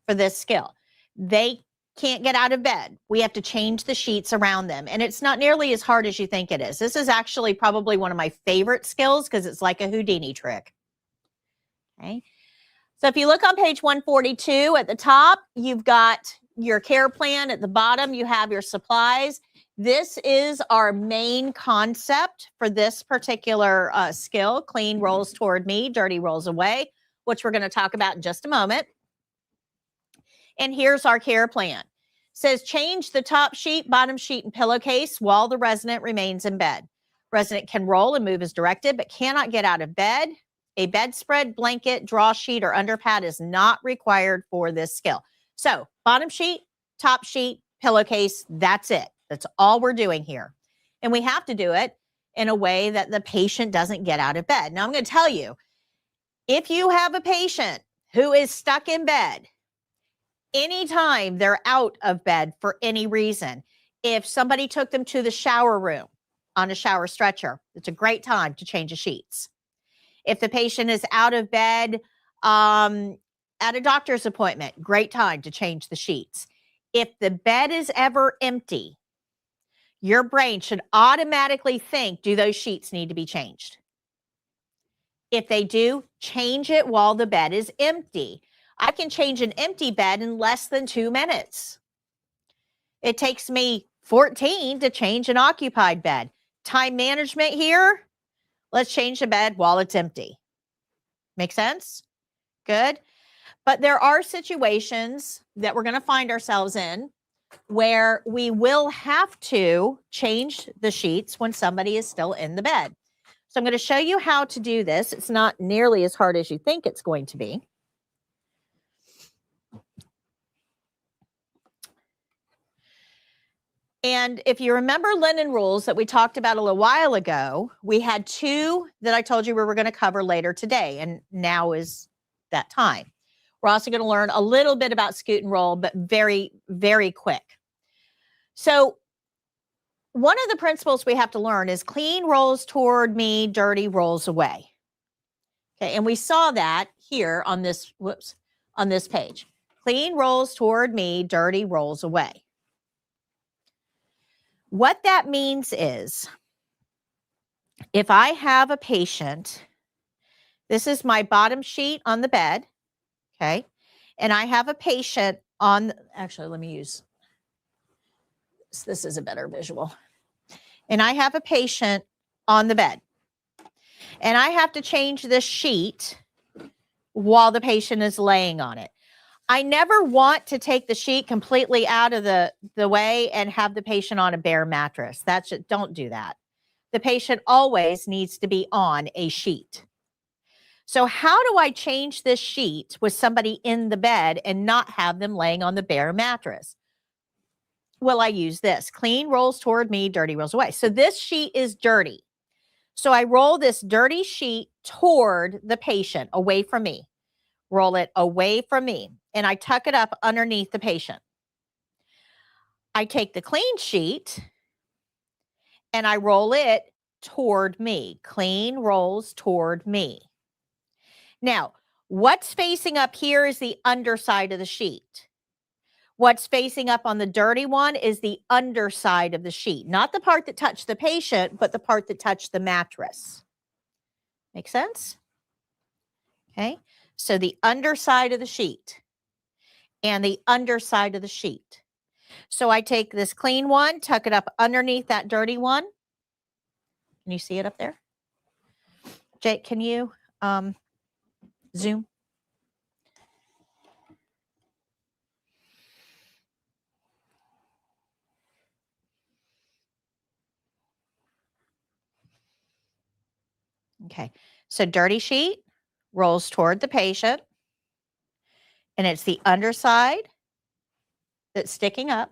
for this skill. They can't get out of bed. We have to change the sheets around them. And it's not nearly as hard as you think it is. This is actually probably one of my favorite skills because it's like a Houdini trick. Okay. So if you look on page 142 at the top, you've got your care plan. At the bottom, you have your supplies. This is our main concept for this particular skill. Clean rolls toward me, dirty rolls away, which we're going to talk about in just a moment. And here's our care plan. It says change the top sheet, bottom sheet, and pillowcase while the resident remains in bed. Resident can roll and move as directed, but cannot get out of bed. A bedspread, blanket, draw sheet, or underpad is not required for this skill. So bottom sheet, top sheet, pillowcase, that's it. That's all we're doing here. And we have to do it in a way that the patient doesn't get out of bed. Now, I'm going to tell you, if you have a patient who is stuck in bed, anytime they're out of bed for any reason, if somebody took them to the shower room on a shower stretcher, it's a great time to change the sheets. If the patient is out of bed at a doctor's appointment, great time to change the sheets. If the bed is ever empty, your brain should automatically think, do those sheets need to be changed? If they do, change it while the bed is empty. I can change an empty bed in less than 2 minutes. It takes me 14 to change an occupied bed. Time management here, let's change the bed while it's empty. Make sense? Good. But there are situations that we're going to find ourselves in where we will have to change the sheets when somebody is still in the bed. So I'm going to show you how to do this. It's not nearly as hard as you think it's going to be. And if you remember linen rules that we talked about a little while ago, we had two that I told you we were going to cover later today, and now is that time. We're also going to learn a little bit about scoot and roll, but very, very quick. So one of the principles we have to learn is clean rolls toward me, dirty rolls away. Okay, and we saw that here on this, on this page. Clean rolls toward me, dirty rolls away. What that means is if I have a patient, this is my bottom sheet on the bed, okay? And I have a patient on, actually, let me use, this is a better visual. And I have a patient on the bed. And I have to change this sheet while the patient is laying on it. I never want to take the sheet completely out of the way and have the patient on a bare mattress. Don't do that. The patient always needs to be on a sheet. So how do I change this sheet with somebody in the bed and not have them laying on the bare mattress? Well, I use this. Clean rolls toward me, dirty rolls away. So this sheet is dirty. So I roll this dirty sheet toward the patient, away from me. Roll it away from me, and I tuck it up underneath the patient. I take the clean sheet and I roll it toward me. Clean rolls toward me. Now, what's facing up here is the underside of the sheet. What's facing up on the dirty one is the underside of the sheet, not the part that touched the patient, but the part that touched the mattress. Make sense? Okay. So the underside of the sheet and the underside of the sheet. So I take this clean one, tuck it up underneath that dirty one. Can you see it up there? Jake, can you zoom? Okay. So dirty sheet rolls toward the patient, and it's the underside that's sticking up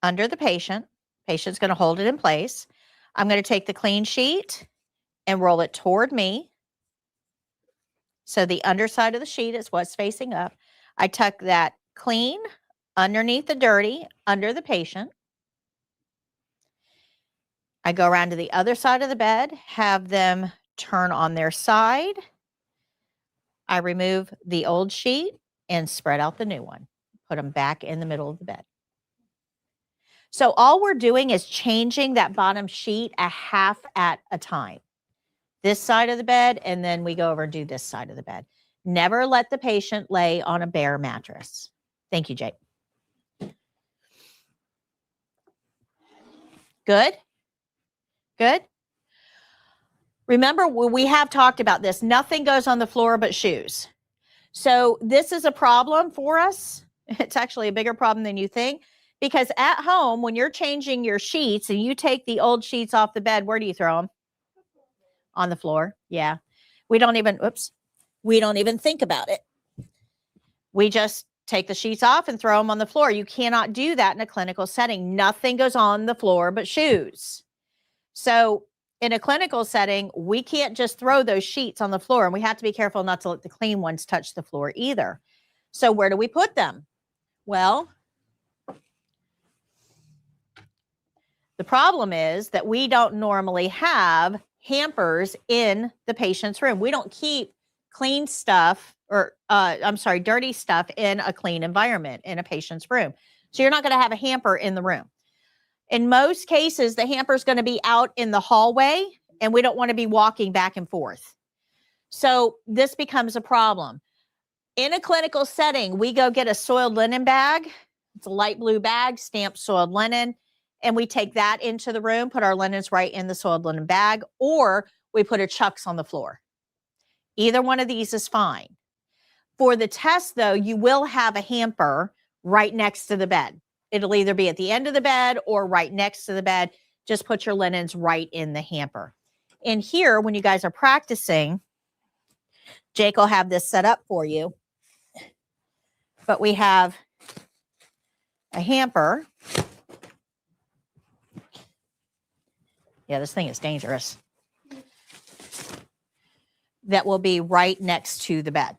under the patient. Patient's going to hold it in place. I'm going to take the clean sheet and roll it toward me. So the underside of the sheet is what's facing up. I tuck that clean underneath the dirty under the patient. I go around to the other side of the bed, have them turn on their side. I remove the old sheet and spread out the new one. Put them back in the middle of the bed. So all we're doing is changing that bottom sheet a half at a time. This side of the bed, and then we go over and do this side of the bed. Never let the patient lay on a bare mattress. Thank you, Jake. Good? Good? Remember, we have talked about this. Nothing goes on the floor but shoes. So this is a problem for us. It's actually a bigger problem than you think. Because at home, when you're changing your sheets and you take the old sheets off the bed, where do you throw them? On the floor. Yeah. We don't even think about it. We just take the sheets off and throw them on the floor. You cannot do that in a clinical setting. Nothing goes on the floor but shoes. So in a clinical setting, we can't just throw those sheets on the floor, and we have to be careful not to let the clean ones touch the floor either. So where do we put them? Well, the problem is that we don't normally have hampers in the patient's room. We don't keep clean stuff dirty stuff in a clean environment in a patient's room. So you're not going to have a hamper in the room. In most cases, the hamper is going to be out in the hallway, and we don't want to be walking back and forth. So this becomes a problem. In a clinical setting, we go get a soiled linen bag. It's a light blue bag, stamped soiled linen. And we take that into the room, put our linens right in the soiled linen bag, or we put a chucks on the floor. Either one of these is fine. For the test, though, you will have a hamper right next to the bed. It'll either be at the end of the bed or right next to the bed. Just put your linens right in the hamper. In here, when you guys are practicing, Jake will have this set up for you. But we have a hamper. Yeah, this thing is dangerous. That will be right next to the bed.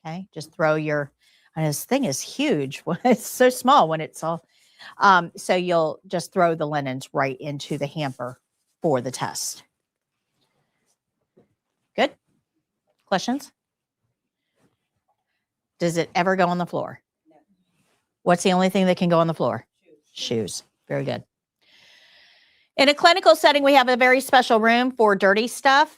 Okay, just throw your, and this thing is huge. It's so small when it's all, so you'll just throw the linens right into the hamper for the test. Good? Questions? Does it ever go on the floor? No. What's the only thing that can go on the floor? Shoes. Very good. In a clinical setting, we have a very special room for dirty stuff,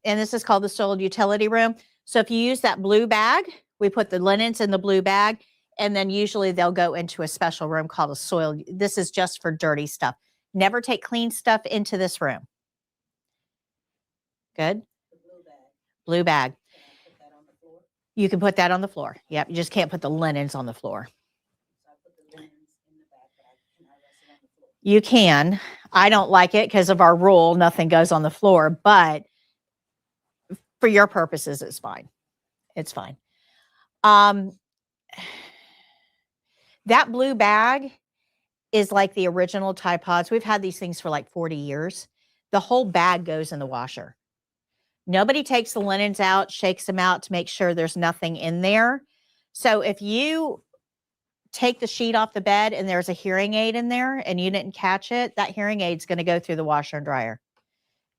and this is called the soiled utility room. So if you use that blue bag, we put the linens in the blue bag, and then usually they'll go into a special room called a soiled. This is just for dirty stuff. Never take clean stuff into this room. Good? The blue bag. Blue bag. Can I put that on the floor? You can put that on the floor. Yep. You just can't put the linens on the floor. So I put the linens in the backpack. Can I rest it on the floor? You can. I don't like it because of our rule. Nothing goes on the floor, but for your purposes, it's fine. It's fine. That blue bag is like the original Tide Pods. We've had these things for like 40 years. The whole bag goes in the washer. Nobody takes the linens out, shakes them out to make sure there's nothing in there. So if you take the sheet off the bed and there's a hearing aid in there and you didn't catch it, that hearing aid's going to go through the washer and dryer.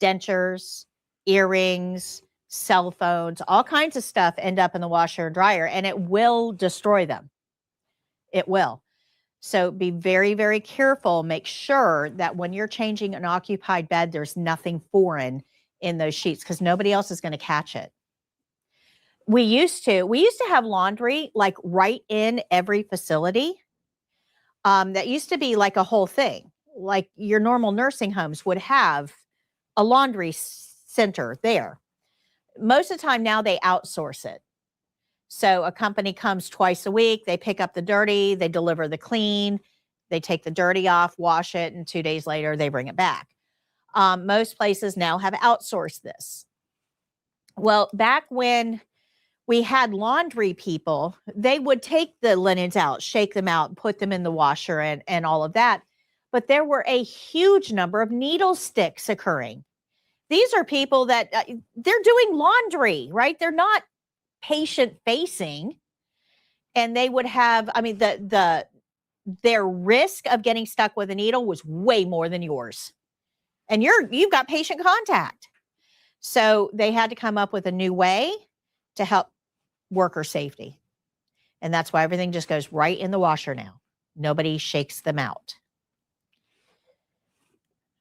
Dentures, earrings, cell phones, all kinds of stuff end up in the washer and dryer, and it will destroy them. It will. So be very, very careful. Make sure that when you're changing an occupied bed, there's nothing foreign in those sheets because nobody else is going to catch it. We used to have laundry like right in every facility. That used to be like a whole thing. Like your normal nursing homes would have a laundry center there. Most of the time now they outsource it. So a company comes twice a week, they pick up the dirty, they deliver the clean, they take the dirty off, wash it, and 2 days later they bring it back. Most places now have outsourced this. Well, back when we had laundry people, they would take the linens out, shake them out, and put them in the washer and all of that. But there were a huge number of needle sticks occurring. These are people that they're doing laundry, right? They're not patient facing, and they would have, I mean, their risk of getting stuck with a needle was way more than yours. And you've got patient contact. So they had to come up with a new way to help worker safety. And that's why everything just goes right in the washer now. Nobody shakes them out.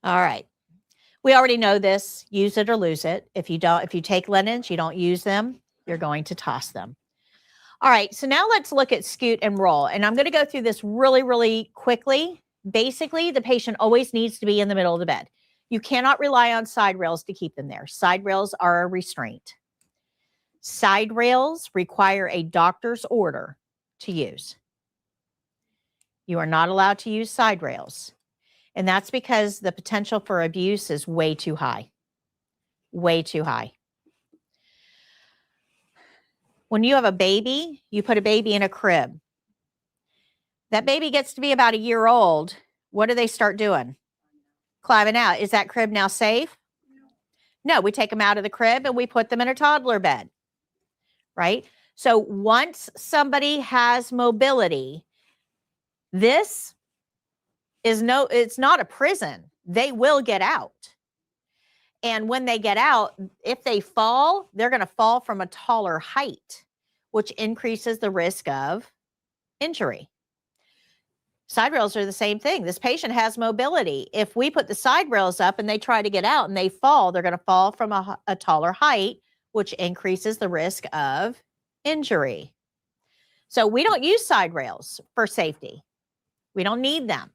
All right. We already know this, use it or lose it. If you take linens, you don't use them, you're going to toss them. All right, so now let's look at scoot and roll. And I'm going to go through this really, really quickly. Basically, the patient always needs to be in the middle of the bed. You cannot rely on side rails to keep them there. Side rails are a restraint. Side rails require a doctor's order to use. You are not allowed to use side rails. And that's because the potential for abuse is way too high. Way too high. When you have a baby, you put a baby in a crib. That baby gets to be about a year old. What do they start doing? Climbing out. Is that crib now safe? No, we take them out of the crib and we put them in a toddler bed, right? So once somebody has mobility, this is it's not a prison. They will get out. And when they get out, if they fall, they're going to fall from a taller height, which increases the risk of injury. Side rails are the same thing. This patient has mobility. If we put the side rails up and they try to get out and they fall, they're going to fall from a taller height, which increases the risk of injury. So we don't use side rails for safety. We don't need them.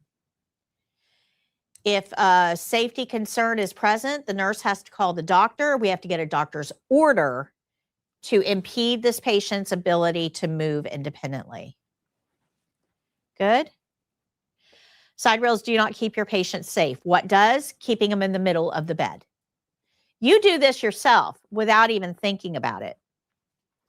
If a safety concern is present, the nurse has to call the doctor. We have to get a doctor's order to impede this patient's ability to move independently. Good. Side rails do not keep your patient safe. What does? Keeping them in the middle of the bed. You do this yourself without even thinking about it.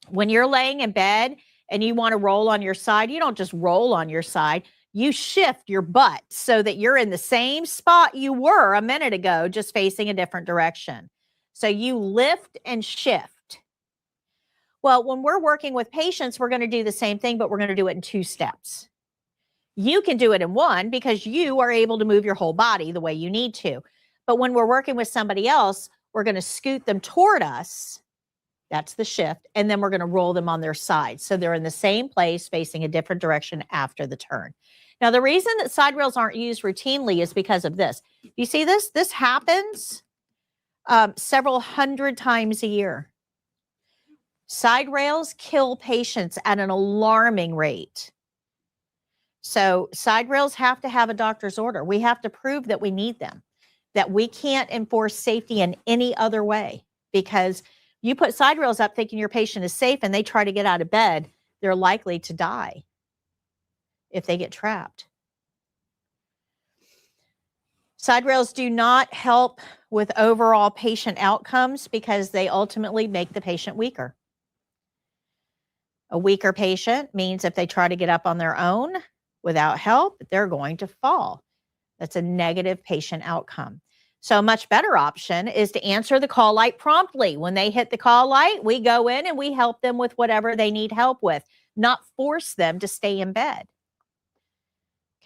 When you're laying in bed and you want to roll on your side, you don't just roll on your side. You shift your butt so that you're in the same spot you were a minute ago, just facing a different direction. So you lift and shift. Well, when we're working with patients, we're going to do the same thing, but we're going to do it in 2 steps. You can do it in 1 because you are able to move your whole body the way you need to. But when we're working with somebody else, we're going to scoot them toward us. That's the shift. And then we're going to roll them on their side. So they're in the same place facing a different direction after the turn. Now, the reason that side rails aren't used routinely is because of this. You see this? This happens several hundred times a year. Side rails kill patients at an alarming rate. So side rails have to have a doctor's order. We have to prove that we need them, that we can't enforce safety in any other way, because you put side rails up thinking your patient is safe and they try to get out of bed, they're likely to die if they get trapped. Side rails do not help with overall patient outcomes because they ultimately make the patient weaker. A weaker patient means if they try to get up on their own without help, they're going to fall. That's a negative patient outcome. So a much better option is to answer the call light promptly. When they hit the call light, we go in and we help them with whatever they need help with, not force them to stay in bed.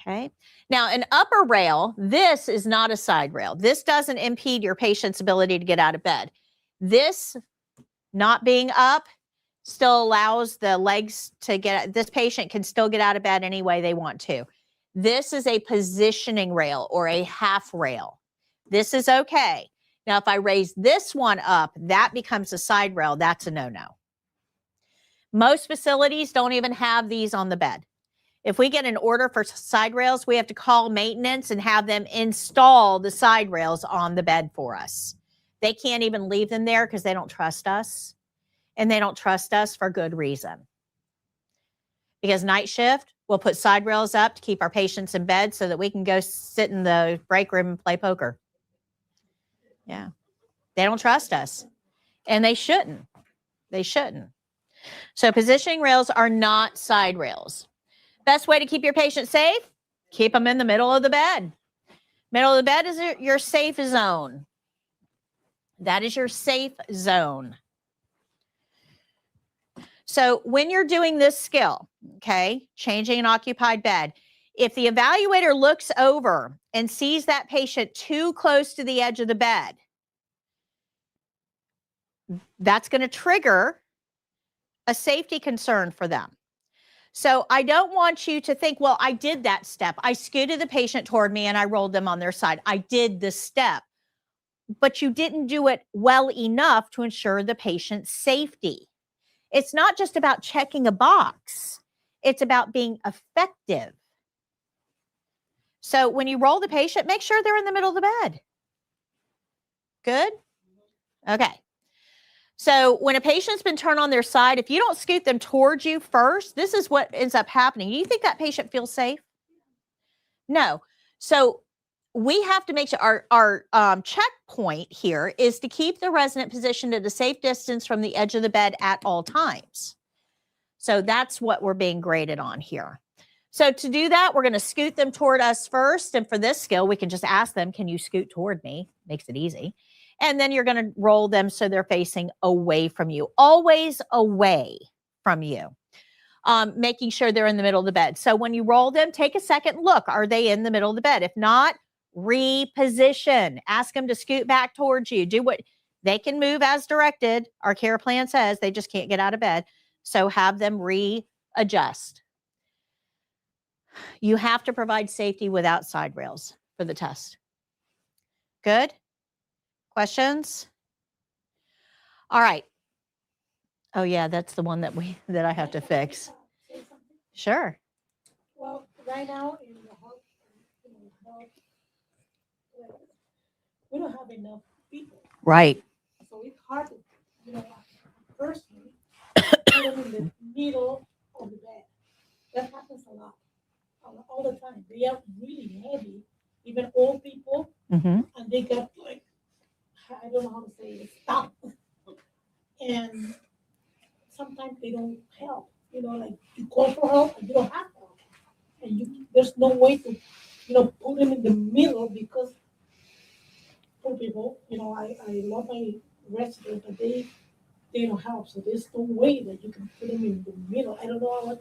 Okay. Now, an upper rail, this is not a side rail. This doesn't impede your patient's ability to get out of bed. This not being up still allows the legs to get, this patient can still get out of bed any way they want to. This is a positioning rail or a half rail. This is okay. Now, if I raise this one up, that becomes a side rail. That's a no-no. Most facilities don't even have these on the bed. If we get an order for side rails, we have to call maintenance and have them install the side rails on the bed for us. They can't even leave them there because they don't trust us. And they don't trust us for good reason. Because night shift, we'll put side rails up to keep our patients in bed so that we can go sit in the break room and play poker. Yeah. They don't trust us. And they shouldn't. They shouldn't. So positioning rails are not side rails. Best way to keep your patient safe? Keep them in the middle of the bed. Middle of the bed is your safe zone. That is your safe zone. So when you're doing this skill, okay, changing an occupied bed, if the evaluator looks over and sees that patient too close to the edge of the bed, that's going to trigger a safety concern for them. So I don't want you to think, well, I did that step. I scooted the patient toward me and I rolled them on their side. I did the step, but you didn't do it well enough to ensure the patient's safety. It's not just about checking a box. It's about being effective. So when you roll the patient, make sure they're in the middle of the bed. Good? Okay. So when a patient's been turned on their side, if you don't scoot them towards you first, this is what ends up happening. Do you think that patient feels safe? No. So we have to make sure our checkpoint here is to keep the resident positioned at a safe distance from the edge of the bed at all times. So that's what we're being graded on here. So to do that, we're going to scoot them toward us first. And for this skill, we can just ask them, can you scoot toward me? Makes it easy. And then you're going to roll them so they're facing away from you, always away from you, making sure they're in the middle of the bed. So when you roll them, take a second look. Are they in the middle of the bed? If not, reposition. Ask them to scoot back towards you. Do what they can move as directed. Our care plan says they just can't get out of bed. So have them readjust. You have to provide safety without side rails for the test. Good? Questions? All right. Oh yeah, that's the one that I have to fix. Sure. Well, right now in the health, we don't have enough people, Right. so it's hard to, personally, put them in the middle of the bed. That happens a lot, all the time. They are really heavy, even old people, Mm-hmm. and they got like, I don't know how to say it, stuck. And sometimes they don't help. Like you call for help and you don't have help. And there's no way to, put them in the middle because poor people, I love my residents, but they don't help. So there's no way that you can put them in the middle. I don't know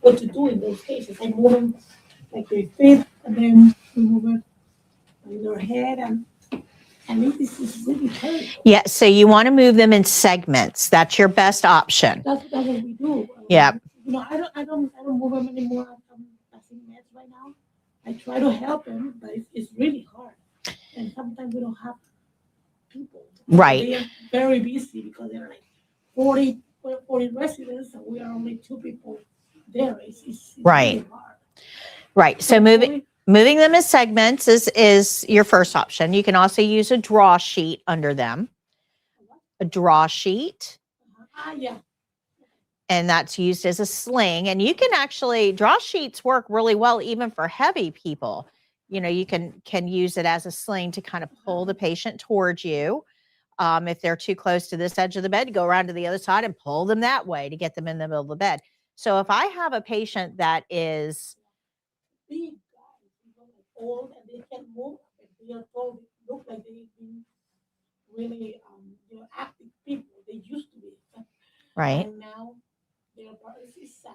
what to do in those cases. I move them like they fit, and then we move it on their head, and it is really hurt. Yeah, so you want to move them in segments. That's your best option. That's what we do. Yeah. I don't move them anymore. I'm passing meds right now. I try to help them, but it's really hard. And sometimes we don't have people. Right. They are very busy because they're like 40 residents, and we are only 2 people there. It's Right. really hard. Right. So moving them as segments is your first option. You can also use a draw sheet under them. A draw sheet. Yeah. And that's used as a sling. And you can actually, draw sheets work really well even for heavy people. You can use it as a sling to kind of pull the patient towards you. If they're too close to this edge of the bed, go around to the other side and pull them that way to get them in the middle of the bed. So if I have a patient that is Big guys, like old, and they can move, but they are told look like they've been really active people. They used to be. right, And now their bodies is sad.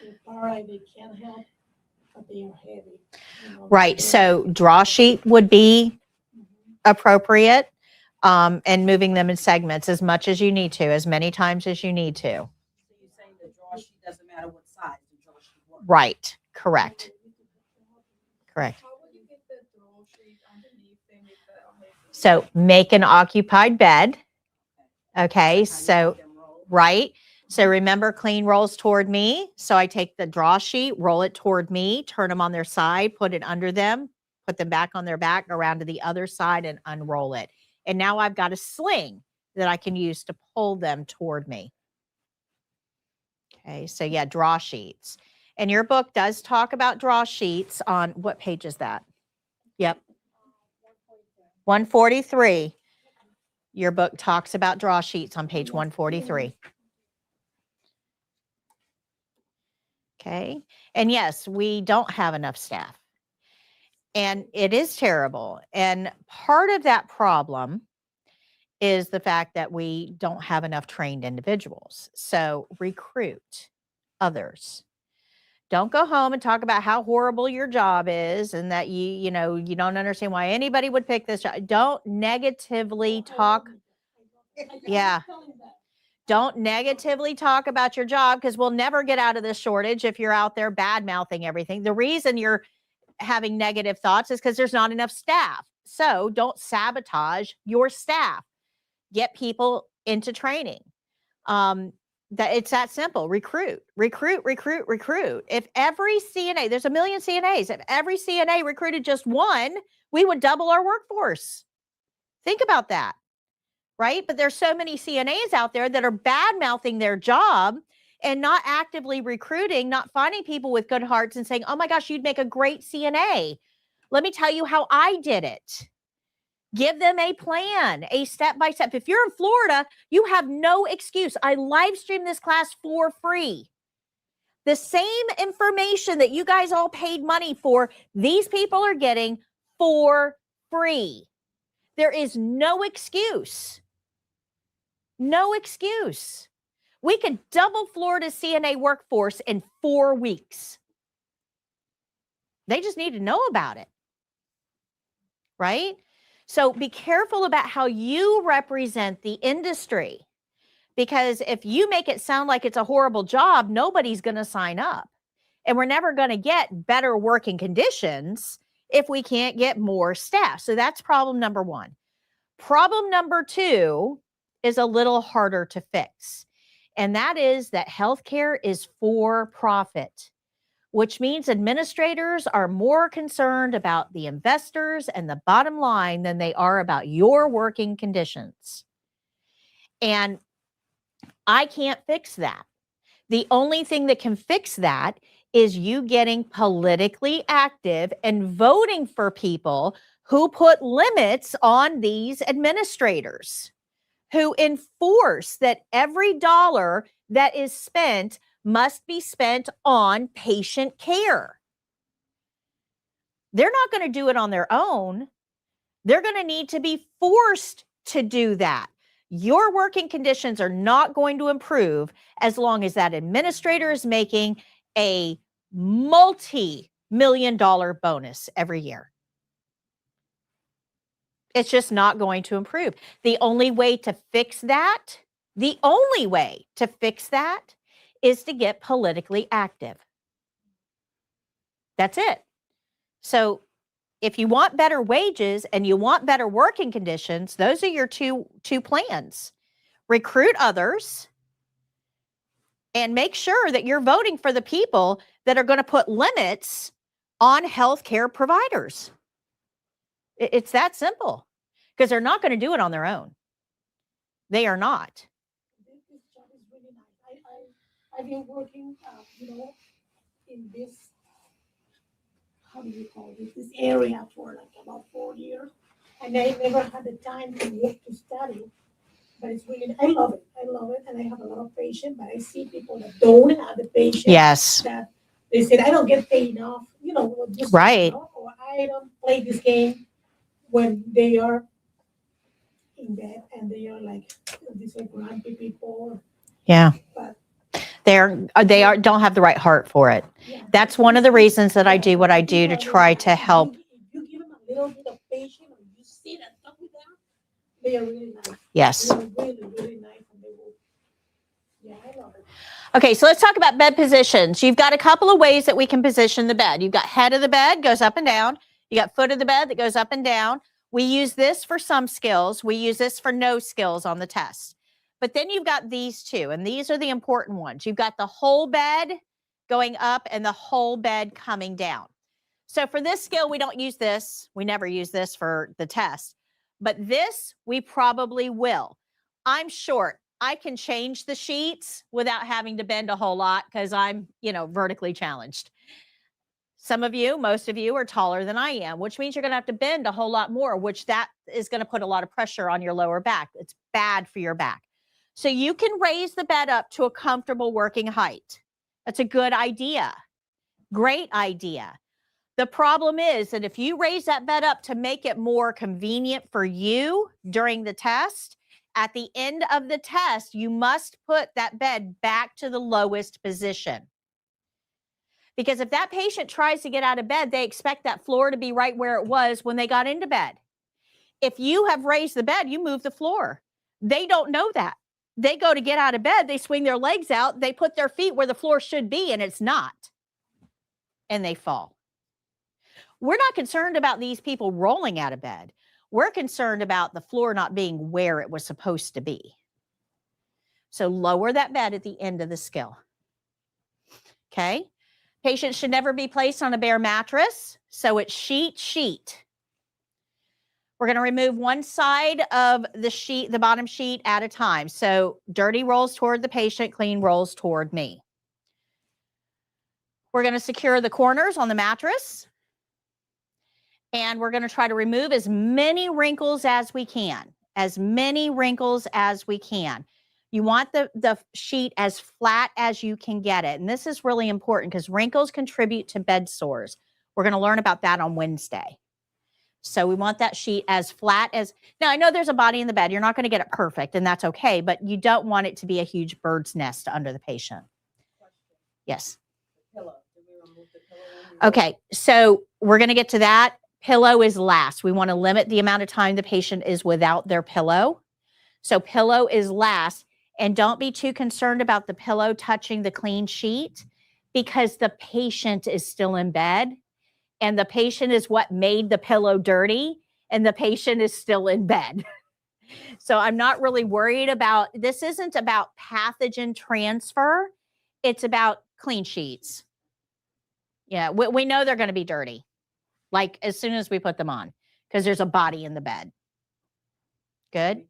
They're paralyzed, they can't help, but they are heavy. right. So draw sheet would be appropriate, and moving them in segments as much as you need to, as many times as you need to. So you're saying the draw sheet doesn't matter what size the draw sheet works? Right. Correct. Correct. How would you get the draw sheet underneath and get the So make an occupied bed. Okay. Like how you So, have them roll. right. So remember, clean rolls toward me. So I take the draw sheet, roll it toward me, turn them on their side, put it under them, put them back on their back, go around to the other side and unroll it. And now I've got a sling that I can use to pull them toward me. Okay. So yeah, draw sheets. And your book does talk about draw sheets on what page is that? Yep. 143. Your book talks about draw sheets on page 143. Okay. And yes, we don't have enough staff. And it is terrible. And part of that problem is the fact that we don't have enough trained individuals. So recruit others. Don't go home and talk about how horrible your job is and that you don't understand why anybody would pick this job. Don't negatively talk. Yeah. Don't negatively talk about your job, because we'll never get out of this shortage if you're out there bad mouthing everything. The reason you're having negative thoughts is because there's not enough staff. So don't sabotage your staff. Get people into training. That it's that simple. Recruit. If every CNA, there's 1 million CNAs, if every CNA recruited just one, we would double our workforce. Think about that, right? But there's so many CNAs out there that are bad mouthing their job and not actively recruiting, not finding people with good hearts and saying, oh my gosh, you'd make a great CNA. Let me tell you how I did it. Give them a plan, a step-by-step. If you're in Florida, you have no excuse. I live stream this class for free. The same information that you guys all paid money for, these people are getting for free. There is no excuse. No excuse. We could double Florida's CNA workforce in 4 weeks. They just need to know about it, right? So be careful about how you represent the industry, because if you make it sound like it's a horrible job, nobody's going to sign up. And we're never going to get better working conditions if we can't get more staff. So that's problem number 1. Problem number 2 is a little harder to fix. And that is that healthcare is for profit, which means administrators are more concerned about the investors and the bottom line than they are about your working conditions. And I can't fix that. The only thing that can fix that is you getting politically active and voting for people who put limits on these administrators, who enforce that every dollar that is spent must be spent on patient care. They're not going to do it on their own. They're going to need to be forced to do that. Your working conditions are not going to improve as long as that administrator is making a multi-million-dollar bonus every year. It's just not going to improve. The only way to fix that is to get politically active. That's it. So if you want better wages and you want better working conditions, those are your two plans. Recruit others and make sure that you're voting for the people that are going to put limits on healthcare providers. It's that simple, because they're not going to do it on their own. They are not. This job is really nice. I've been working, in this, how do you call this area for like about 4 years. And I never had the time to work to study. But it's really, I love it. And I have a lot of patience, but I see people that don't have the patience. Yes. That they said, I don't get paid enough, just, Right. Or I don't play this game when they are in bed and they are like, these are grumpy people. Yeah. But They don't have the right heart for it. yeah. That's one of the reasons that I do what I do to try to help. If you give them a little bit of patience or you sit and talk with them, they are really nice. Yes. They're really, really nice. And they will, yeah, I love it. Okay, so let's talk about bed positions. You've got a couple of ways that we can position the bed. You've got head of the bed goes up and down. You got foot of the bed that goes up and down. We use this for some skills. We use this for no skills on the test. But then you've got these two, and these are the important ones. You've got the whole bed going up and the whole bed coming down. So for this skill, we don't use this. We never use this for the test. But this, we probably will. I'm short. I can change the sheets without having to bend a whole lot because I'm, vertically challenged. Most of you are taller than I am, which means you're going to have to bend a whole lot more, which that is going to put a lot of pressure on your lower back. It's bad for your back. So you can raise the bed up to a comfortable working height. That's a good idea. Great idea. The problem is that if you raise that bed up to make it more convenient for you during the test, at the end of the test, you must put that bed back to the lowest position. Because if that patient tries to get out of bed, they expect that floor to be right where it was when they got into bed. If you have raised the bed, you move the floor. They don't know that. They go to get out of bed, they swing their legs out, they put their feet where the floor should be, and it's not. And they fall. We're not concerned about these people rolling out of bed. We're concerned about the floor not being where it was supposed to be. So lower that bed at the end of the skill. Okay? Patients should never be placed on a bare mattress, so it's sheet. We're going to remove one side of the sheet, the bottom sheet at a time. So dirty rolls toward the patient, clean rolls toward me. We're going to secure the corners on the mattress. And we're going to try to remove as many wrinkles as we can. You want the sheet as flat as you can get it. And this is really important because wrinkles contribute to bed sores. We're going to learn about that on Wednesday. So we want that sheet as flat as, now I know there's a body in the bed. You're not going to get it perfect, and that's okay, but you don't want it to be a huge bird's nest under the patient. Yes. Pillow. Did we remove the pillow? Okay, so we're going to get to that. Pillow is last. We want to limit the amount of time the patient is without their pillow. So pillow is last. And don't be too concerned about the pillow touching the clean sheet because the patient is still in bed and the patient is what made the pillow dirty and the patient is still in bed. So I'm not really worried about, this isn't about pathogen transfer. It's about clean sheets. Yeah, we know they're going to be dirty, like as soon as we put them on because there's a body in the bed. Good.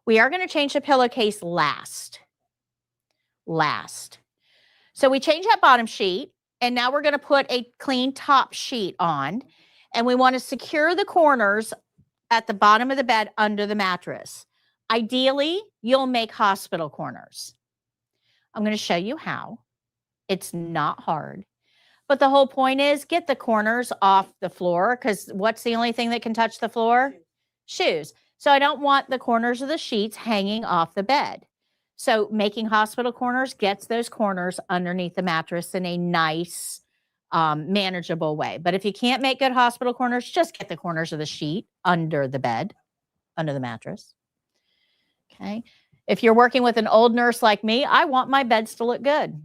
We are going to change the pillowcase last. So we change that bottom sheet, and now we're going to put a clean top sheet on, and we want to secure the corners at the bottom of the bed under the mattress. Ideally, you'll make hospital corners. I'm going to show you how. It's not hard. But the whole point is get the corners off the floor, because what's the only thing that can touch the floor? Shoes. So I don't want the corners of the sheets hanging off the bed. So making hospital corners gets those corners underneath the mattress in a nice, manageable way. But if you can't make good hospital corners, just get the corners of the sheet under the bed, under the mattress. Okay. If you're working with an old nurse like me, I want my beds to look good.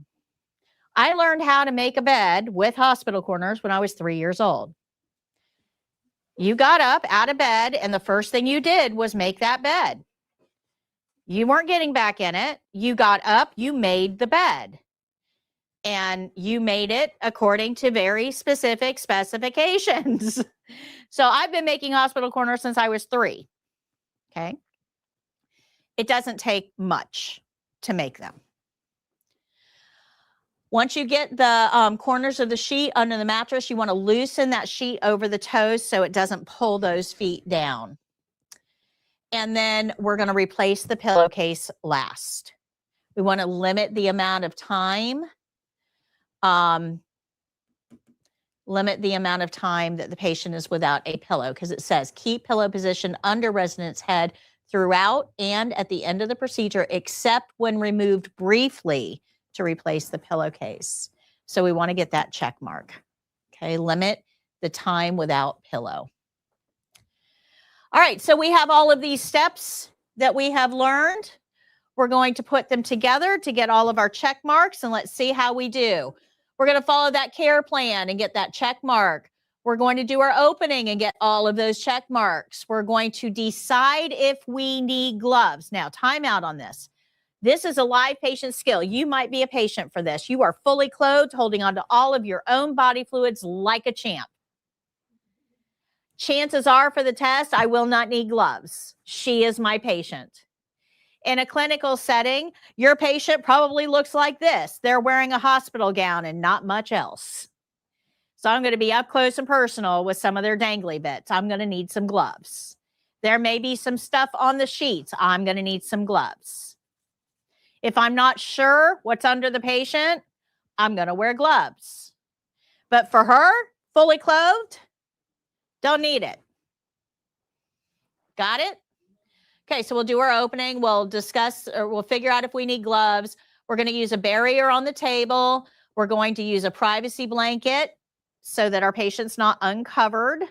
I learned how to make a bed with hospital corners when I was 3 years old. You got up out of bed, and the first thing you did was make that bed. You weren't getting back in it. You got up, you made the bed. And you made it according to very specific specifications. So I've been making hospital corners since I was 3. Okay. It doesn't take much to make them. Once you get the corners of the sheet under the mattress, you want to loosen that sheet over the toes so it doesn't pull those feet down. And then we're going to replace the pillowcase last. We want to limit the amount of time, that the patient is without a pillow, because it says keep pillow position under resident's head throughout and at the end of the procedure, except when removed briefly to replace the pillowcase. So we want to get that check mark. Okay, limit the time without pillow. All right, so we have all of these steps that we have learned. We're going to put them together to get all of our check marks, and let's see how we do. We're going to follow that care plan and get that check mark. We're going to do our opening and get all of those check marks. We're going to decide if we need gloves. Now, time out on this. This is a live patient skill. You might be a patient for this. You are fully clothed, holding on to all of your own body fluids like a champ. Chances are for the test, I will not need gloves. She is my patient. In a clinical setting, your patient probably looks like this. They're wearing a hospital gown and not much else. So I'm going to be up close and personal with some of their dangly bits. I'm going to need some gloves. There may be some stuff on the sheets. I'm going to need some gloves. If I'm not sure what's under the patient, I'm going to wear gloves. But for her, fully clothed, don't need it. Got it? Okay, so we'll do our opening. We'll discuss, or we'll figure out if we need gloves. We're going to use a barrier on the table. We're going to use a privacy blanket so that our patient's not uncovered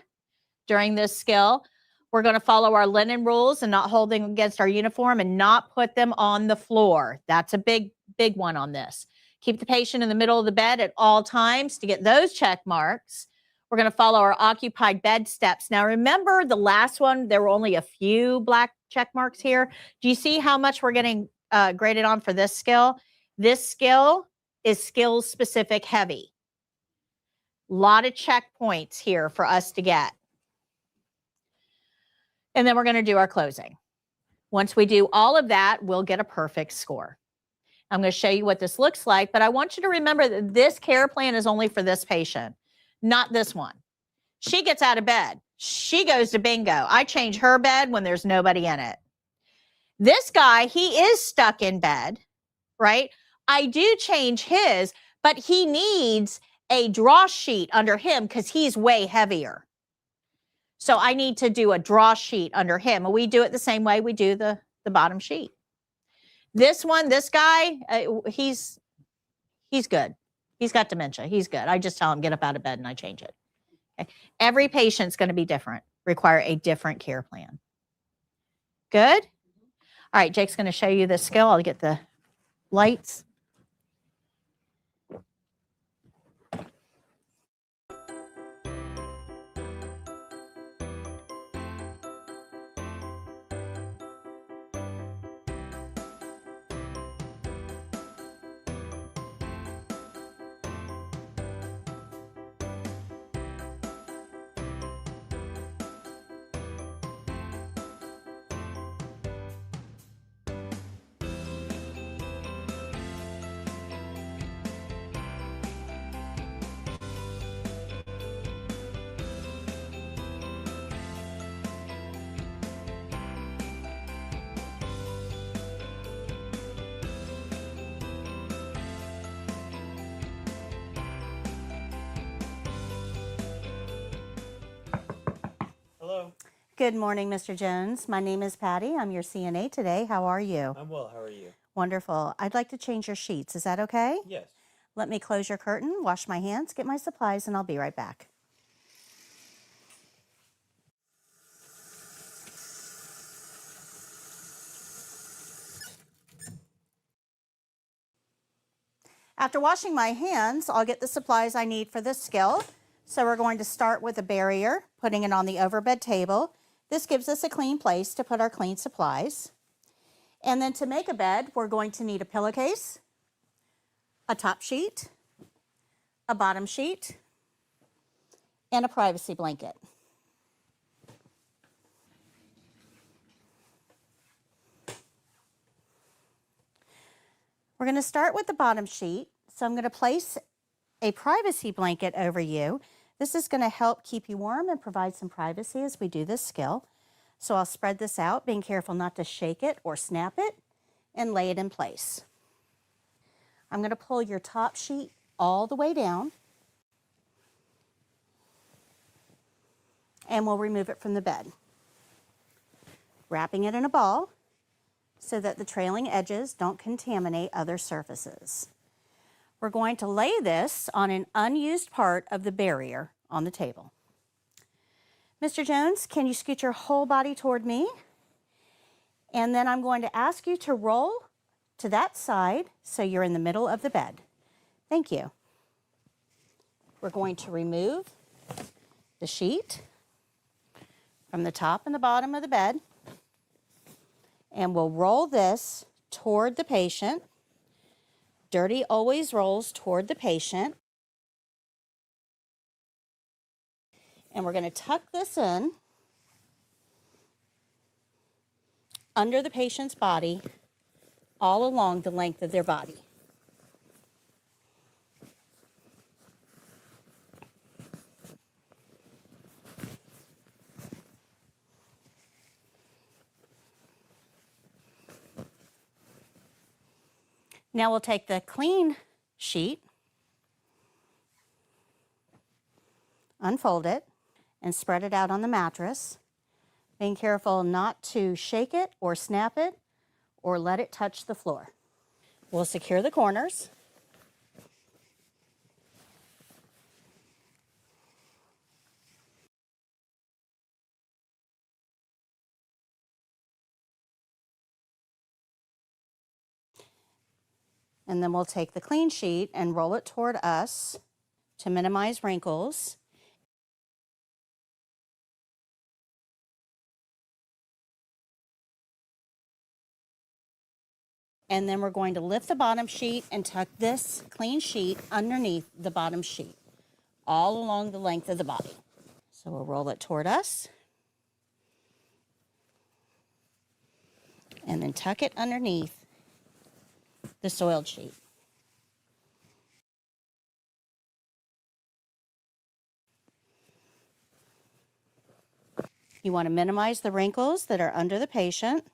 during this skill. We're going to follow our linen rules and not hold them against our uniform and not put them on the floor. That's a big one on this. Keep the patient in the middle of the bed at all times to get those check marks. We're going to follow our occupied bed steps. Now, remember the last one, there were only a few black check marks here. Do you see how much we're getting graded on for this skill? This skill is skills specific heavy. A lot of checkpoints here for us to get. And then we're going to do our closing. Once we do all of that, we'll get a perfect score. I'm going to show you what this looks like, but I want you to remember that this care plan is only for this patient, not this one. She gets out of bed. She goes to bingo. I change her bed when there's nobody in it. This guy, he is stuck in bed, right? I do change his, but he needs a draw sheet under him because he's way heavier. So I need to do a draw sheet under him. And we do it the same way we do the bottom sheet. This one, this guy, he's good. He's got dementia. He's good. I just tell him, get up out of bed, and I change it. Okay. Every patient's going to be different, require a different care plan. Good? All right, Jake's going to show you this skill. I'll get the lights. Good morning, Mr. Jones. My name is Patty. I'm your CNA today. How are you? I'm well. How are you? Wonderful. I'd like to change your sheets. Is that okay? Yes. Let me close your curtain, wash my hands, get my supplies, and I'll be right back. After washing my hands, I'll get the supplies I need for this skill. So we're going to start with a barrier, putting it on the overbed table. This gives us a clean place to put our clean supplies. And then to make a bed, we're going to need a pillowcase, a top sheet, a bottom sheet, and a privacy blanket. We're going to start with the bottom sheet. So I'm going to place a privacy blanket over you. This is going to help keep you warm and provide some privacy as we do this skill. So I'll spread this out, being careful not to shake it or snap it, and lay it in place. I'm going to pull your top sheet all the way down, and we'll remove it from the bed, wrapping it in a ball so that the trailing edges don't contaminate other surfaces. We're going to lay this on an unused part of the barrier on the table. Mr. Jones, can you scoot your whole body toward me? And then I'm going to ask you to roll to that side so you're in the middle of the bed. Thank you. We're going to remove the sheet from the top and the bottom of the bed, and we'll roll this toward the patient. Dirty always rolls toward the patient. And we're going to tuck this in under the patient's body, all along the length of their body. Now we'll take the clean sheet, unfold it, and spread it out on the mattress, being careful not to shake it or snap it or let it touch the floor. We'll secure the corners. And then we'll take the clean sheet and roll it toward us to minimize wrinkles. And then we're going to lift the bottom sheet and tuck this clean sheet underneath the bottom sheet, all along the length of the body. So we'll roll it toward us. And then tuck it underneath the soiled sheet. You want to minimize the wrinkles that are under the patient.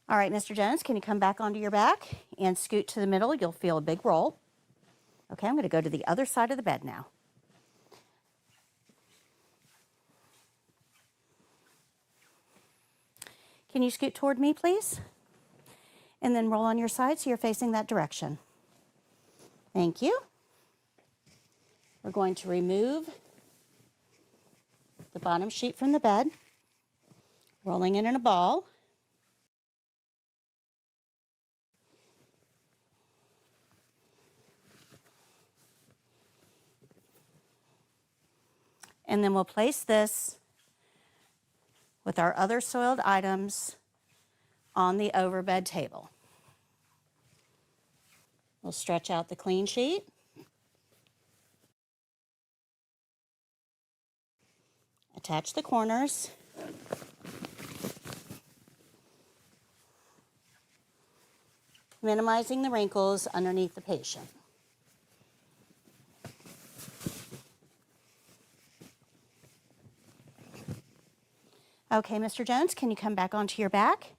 All right, Mr. Jones, can you come back onto your back and scoot to the middle? You'll feel a big roll. Okay, I'm going to go to the other side of the bed now. Can you scoot toward me, please? And then roll on your side so you're facing that direction. Thank you. We're going to remove the bottom sheet from the bed, rolling it in a ball. And then we'll place this with our other soiled items on the overbed table. We'll stretch out the clean sheet. Attach the corners. Minimizing the wrinkles underneath the patient. Okay, Mr. Jones, can you come back onto your back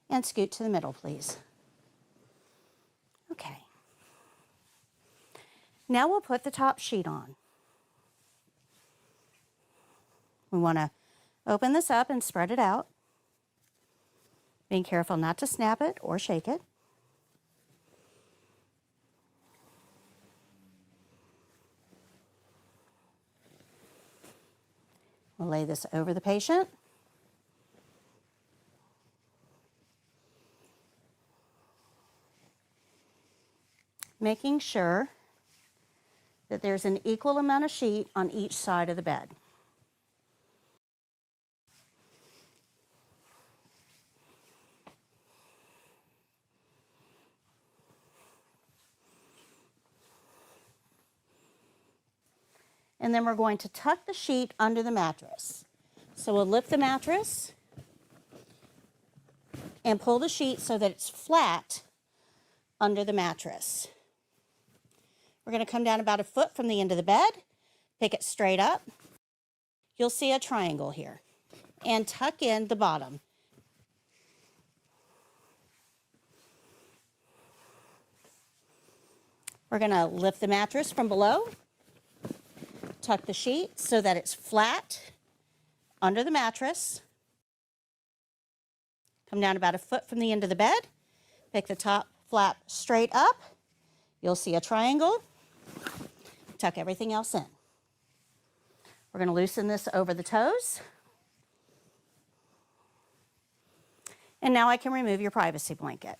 and scoot to the middle, please? Okay. Now we'll put the top sheet on. We want to open this up and spread it out, being careful not to snap it or shake it. We'll lay this over the patient. Making sure that there's an equal amount of sheet on each side of the bed. And then we're going to tuck the sheet under the mattress. So we'll lift the mattress and pull the sheet so that it's flat under the mattress. We're going to come down about a foot from the end of the bed, pick it straight up. You'll see a triangle here, and tuck in the bottom. We're going to lift the mattress from below, tuck the sheet so that it's flat under the mattress. Come down about a foot from the end of the bed, pick the top flap straight up. You'll see a triangle. Tuck everything else in. We're going to loosen this over the toes. And now I can remove your privacy blanket.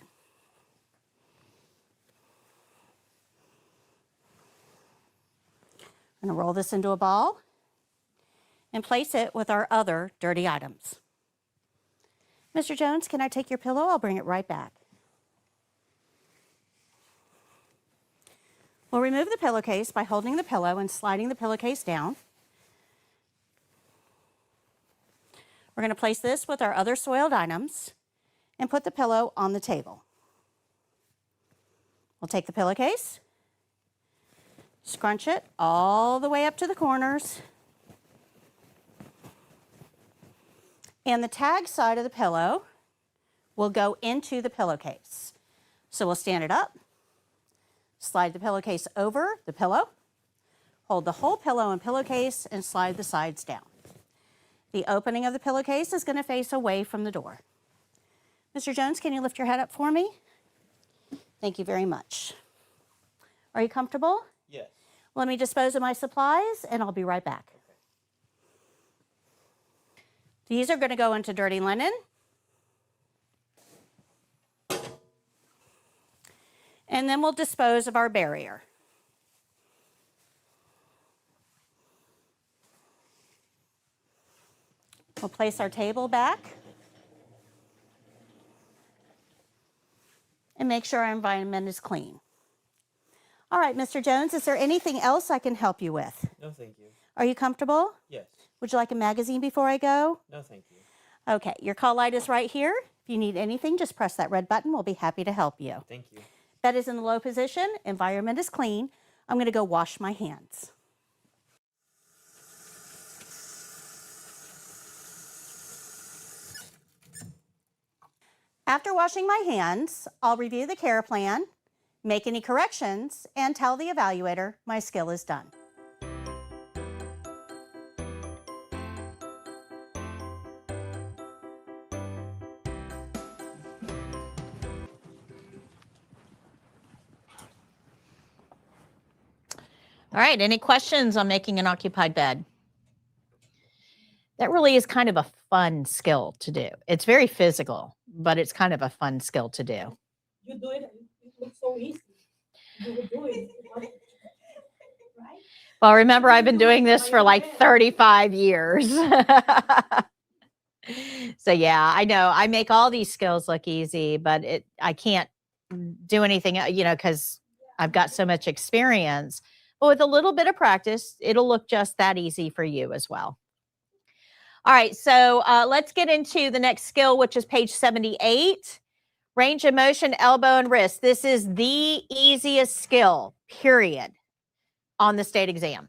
I'm going to roll this into a ball and place it with our other dirty items. Mr. Jones, can I take your pillow? I'll bring it right back. We'll remove the pillowcase by holding the pillow and sliding the pillowcase down. We're going to place this with our other soiled items and put the pillow on the table. We'll take the pillowcase, scrunch it all the way up to the corners, and the tag side of the pillow will go into the pillowcase. So we'll stand it up, slide the pillowcase over the pillow, hold the whole pillow and pillowcase, and slide the sides down. The opening of the pillowcase is going to face away from the door. Mr. Jones, can you lift your head up for me? Thank you very much. Are you comfortable? Yes. Let me dispose of my supplies, and I'll be right back. These are going to go into dirty linen. And then we'll dispose of our barrier. We'll place our table back and make sure our environment is clean. All right, Mr. Jones, is there anything else I can help you with? No, thank you. Are you comfortable? Yes. Would you like a magazine before I go? No, thank you. Okay, your call light is right here. If you need anything, just press that red button. We'll be happy to help you. Thank you. Bed is in the low position. Environment is clean. I'm going to go wash my hands. After washing my hands, I'll review the care plan, make any corrections, and tell the evaluator my skill is done. All right, any questions on making an occupied bed? That really is kind of a fun skill to do. It's very physical, but it's kind of a fun skill to do. You do it, it looks so easy. You would do it. Right? Well, remember, I've been doing this for like 35 years. So yeah, I know I make all these skills look easy, but I can't do anything, because I've got so much experience. But with a little bit of practice, it'll look just that easy for you as well. All right, so let's get into the next skill, which is page 78. Range of motion, elbow and wrist. This is the easiest skill, period, on the state exam.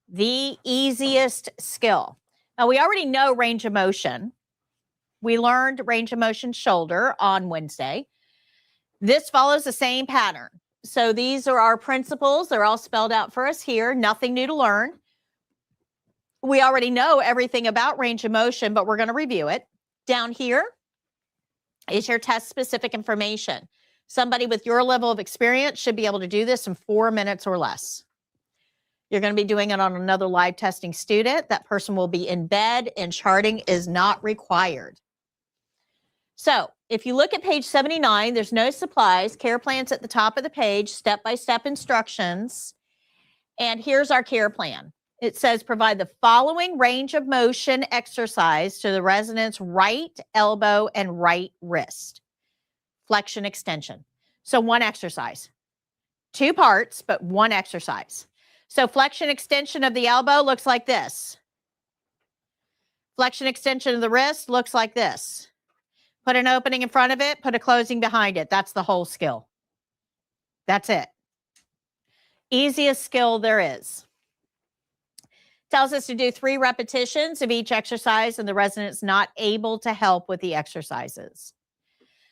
The easiest skill. Now, we already know range of motion. We learned range of motion shoulder on Wednesday. This follows the same pattern. So these are our principles. They're all spelled out for us here. Nothing new to learn. we already know everything about range of motion, but we're going to review it. Down here is your test specific information. Somebody with your level of experience should be able to do this in 4 minutes or less. You're going to be doing it on another live testing student. That person will be in bed and charting is not required. So if you look at page 79, there's no supplies, care plans at the top of the page, step-by-step instructions. And here's our care plan. It says provide the following range of motion exercise to the resident's right elbow and right wrist. Flexion extension. So one exercise. 2 parts, but one exercise. So flexion extension of the elbow looks like this. Flexion extension of the wrist looks like this. Put an opening in front of it, put a closing behind it. That's the whole skill. That's it. Easiest skill there is. Tells us to do 3 repetitions of each exercise and the resident's not able to help with the exercises.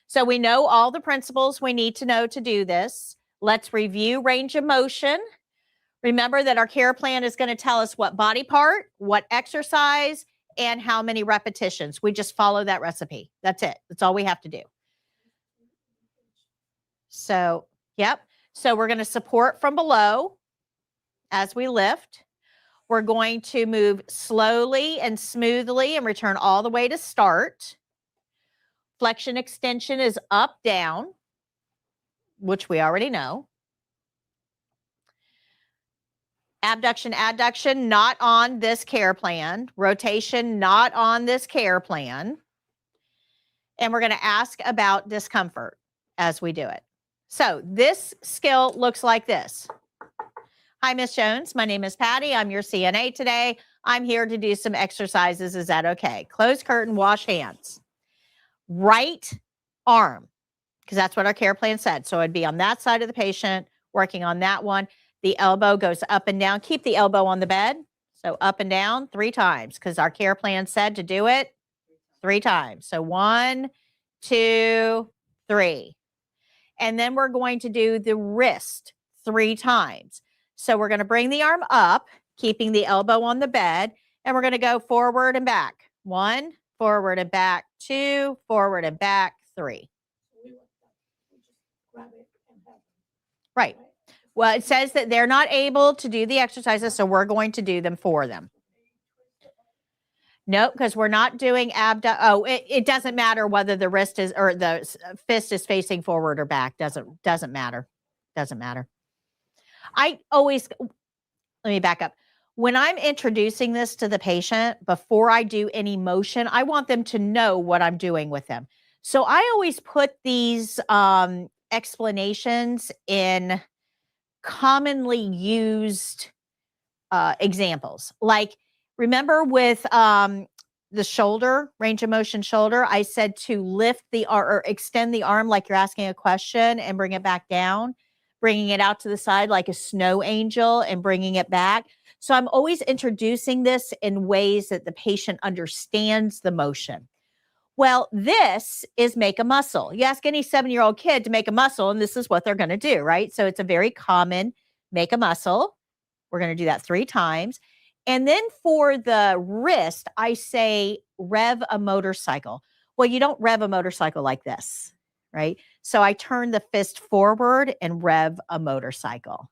So we know all the principles we need to know to do this. Let's review range of motion. Remember that our care plan is going to tell us what body part, what exercise, and how many repetitions. We just follow that recipe. That's it. That's all we have to do. So, yep. So we're going to support from below as we lift. We're going to move slowly and smoothly and return all the way to start. Flexion extension is up, down, which we already know. Abduction, adduction, not on this care plan. Rotation, not on this care plan. And we're going to ask about discomfort as we do it. So this skill looks like this. Hi, Miss Jones. My name is Patty. I'm your CNA today. I'm here to do some exercises. Is that okay? Close curtain, wash hands. Right arm, because that's what our care plan said. So it'd be on that side of the patient, working on that one. The elbow goes up and down. Keep the elbow on the bed. So up and down 3 times because our care plan said to do it 3 times. So 1, 2, 3. And then we're going to do the wrist 3 times. So we're going to bring the arm up, keeping the elbow on the bed, and we're going to go forward and back. 1, forward and back, 2, forward and back, 3. Right. Well, it says that they're not able to do the exercises, so we're going to do them for them. Nope, because we're not doing it doesn't matter whether the wrist is or the fist is facing forward or back. Doesn't matter. Doesn't matter. Let me back up. When I'm introducing this to the patient, before I do any motion, I want them to know what I'm doing with them. So I always put these explanations in commonly used examples. Like, remember with the shoulder, range of motion shoulder, I said to lift the arm or extend the arm like you're asking a question and bring it back down, bringing it out to the side like a snow angel and bringing it back. So I'm always introducing this in ways that the patient understands the motion. Well, this is make a muscle. You ask any 7-year-old kid to make a muscle, and this is what they're going to do, right? So it's a very common make a muscle. We're going to do that 3 times. And then for the wrist, I say rev a motorcycle. Well, you don't rev a motorcycle like this, right? So I turn the fist forward and rev a motorcycle.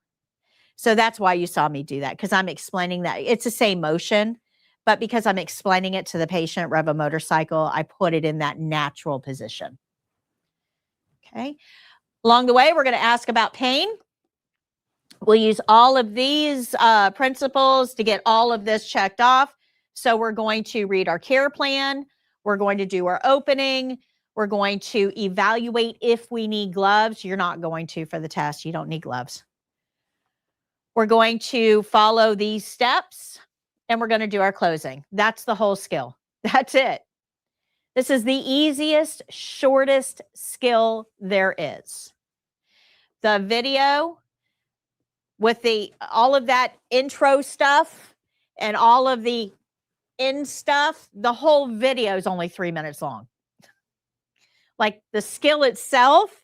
So that's why you saw me do that, because I'm explaining that. It's the same motion, but because I'm explaining it to the patient, rev a motorcycle, I put it in that natural position. Okay. Along the way, we're going to ask about pain. We'll use all of these principles to get all of this checked off. So we're going to read our care plan. We're going to do our opening. We're going to evaluate if we need gloves. You're not going to for the test. You don't need gloves. We're going to follow these steps, and we're going to do our closing. That's the whole skill. That's it. This is the easiest, shortest skill there is. The video with all of that intro stuff and all of the end stuff, the whole video is only 3 minutes long. Like the skill itself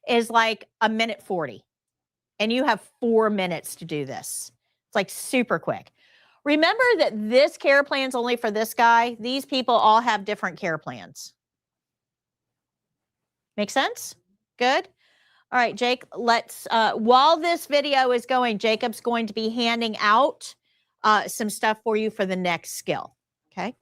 is like 1:40. And you have 4 minutes to do this. It's like super quick. Remember that this care plan's only for this guy. These people all have different care plans. Make sense? Good. All right, Jake, let's, while this video is going, Jacob's going to be handing out some stuff for you for the next skill. Okay.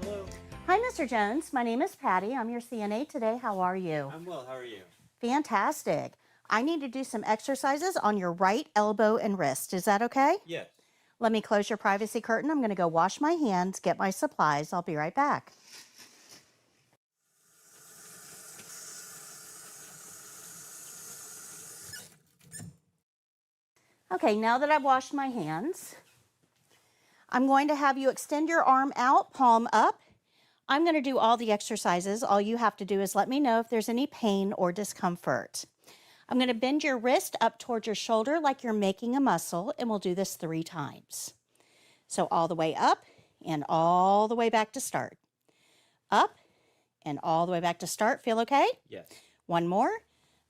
Hello. Hi, Mr. Jones. My name is Patty. I'm your CNA today. How are you? I'm well. How are you? Fantastic. I need to do some exercises on your right elbow and wrist. Is that okay? Yes. Let me close your privacy curtain. I'm going to go wash my hands, get my supplies. I'll be right back. Okay, now that I've washed my hands, I'm going to have you extend your arm out, palm up. I'm going to do all the exercises. All you have to do is let me know if there's any pain or discomfort. I'm going to bend your wrist up towards your shoulder like you're making a muscle, and we'll do this 3 times. So all the way up and all the way back to start. Up and all the way back to start. Feel okay? Yes. One more.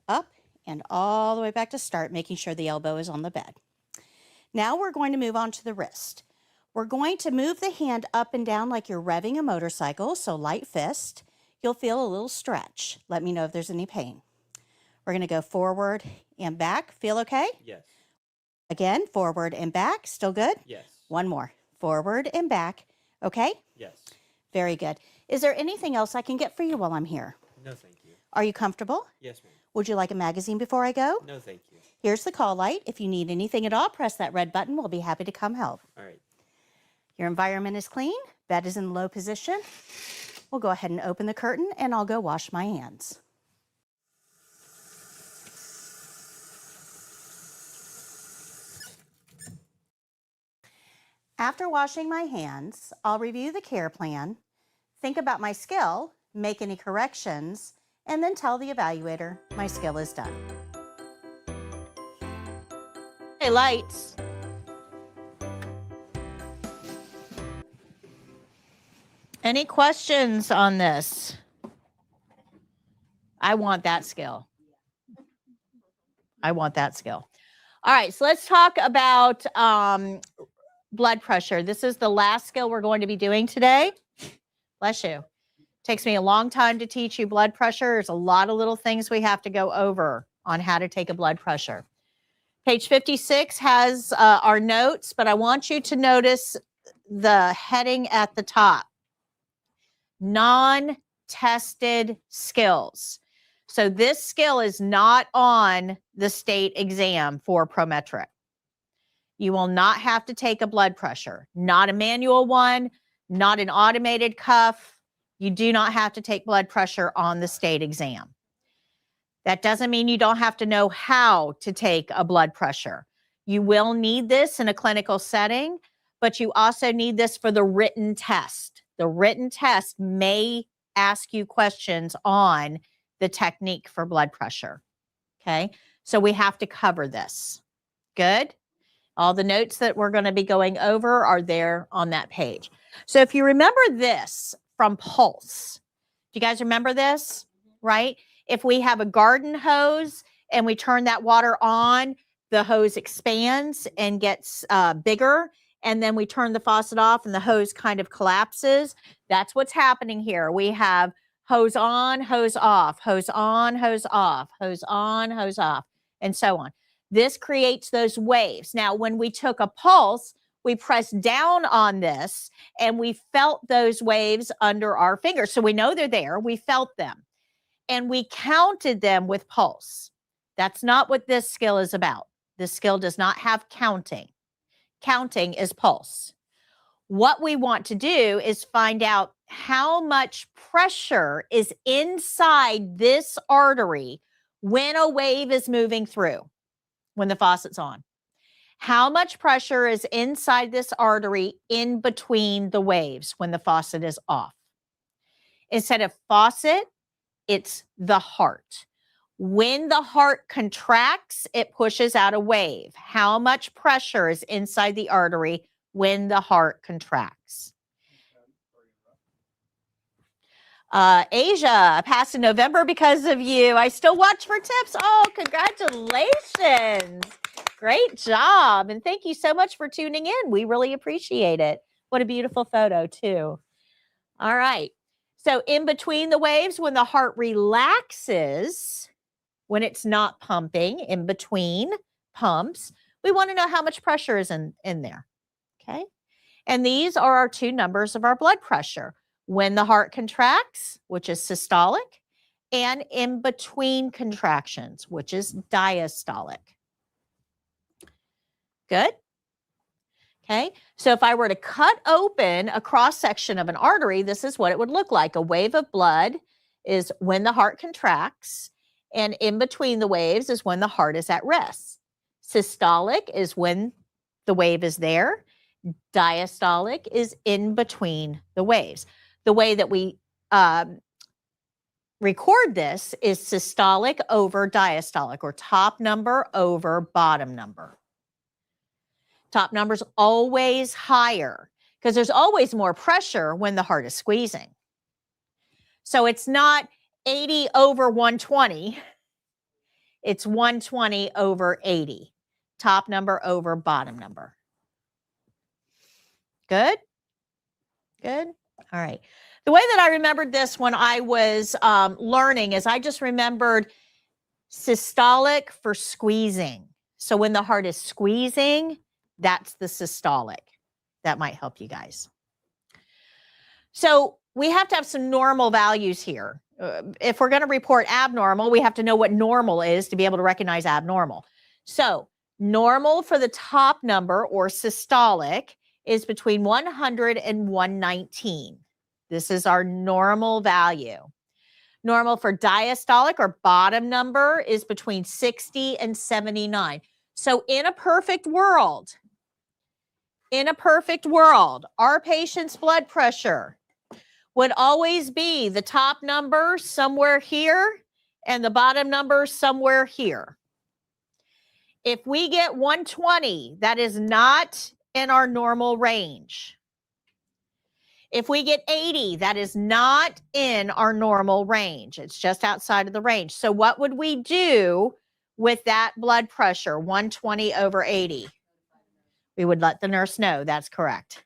Up and all the way back to start, making sure the elbow is on the bed. Now we're going to move on to the wrist. We're going to move the hand up and down like you're revving a motorcycle, so light fist. You'll feel a little stretch. Let me know if there's any pain. We're going to go forward and back. Feel okay? Yes. Again, forward and back. Still good? Yes. One more. Forward and back. Okay? Yes. Very good. Is there anything else I can get for you while I'm here? No, thank you. Are you comfortable? Yes, ma'am. Would you like a magazine before I go? No, thank you. Here's the call light. If you need anything at all, press that red button. We'll be happy to come help. All right. Your environment is clean. Bed is in low position. We'll go ahead and open the curtain, and I'll go wash my hands. After washing my hands, I'll review the care plan, think about my skill, make any corrections, and then tell the evaluator my skill is done. Hey, lights. Any questions on this? I want that skill. I want that skill. All right, so let's talk about blood pressure. This is the last skill we're going to be doing today. Bless you. Takes me a long time to teach you blood pressure. There's a lot of little things we have to go over on how to take a blood pressure. Page 56 has our notes, but I want you to notice the heading at the top. Non-tested skills. So this skill is not on the state exam for Prometric. You will not have to take a blood pressure, not a manual one, not an automated cuff. You do not have to take blood pressure on the state exam. That doesn't mean you don't have to know how to take a blood pressure. You will need this in a clinical setting, but you also need this for the written test. The written test may ask you questions on the technique for blood pressure. Okay, so we have to cover this. Good. All the notes that we're going to be going over are there on that page. So if you remember this from Pulse, do you guys remember this? Right? If we have a garden hose and we turn that water on, the hose expands and gets bigger. And then we turn the faucet off and the hose kind of collapses. That's what's happening here. We have hose on, hose off, hose on, hose off, hose on, hose off, and so on. This creates those waves. Now, when we took a pulse, we pressed down on this and we felt those waves under our fingers. So we know they're there. We felt them and we counted them with pulse. That's not what this skill is about. This skill does not have counting. Counting is pulse. What we want to do is find out how much pressure is inside this artery when a wave is moving through, when the faucet's on. How much pressure is inside this artery in between the waves when the faucet is off? Instead of faucet, it's the heart. When the heart contracts, it pushes out a wave. How much pressure is inside the artery when the heart contracts? Asia, passed in November because of you. I still watch for tips. Oh, congratulations. Great job. And thank you so much for tuning in. We really appreciate it. What a beautiful photo, too. All right. So in between the waves, when the heart relaxes, when it's not pumping, in between pumps, we want to know how much pressure is in there. Okay. And these are our two numbers of our blood pressure. When the heart contracts, which is systolic, and in between contractions, which is diastolic. Good? Okay, so if I were to cut open a cross-section of an artery, this is what it would look like. A wave of blood is when the heart contracts, and in between the waves is when the heart is at rest. Systolic is when the wave is there. Diastolic is in between the waves. The way that we record this is systolic over diastolic, or top number over bottom number. Top number's always higher because there's always more pressure when the heart is squeezing. So it's not 80 over 120. It's 120 over 80. Top number over bottom number. Good? Good? All right. The way that I remembered this when I was learning is I just remembered systolic for squeezing. So when the heart is squeezing, that's the systolic. That might help you guys. So we have to have some normal values here. If we're going to report abnormal, we have to know what normal is to be able to recognize abnormal. So normal for the top number, or systolic, is between 100 and 119. This is our normal value. Normal for diastolic, or bottom number, is between 60 and 79. So in a perfect world, our patient's blood pressure would always be the top number somewhere here and the bottom number somewhere here. If we get 120, that is not in our normal range. If we get 80, that is not in our normal range. It's just outside of the range. So what would we do with that blood pressure, 120 over 80? We would let the nurse know that's correct.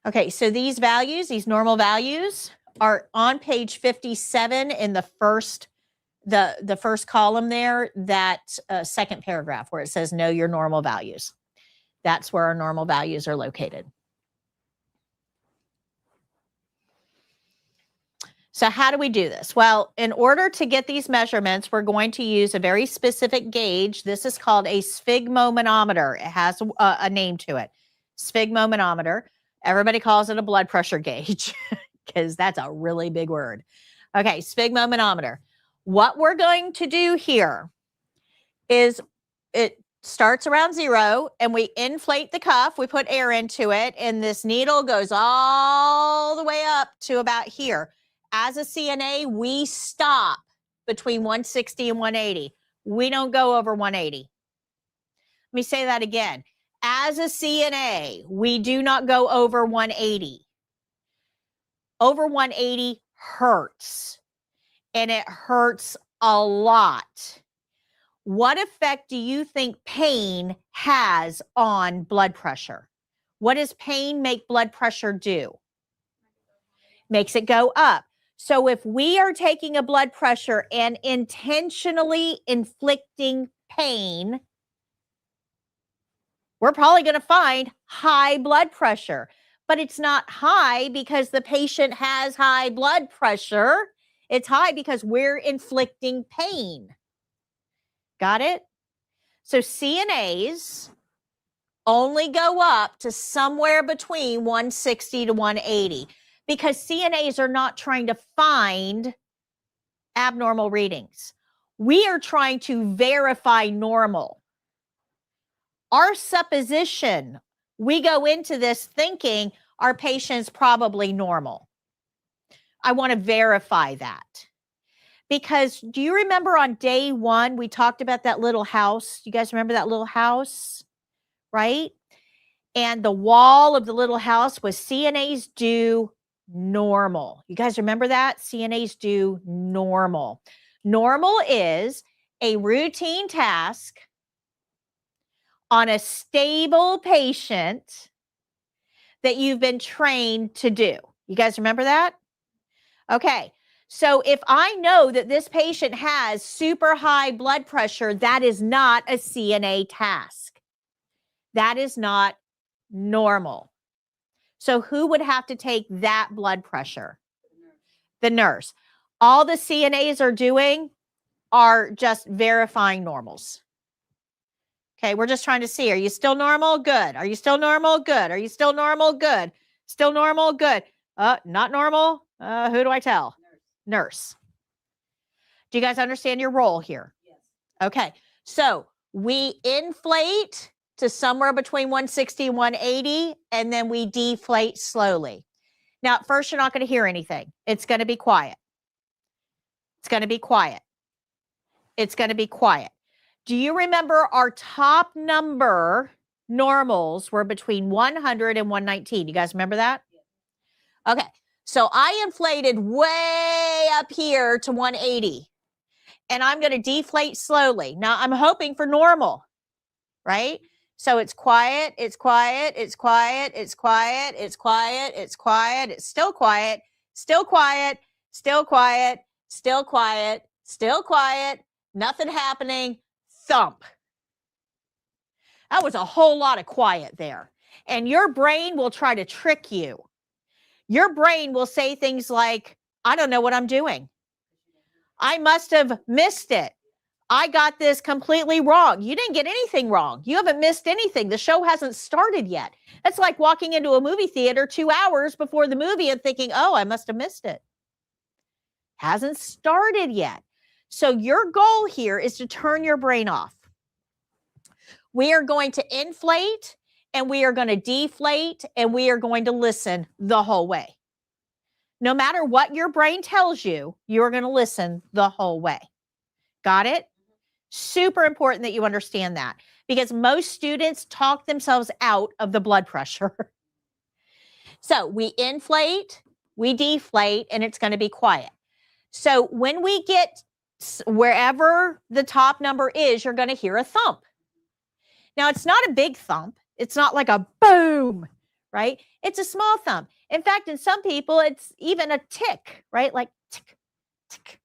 Okay, so these values, these normal values, are on page 57 in the first column there, that second paragraph where it says know your normal values. That's where our normal values are located. So how do we do this? Well, in order to get these measurements, we're going to use a very specific gauge. This is called a sphygmomanometer. It has a name to it. Sphygmomanometer. Everybody calls it a blood pressure gauge because that's a really big word. Okay, sphygmomanometer. What we're going to do here is it starts around 0 and we inflate the cuff. We put air into it and this needle goes all the way up to about here. As a CNA, we stop between 160 and 180. We don't go over 180. Let me say that again. As a CNA, we do not go over 180. Over 180 hurts, and it hurts a lot. What effect do you think pain has on blood pressure? What does pain make blood pressure do? Makes it go up. So if we are taking a blood pressure and intentionally inflicting pain, we're probably going to find high blood pressure. But it's not high because the patient has high blood pressure. It's high because we're inflicting pain. Got it? So CNAs only go up to somewhere between 160 to 180 because CNAs are not trying to find abnormal readings. We are trying to verify normal. Our supposition, we go into this thinking our patient's probably normal. I want to verify that. Because do you remember on day one, we talked about that little house? You guys remember that little house, right? And the wall of the little house was CNAs do normal. You guys remember that? CNAs do normal. Normal is a routine task on a stable patient that you've been trained to do. You guys remember that? Okay. So if I know that this patient has super high blood pressure, that is not a CNA task. That is not normal. So who would have to take that blood pressure? The nurse. All the CNAs are doing are just verifying normals. Okay, we're just trying to see, are you still normal? Good. Are you still normal? Good. Are you still normal? Good. Still normal? Good. Not normal? Who do I tell? Nurse. Do you guys understand your role here? Yes. Okay, so we inflate to somewhere between 160 and 180, and then we deflate slowly. Now, at first, you're not going to hear anything. It's going to be quiet. It's going to be quiet. It's going to be quiet. Do you remember our top number normals were between 100 and 119? You guys remember that? Okay, so I inflated way up here to 180, and I'm going to deflate slowly. Now, I'm hoping for normal, right? So it's quiet, it's quiet, it's quiet, it's quiet, it's quiet, it's quiet, it's still quiet, still quiet, still quiet, still quiet, still quiet, nothing happening, thump. That was a whole lot of quiet there. And your brain will try to trick you. Your brain will say things like, I don't know what I'm doing. I must have missed it. I got this completely wrong. You didn't get anything wrong. You haven't missed anything. The show hasn't started yet. That's like walking into a movie theater 2 hours before the movie and thinking, oh, I must have missed it. Hasn't started yet. So your goal here is to turn your brain off. We are going to inflate and we are going to deflate and we are going to listen the whole way. No matter what your brain tells you, you're going to listen the whole way. Got it? Super important that you understand that because most students talk themselves out of the blood pressure. So we inflate, we deflate, and it's going to be quiet. So when we get wherever the top number is, you're going to hear a thump. Now, it's not a big thump. It's not like a boom, right? It's a small thump. In fact, in some people, it's even a tick, right? Like tick, tick,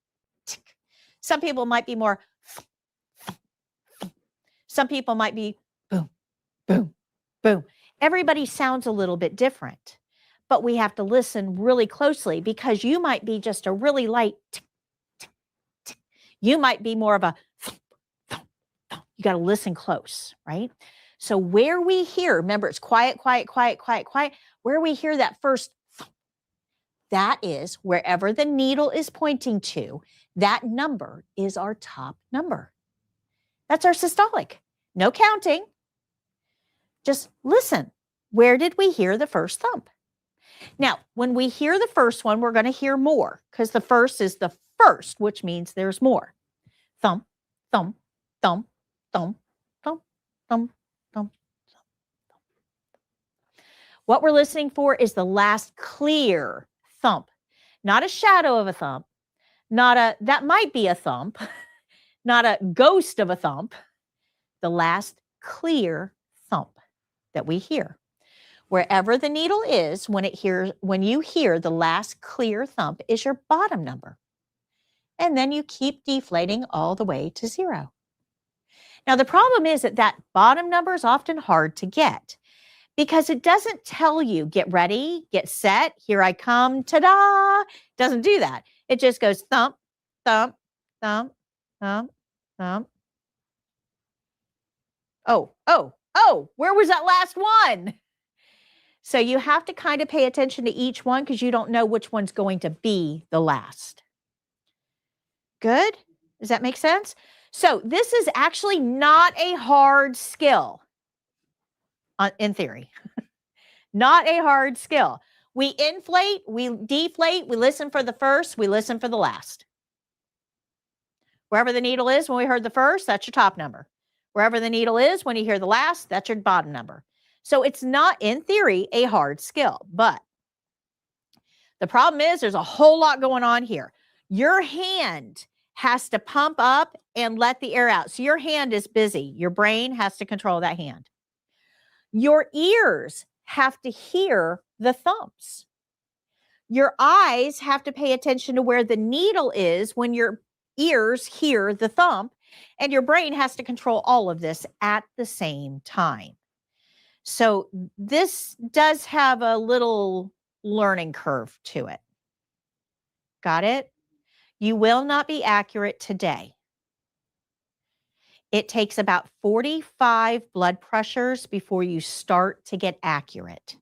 tick. Some people might be more thump, thump, thump. Some people might be boom, boom, boom. Everybody sounds a little bit different, but we have to listen really closely because you might be just a really light tick, tick, tick. You might be more of a thump, thump, thump. You got to listen close, right? So where we hear, remember it's quiet, quiet, quiet, quiet, quiet. Where we hear that first thump, that is wherever the needle is pointing to, that number is our top number. That's our systolic. No counting. Just listen. Where did we hear the first thump? Now, when we hear the first one, we're going to hear more because the first is the first, which means there's more. Thump, thump, thump, thump, thump, thump, thump, thump. What we're listening for is the last clear thump, not a shadow of a thump, that might be a thump, not a ghost of a thump, the last clear thump that we hear. Wherever the needle is, when you hear the last clear thump is your bottom number. And then you keep deflating all the way to 0. Now, the problem is that bottom number is often hard to get because it doesn't tell you, get ready, get set, here I come, ta-da. It doesn't do that. It just goes thump, thump, thump, thump, thump. Oh, where was that last one? So you have to kind of pay attention to each one because you don't know which one's going to be the last. Good? Does that make sense? So this is actually not a hard skill in theory. Not a hard skill. We inflate, we deflate, we listen for the first, we listen for the last. Wherever the needle is when we heard the first, that's your top number. Wherever the needle is when you hear the last, that's your bottom number. So it's not, in theory, a hard skill. But the problem is there's a whole lot going on here. Your hand has to pump up and let the air out. So your hand is busy. Your brain has to control that hand. Your ears have to hear the thumps. Your eyes have to pay attention to where the needle is when your ears hear the thump, and your brain has to control all of this at the same time. So this does have a little learning curve to it. Got it? You will not be accurate today. It takes about 45 blood pressures before you start to get accurate.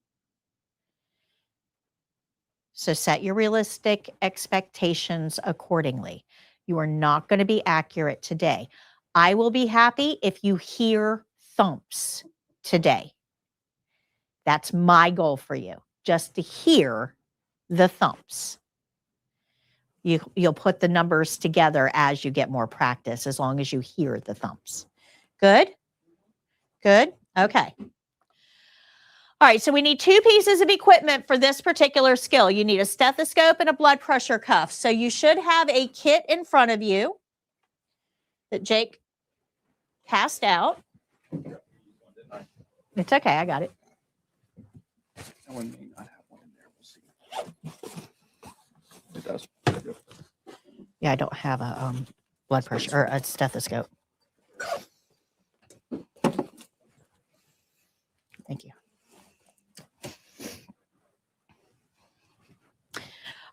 So set your realistic expectations accordingly. You are not going to be accurate today. I will be happy if you hear thumps today. That's my goal for you, just to hear the thumps. You'll put the numbers together as you get more practice, as long as you hear the thumps. Good? Good? Okay. All right, so we need two pieces of equipment for this particular skill. You need a stethoscope and a blood pressure cuff. So you should have a kit in front of you that Jake passed out. It's okay, I got it. That one may not have one in there. We'll see. It does. Yep. Yeah, I don't have a blood pressure or a stethoscope. Thank you.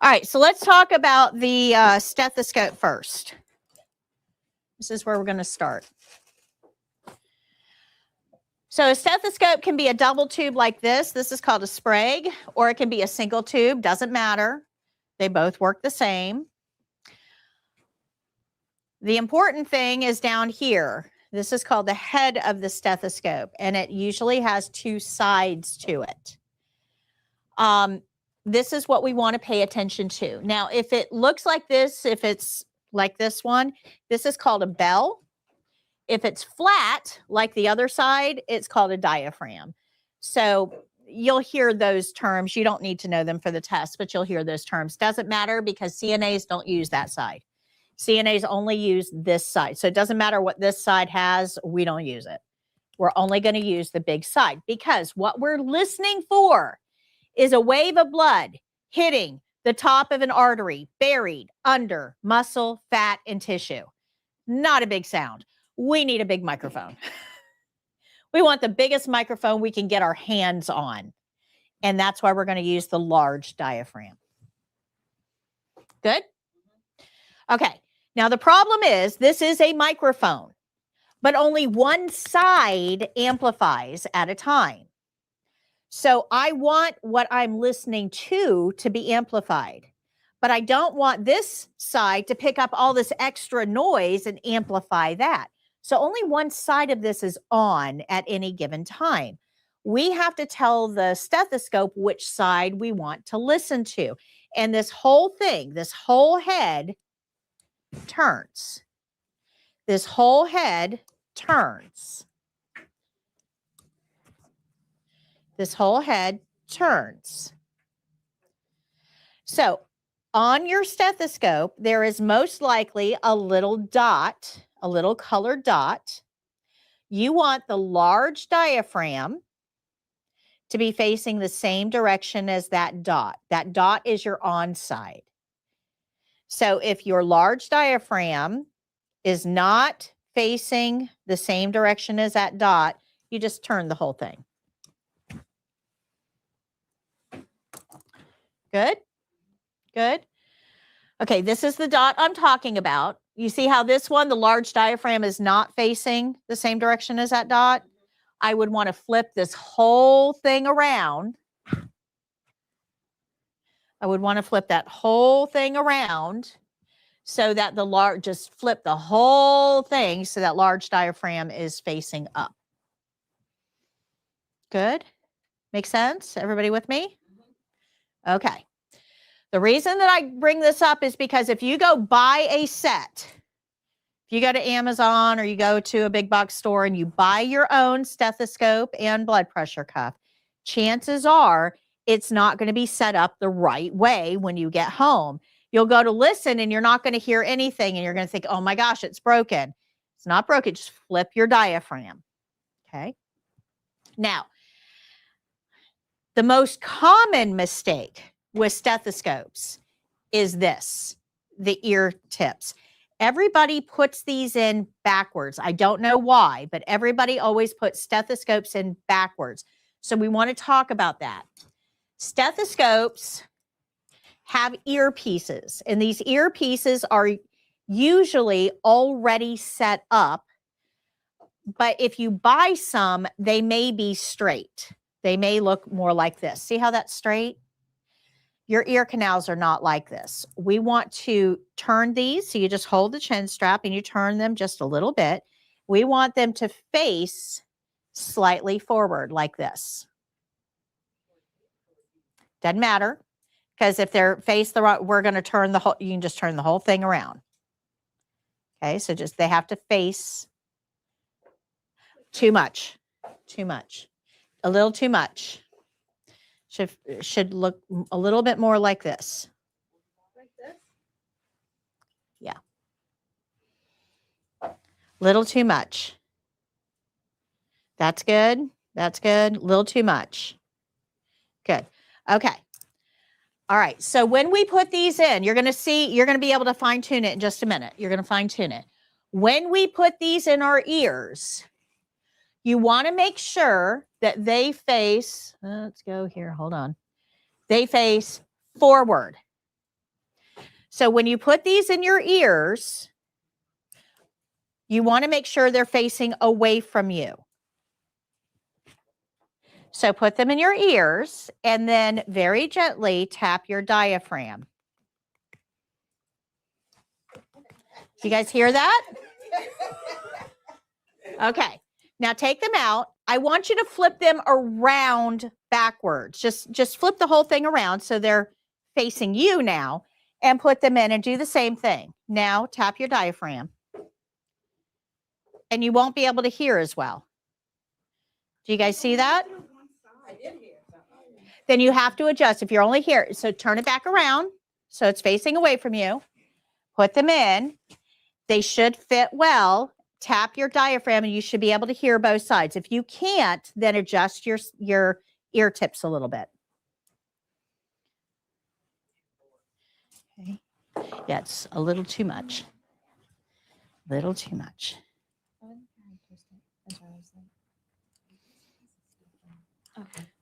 All right, so let's talk about the stethoscope first. This is where we're going to start. So a stethoscope can be a double tube like this. This is called a Sprague, or it can be a single tube. Doesn't matter. They both work the same. The important thing is down here. This is called the head of the stethoscope, and it usually has two sides to it. This is what we want to pay attention to. Now, if it looks like this, if it's like this one, this is called a bell. If it's flat, like the other side, it's called a diaphragm. So you'll hear those terms. You don't need to know them for the test, but you'll hear those terms. Doesn't matter because CNAs don't use that side. CNAs only use this side. So it doesn't matter what this side has, we don't use it. We're only going to use the big side because what we're listening for is a wave of blood hitting the top of an artery buried under muscle, fat, and tissue. Not a big sound. We need a big microphone. We want the biggest microphone we can get our hands on. And that's why we're going to use the large diaphragm. Good? Okay. Now the problem is this is a microphone, but only one side amplifies at a time. So I want what I'm listening to be amplified, but I don't want this side to pick up all this extra noise and amplify that. So only one side of this is on at any given time. We have to tell the stethoscope which side we want to listen to. And this whole thing, this whole head turns. This whole head turns. This whole head turns. So on your stethoscope, there is most likely a little dot, a little colored dot. You want the large diaphragm to be facing the same direction as that dot. That dot is your on side. So if your large diaphragm is not facing the same direction as that dot, you just turn the whole thing. Good? Good? Okay, this is the dot I'm talking about. you see how this one, the large diaphragm, is not facing the same direction as that dot? I would want to flip this whole thing around. I would want to flip that whole thing around so that the large, just flip the whole thing so that large diaphragm is facing up. Good? Make sense? Everybody with me? Okay. The reason that I bring this up is because if you go buy a set, if you go to Amazon or you go to a big box store and you buy your own stethoscope and blood pressure cuff, chances are it's not going to be set up the right way when you get home. You'll go to listen and you're not going to hear anything and you're going to think, oh my gosh, it's broken. It's not broken. Just flip your diaphragm. Okay. Now, the most common mistake with stethoscopes is this, the ear tips. Everybody puts these in backwards. I don't know why, but everybody always puts stethoscopes in backwards. So we want to talk about that. Stethoscopes have earpieces, and these earpieces are usually already set up. But if you buy some, they may be straight. They may look more like this. See how that's straight? Your ear canals are not like this. We want to turn these. So you just hold the chin strap and you turn them just a little bit. We want them to face slightly forward like this. Doesn't matter, because if they're face the right, we're going to turn the whole, you can just turn the whole thing around. Okay, so just, they have to face too much, a little too much. Should look a little bit more like this. Like this? Yeah. Little too much. That's good. That's good. Little too much. Good. Okay. All right. So when we put these in, you're going to see, you're going to be able to fine tune it in just a minute. You're going to fine tune it. When we put these in our ears, you want to make sure that they face, let's go here, hold on. They face forward. So when you put these in your ears, you want to make sure they're facing away from you. So put them in your ears and then very gently tap your diaphragm. You guys hear that? Okay. Now take them out. I want you to flip them around backwards. Just flip the whole thing around so they're facing you now and put them in and do the same thing. Now tap your diaphragm. And you won't be able to hear as well. Do you guys see that? I did hear something. Then you have to adjust. If you're only here, so turn it back around so it's facing away from you. Put them in. They should fit well. Tap your diaphragm and you should be able to hear both sides. If you can't, then adjust your ear tips a little bit. Okay. Yeah, it's a little too much. Little too much.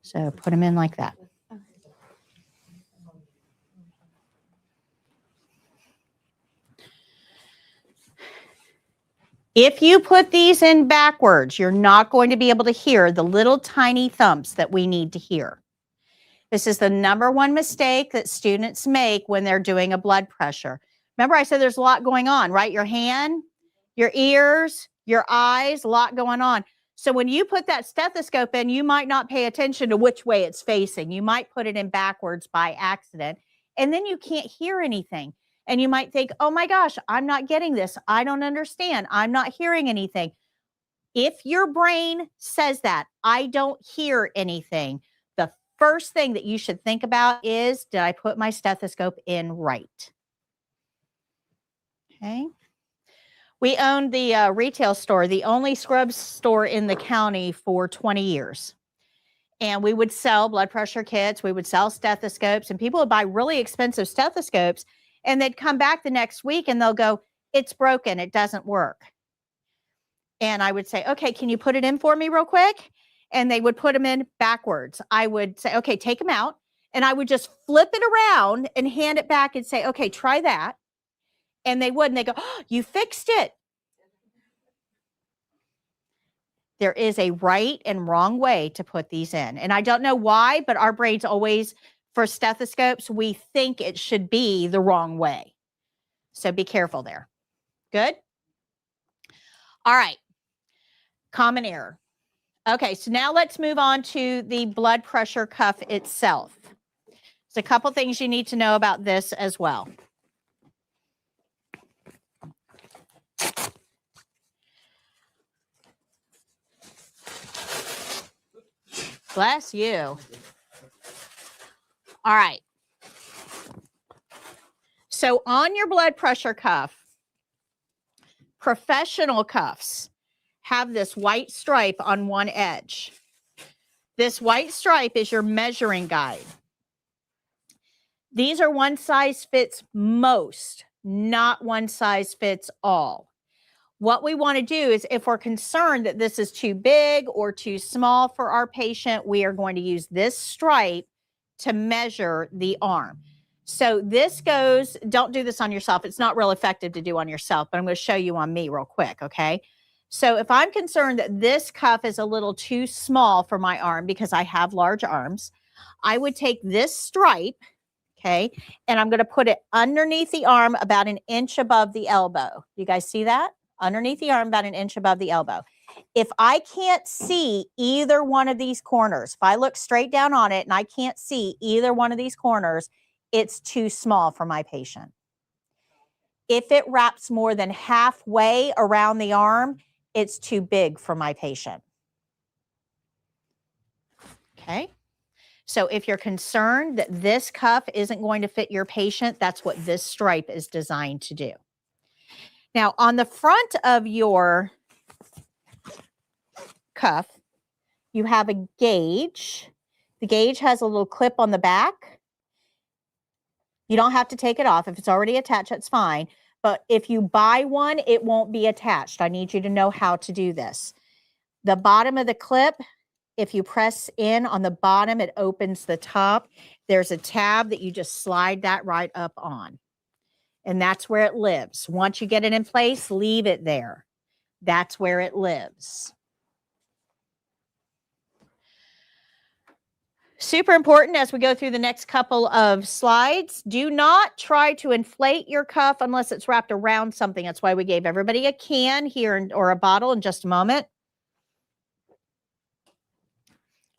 So put them in like that. If you put these in backwards, you're not going to be able to hear the little tiny thumps that we need to hear. This is the #1 mistake that students make when they're doing a blood pressure. Remember I said there's a lot going on, right? Your hand, your ears, your eyes, a lot going on. So when you put that stethoscope in, you might not pay attention to which way it's facing. You might put it in backwards by accident, and then you can't hear anything. And you might think, oh my gosh, I'm not getting this. I don't understand. I'm not hearing anything. If your brain says that, I don't hear anything, the first thing that you should think about is, did I put my stethoscope in right? Okay. We owned the retail store, the only scrub store in the county for 20 years. And we would sell blood pressure kits. We would sell stethoscopes, and people would buy really expensive stethoscopes. And they'd come back the next week and they'll go, it's broken. It doesn't work. And I would say, okay, can you put it in for me real quick? And they would put them in backwards. I would say, okay, take them out. And I would just flip it around and hand it back and say, okay, try that. And they would, and they go, oh, you fixed it. There is a right and wrong way to put these in. And I don't know why, but our brains always, for stethoscopes, we think it should be the wrong way. So be careful there. Good? All right. Common error. Okay, so now let's move on to the blood pressure cuff itself. There's a couple things you need to know about this as well. Bless you. All right. So on your blood pressure cuff, professional cuffs have this white stripe on one edge. This white stripe is your measuring guide. These are one size fits most, not one size fits all. What we want to do is, if we're concerned that this is too big or too small for our patient, we are going to use this stripe to measure the arm. So this goes, don't do this on yourself. It's not real effective to do on yourself, but I'm going to show you on me real quick, okay? So if I'm concerned that this cuff is a little too small for my arm because I have large arms, I would take this stripe, okay, and I'm going to put it underneath the arm about an inch above the elbow. You guys see that? Underneath the arm about an inch above the elbow. If I can't see either one of these corners, if I look straight down on it and I can't see either one of these corners, it's too small for my patient. If it wraps more than halfway around the arm, it's too big for my patient. Okay. So if you're concerned that this cuff isn't going to fit your patient, that's what this stripe is designed to do. Now, on the front of your cuff, you have a gauge. The gauge has a little clip on the back. You don't have to take it off. If it's already attached, that's fine. But if you buy one, it won't be attached. I need you to know how to do this. The bottom of the clip, if you press in on the bottom, it opens the top. There's a tab that you just slide that right up on. And that's where it lives. Once you get it in place, leave it there. That's where it lives. Super important as we go through the next couple of slides. Do not try to inflate your cuff unless it's wrapped around something. That's why we gave everybody a can here or a bottle in just a moment.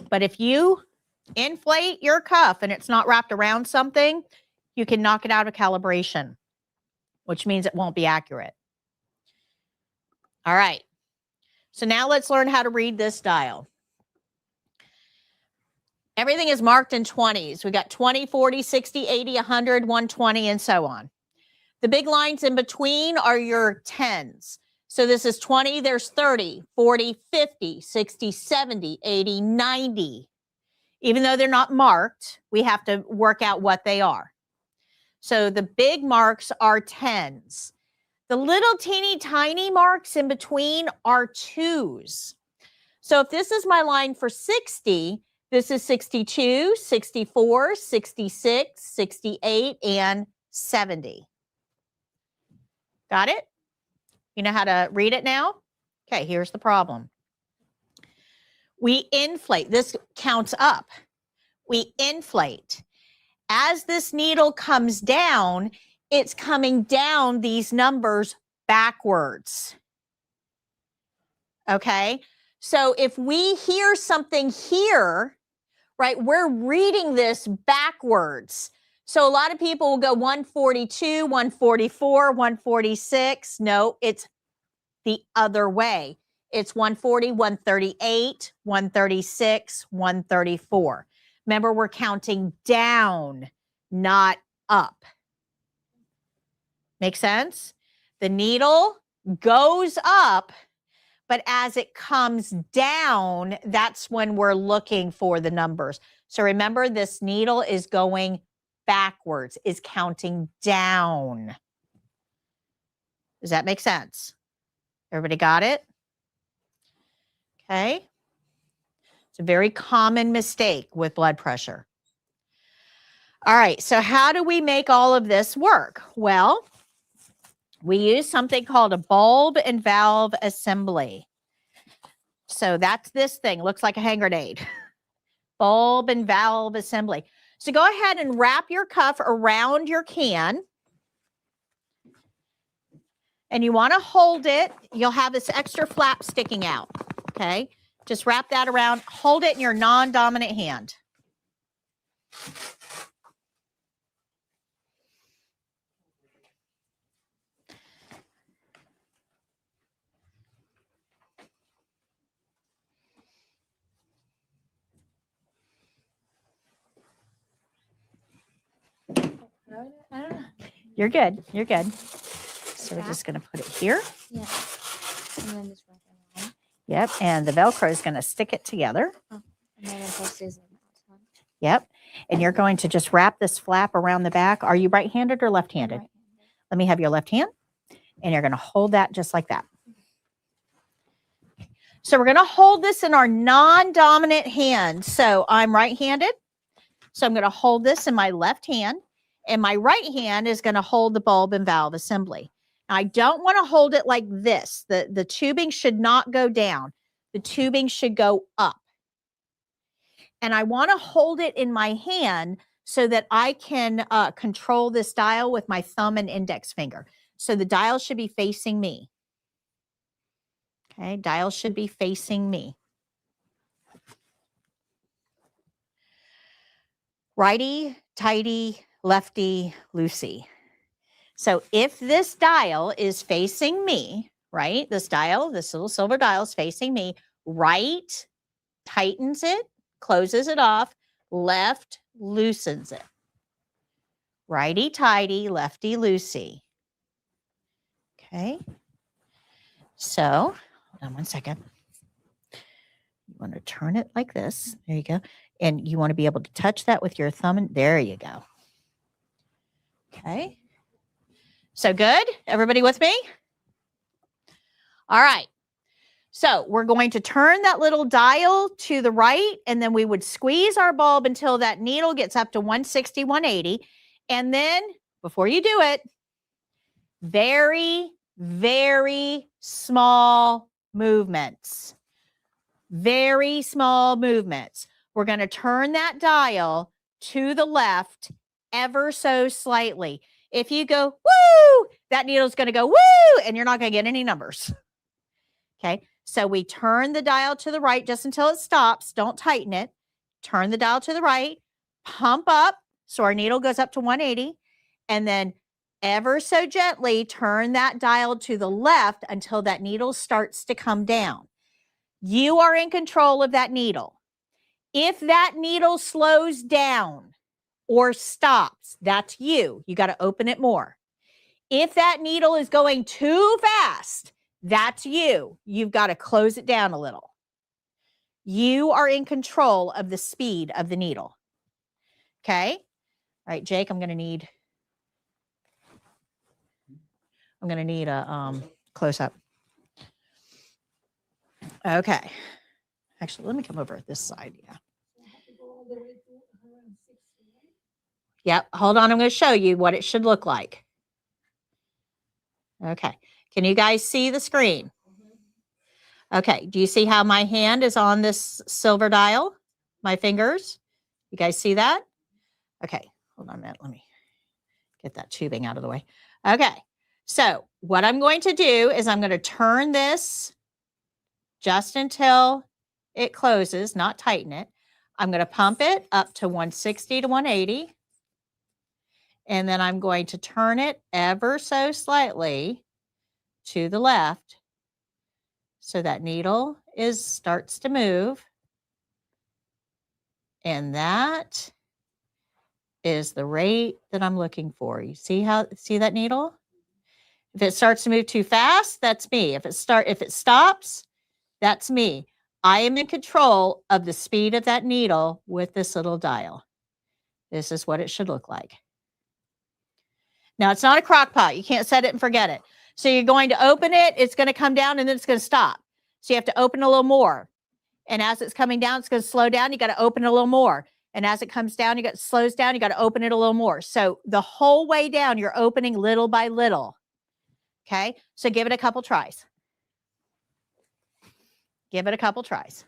But if you inflate your cuff and it's not wrapped around something, you can knock it out of calibration, which means it won't be accurate. All right. So now let's learn how to read this dial. Everything is marked in 20s. We got 20, 40, 60, 80, 100, 120, and so on. The big lines in between are your 10s. So this is 20, there's 30, 40, 50, 60, 70, 80, 90. Even though they're not marked, we have to work out what they are. So the big marks are 10s. The little teeny tiny marks in between are 2s. So if this is my line for 60, this is 62, 64, 66, 68, and 70. Got it? You know how to read it now? Okay, here's the problem. We inflate. This counts up. We inflate. As this needle comes down, it's coming down these numbers backwards. Okay? So if we hear something here, right, we're reading this backwards. So a lot of people will go 142, 144, 146. No, it's the other way. It's 140, 138, 136, 134. Remember, we're counting down, not up. Make sense? The needle goes up, but as it comes down, that's when we're looking for the numbers. So remember, this needle is going backwards, is counting down. Does that make sense? Everybody got it? Okay. It's a very common mistake with blood pressure. All right, so how do we make all of this work? Well, we use something called a bulb and valve assembly. So that's this thing, looks like a hand grenade. Bulb and valve assembly. So go ahead and wrap your cuff around your can. And you want to hold it. You'll have this extra flap sticking out. Okay. Just wrap that around. Hold it in your non-dominant hand. You're good. You're good. So we're just going to put it here. Yeah. And then just wrap it around. Yep. And the Velcro is going to stick it together. And then it places on the outside. Yep. And you're going to just wrap this flap around the back. Are you right-handed or left-handed? Right. Let me have your left hand. And you're going to hold that just like that. So we're going to hold this in our non-dominant hand. So I'm right-handed. So I'm going to hold this in my left hand. And my right hand is going to hold the bulb and valve assembly. Now, I don't want to hold it like this. The tubing should not go down. The tubing should go up. And I want to hold it in my hand so that I can control this dial with my thumb and index finger. So the dial should be facing me. Okay, dial should be facing me. Righty, tighty, lefty, loosey. So if this dial is facing me, right, this dial, this little silver dial is facing me, right tightens it, closes it off, left loosens it. Righty tighty, lefty loosey. Okay. So, hold on one second. You want to turn it like this. There you go. And you want to be able to touch that with your thumb. And there you go. Okay. So good. Everybody with me? All right. So we're going to turn that little dial to the right, and then we would squeeze our bulb until that needle gets up to 160, 180. And then before you do it, very, very small movements. Very small movements. We're going to turn that dial to the left ever so slightly. If you go, woo, that needle's going to go, woo, and you're not going to get any numbers. Okay, so we turn the dial to the right just until it stops. Don't tighten it. Turn the dial to the right, pump up so our needle goes up to 180, and then ever so gently turn that dial to the left until that needle starts to come down. You are in control of that needle. If that needle slows down or stops, that's you. You got to open it more. If that needle is going too fast, that's you. You've got to close it down a little. You are in control of the speed of the needle. Okay? All right, Jake, I'm going to need a close-up. Okay. Actually, let me come over this side. Yeah. Yep. Hold on. I'm going to show you what it should look like. Okay. Can you guys see the screen? Okay. Do you see how my hand is on this silver dial? My fingers? You guys see that? Okay. Hold on a minute. Let me get that tubing out of the way. Okay. So what I'm going to do is I'm going to turn this just until it closes, not tighten it. I'm going to pump it up to 160 to 180. And then I'm going to turn it ever so slightly to the left so that needle starts to move. And that is the rate that I'm looking for. You see that needle? If it starts to move too fast, that's me. If it stops, that's me. I am in control of the speed of that needle with this little dial. This is what it should look like. Now, it's not a crock pot. You can't set it and forget it. So you're going to open it. It's going to come down, and then it's going to stop. So you have to open a little more. And as it's coming down, it's going to slow down. You got to open it a little more. And as it comes down, slows down. You got to open it a little more. So the whole way down, you're opening little by little. Okay, so give it a couple tries. Give it a couple tries.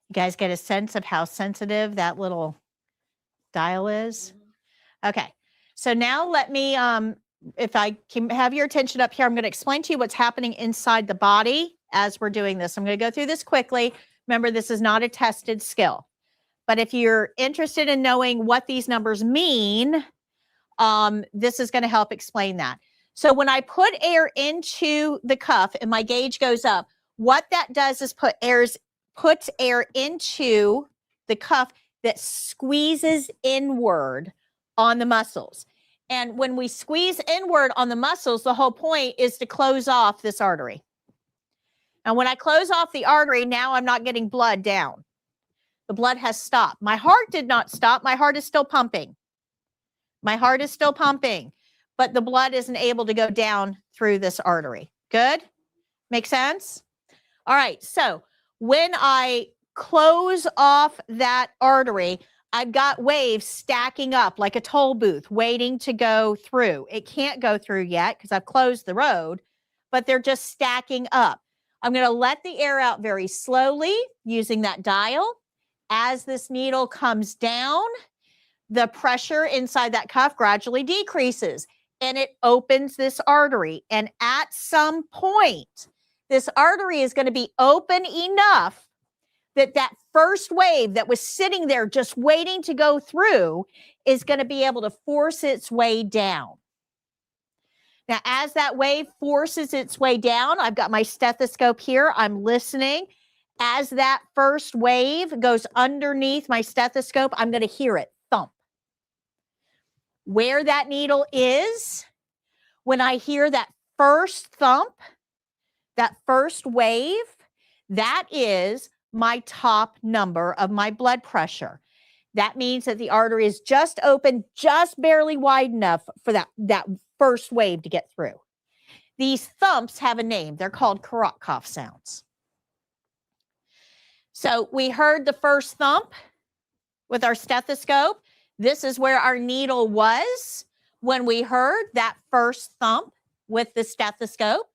You guys get a sense of how sensitive that little dial is? Okay, so now let me, if I can have your attention up here, I'm going to explain to you what's happening inside the body as we're doing this. I'm going to go through this quickly. Remember, this is not a tested skill. But if you're interested in knowing what these numbers mean, this is going to help explain that. So when I put air into the cuff and my gauge goes up, what that does is puts air into the cuff that squeezes inward on the muscles. And when we squeeze inward on the muscles, the whole point is to close off this artery. And when I close off the artery, now I'm not getting blood down. The blood has stopped. My heart did not stop. My heart is still pumping. My heart is still pumping, but the blood isn't able to go down through this artery. Good? Make sense? All right. So when I close off that artery, I've got waves stacking up like a toll booth waiting to go through. It can't go through yet because I've closed the road, but they're just stacking up. I'm going to let the air out very slowly using that dial. As this needle comes down, the pressure inside that cuff gradually decreases and it opens this artery. And at some point, this artery is going to be open enough that that first wave that was sitting there just waiting to go through is going to be able to force its way down. Now, as that wave forces its way down, I've got my stethoscope here. I'm listening. As that first wave goes underneath my stethoscope, I'm going to hear it thump. Where that needle is, when I hear that first thump, that first wave, that is my top number of my blood pressure. That means that the artery is just open, just barely wide enough for that first wave to get through. These thumps have a name. They're called Korotkoff sounds. So we heard the first thump with our stethoscope. This is where our needle was when we heard that first thump with the stethoscope.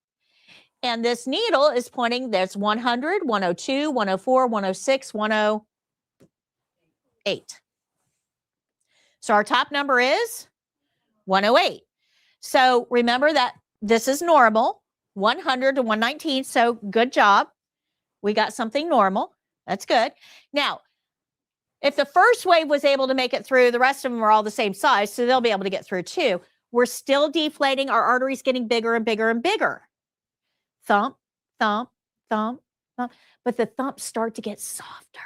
And this needle is pointing, there's 100, 102, 104, 106, 108. So our top number is 108. So remember that this is normal, 100 to 119. So good job. We got something normal. That's good. Now, if the first wave was able to make it through, the rest of them are all the same size, so they'll be able to get through too. We're still deflating. Our arteries getting bigger and bigger and bigger. Thump, thump, thump, thump. But the thumps start to get softer.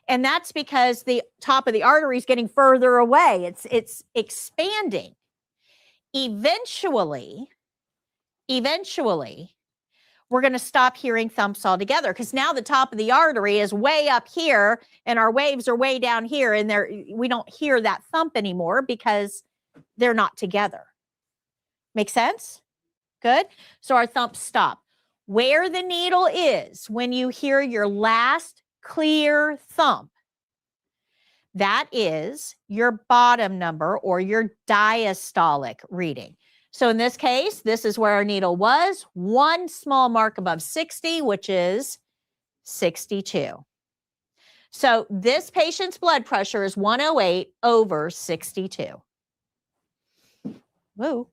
And that's because the top of the artery is getting further away. It's expanding. Eventually, we're going to stop hearing thumps altogether because now the top of the artery is way up here and our waves are way down here and we don't hear that thump anymore because they're not together. Make sense? Good. So our thumps stop. Where the needle is when you hear your last clear thump, that is your bottom number or your diastolic reading. So in this case, this is where our needle was, one small mark above 60, which is 62. So this patient's blood pressure is 108 over 62. Woo.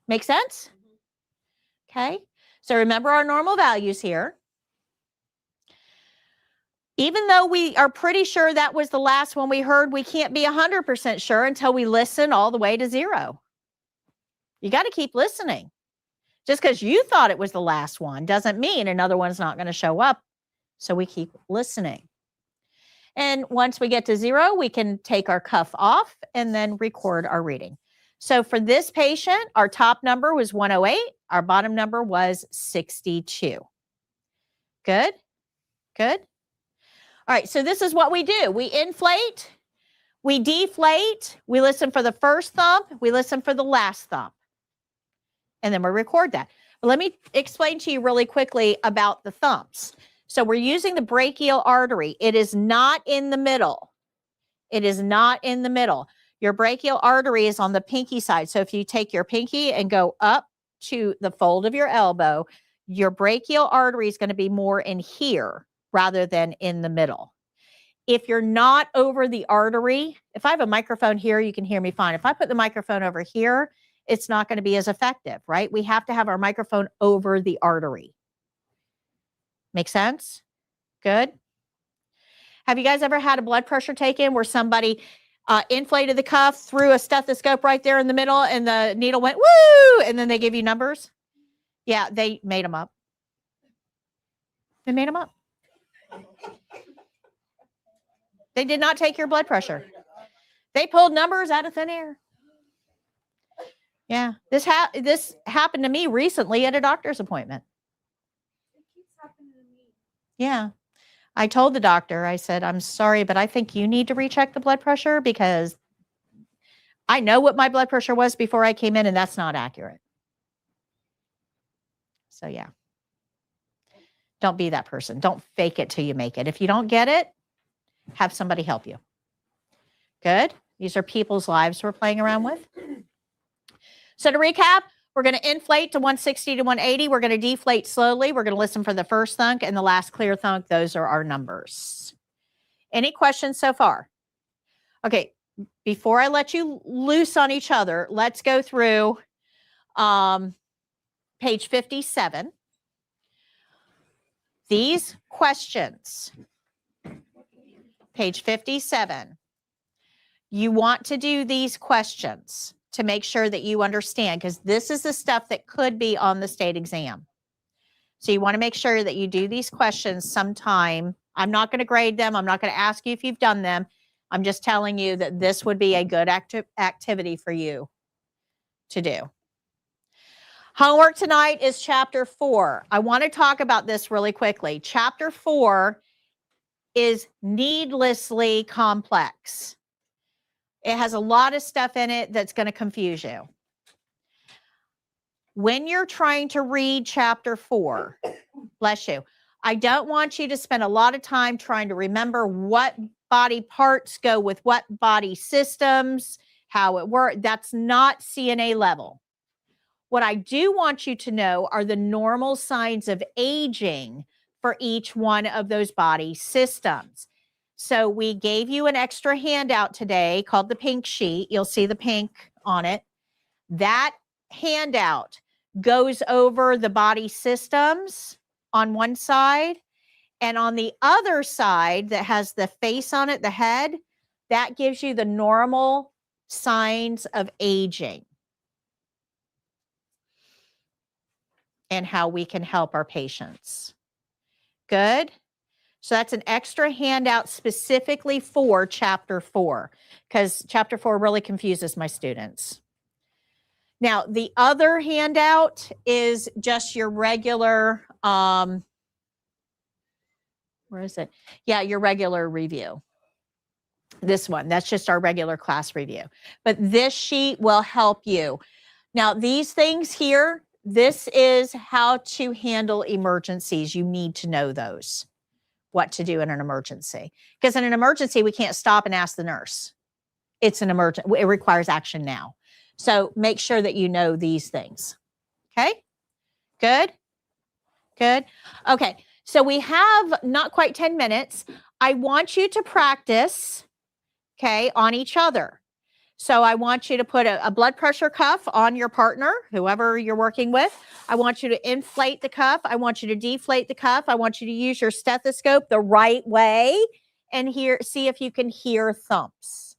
Make sense? Okay. So remember our normal values here. Even though we are pretty sure that was the last one we heard, we can't be 100% sure until we listen all the way to 0. You got to keep listening. Just because you thought it was the last one doesn't mean another one's not going to show up. So we keep listening. And once we get to 0, we can take our cuff off and then record our reading. So for this patient, our top number was 108. Our bottom number was 62. Good? Good? All right, so this is what we do. We inflate, we deflate, we listen for the first thump, we listen for the last thump, and then we record that. But let me explain to you really quickly about the thumps. So we're using the brachial artery. It is not in the middle. It is not in the middle. Your brachial artery is on the pinky side. So if you take your pinky and go up to the fold of your elbow, your brachial artery is going to be more in here rather than in the middle. If you're not over the artery, if I have a microphone here, you can hear me fine. If I put the microphone over here, it's not going to be as effective, right? We have to have our microphone over the artery. Make sense? Good. Have you guys ever had a blood pressure taken where somebody inflated the cuff, threw a stethoscope right there in the middle, and the needle went, woo, and then they give you numbers? Yeah, they made them up. They made them up. They did not take your blood pressure. They pulled numbers out of thin air. Yeah, this happened to me recently at a doctor's appointment. It keeps happening to me. Yeah. I told the doctor, I said, I'm sorry, but I think you need to recheck the blood pressure because I know what my blood pressure was before I came in, and that's not accurate. So, yeah. Don't be that person. Don't fake it till you make it. If you don't get it, have somebody help you. Good. These are people's lives we're playing around with. So to recap, we're going to inflate to 160 to 180. We're going to deflate slowly. We're going to listen for the first thunk and the last clear thunk. Those are our numbers. Any questions so far? Okay, before I let you loose on each other, let's go through page 57. These questions, page 57, you want to do these questions to make sure that you understand, because this is the stuff that could be on the state exam. So you want to make sure that you do these questions sometime. I'm not going to grade them. I'm not going to ask you if you've done them. I'm just telling you that this would be a good activity for you to do. Homework tonight is chapter 4. I want to talk about this really quickly. Chapter 4 is needlessly complex. It has a lot of stuff in it that's going to confuse you. When you're trying to read chapter 4, bless you, I don't want you to spend a lot of time trying to remember what body parts go with what body systems, how it works. That's not CNA level. What I do want you to know are the normal signs of aging for each one of those body systems. So we gave you an extra handout today called the pink sheet. You'll see the pink on it. That handout goes over the body systems on one side, and on the other side that has the face on it, the head, that gives you the normal signs of aging and how we can help our patients. Good. So that's an extra handout specifically for chapter 4, because chapter 4 really confuses my students. Now, the other handout is just your regular, where is it? Yeah, your regular review. This one, that's just our regular class review. But this sheet will help you. Now, these things here, this is how to handle emergencies. You need to know those. What to do in an emergency. Because in an emergency, we can't stop and ask the nurse. It's an emergency. It requires action now. So make sure that you know these things. Okay? Good? Good? Okay. So we have not quite 10 minutes. I want you to practice, okay, on each other. So I want you to put a blood pressure cuff on your partner, whoever you're working with. I want you to inflate the cuff. I want you to deflate the cuff. I want you to use your stethoscope the right way and see if you can hear thumps.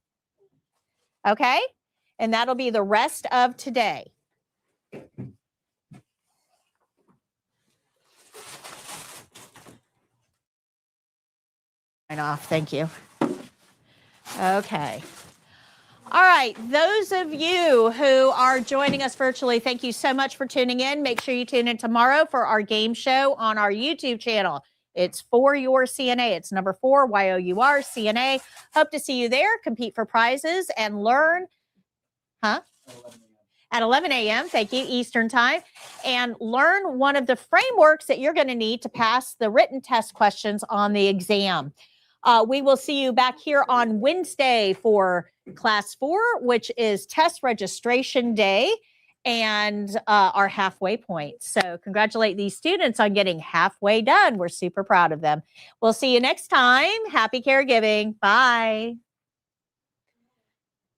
Okay? And that'll be the rest of today. Off. Thank you. Okay. All right. Those of you who are joining us virtually, thank you so much for tuning in. Make sure you tune in tomorrow for our game show on our YouTube channel. It's For Your CNA. It's number 4, YOUR CNA. Hope to see you there. Compete for prizes and learn. Huh? At 11 a.m. Thank you, Eastern Time. And learn one of the frameworks that you're going to need to pass the written test questions on the exam. We will see you back here on Wednesday for Class 4, which is test registration day and our halfway point. So congratulate these students on getting halfway done. We're super proud of them. We'll see you next time. Happy caregiving. Bye.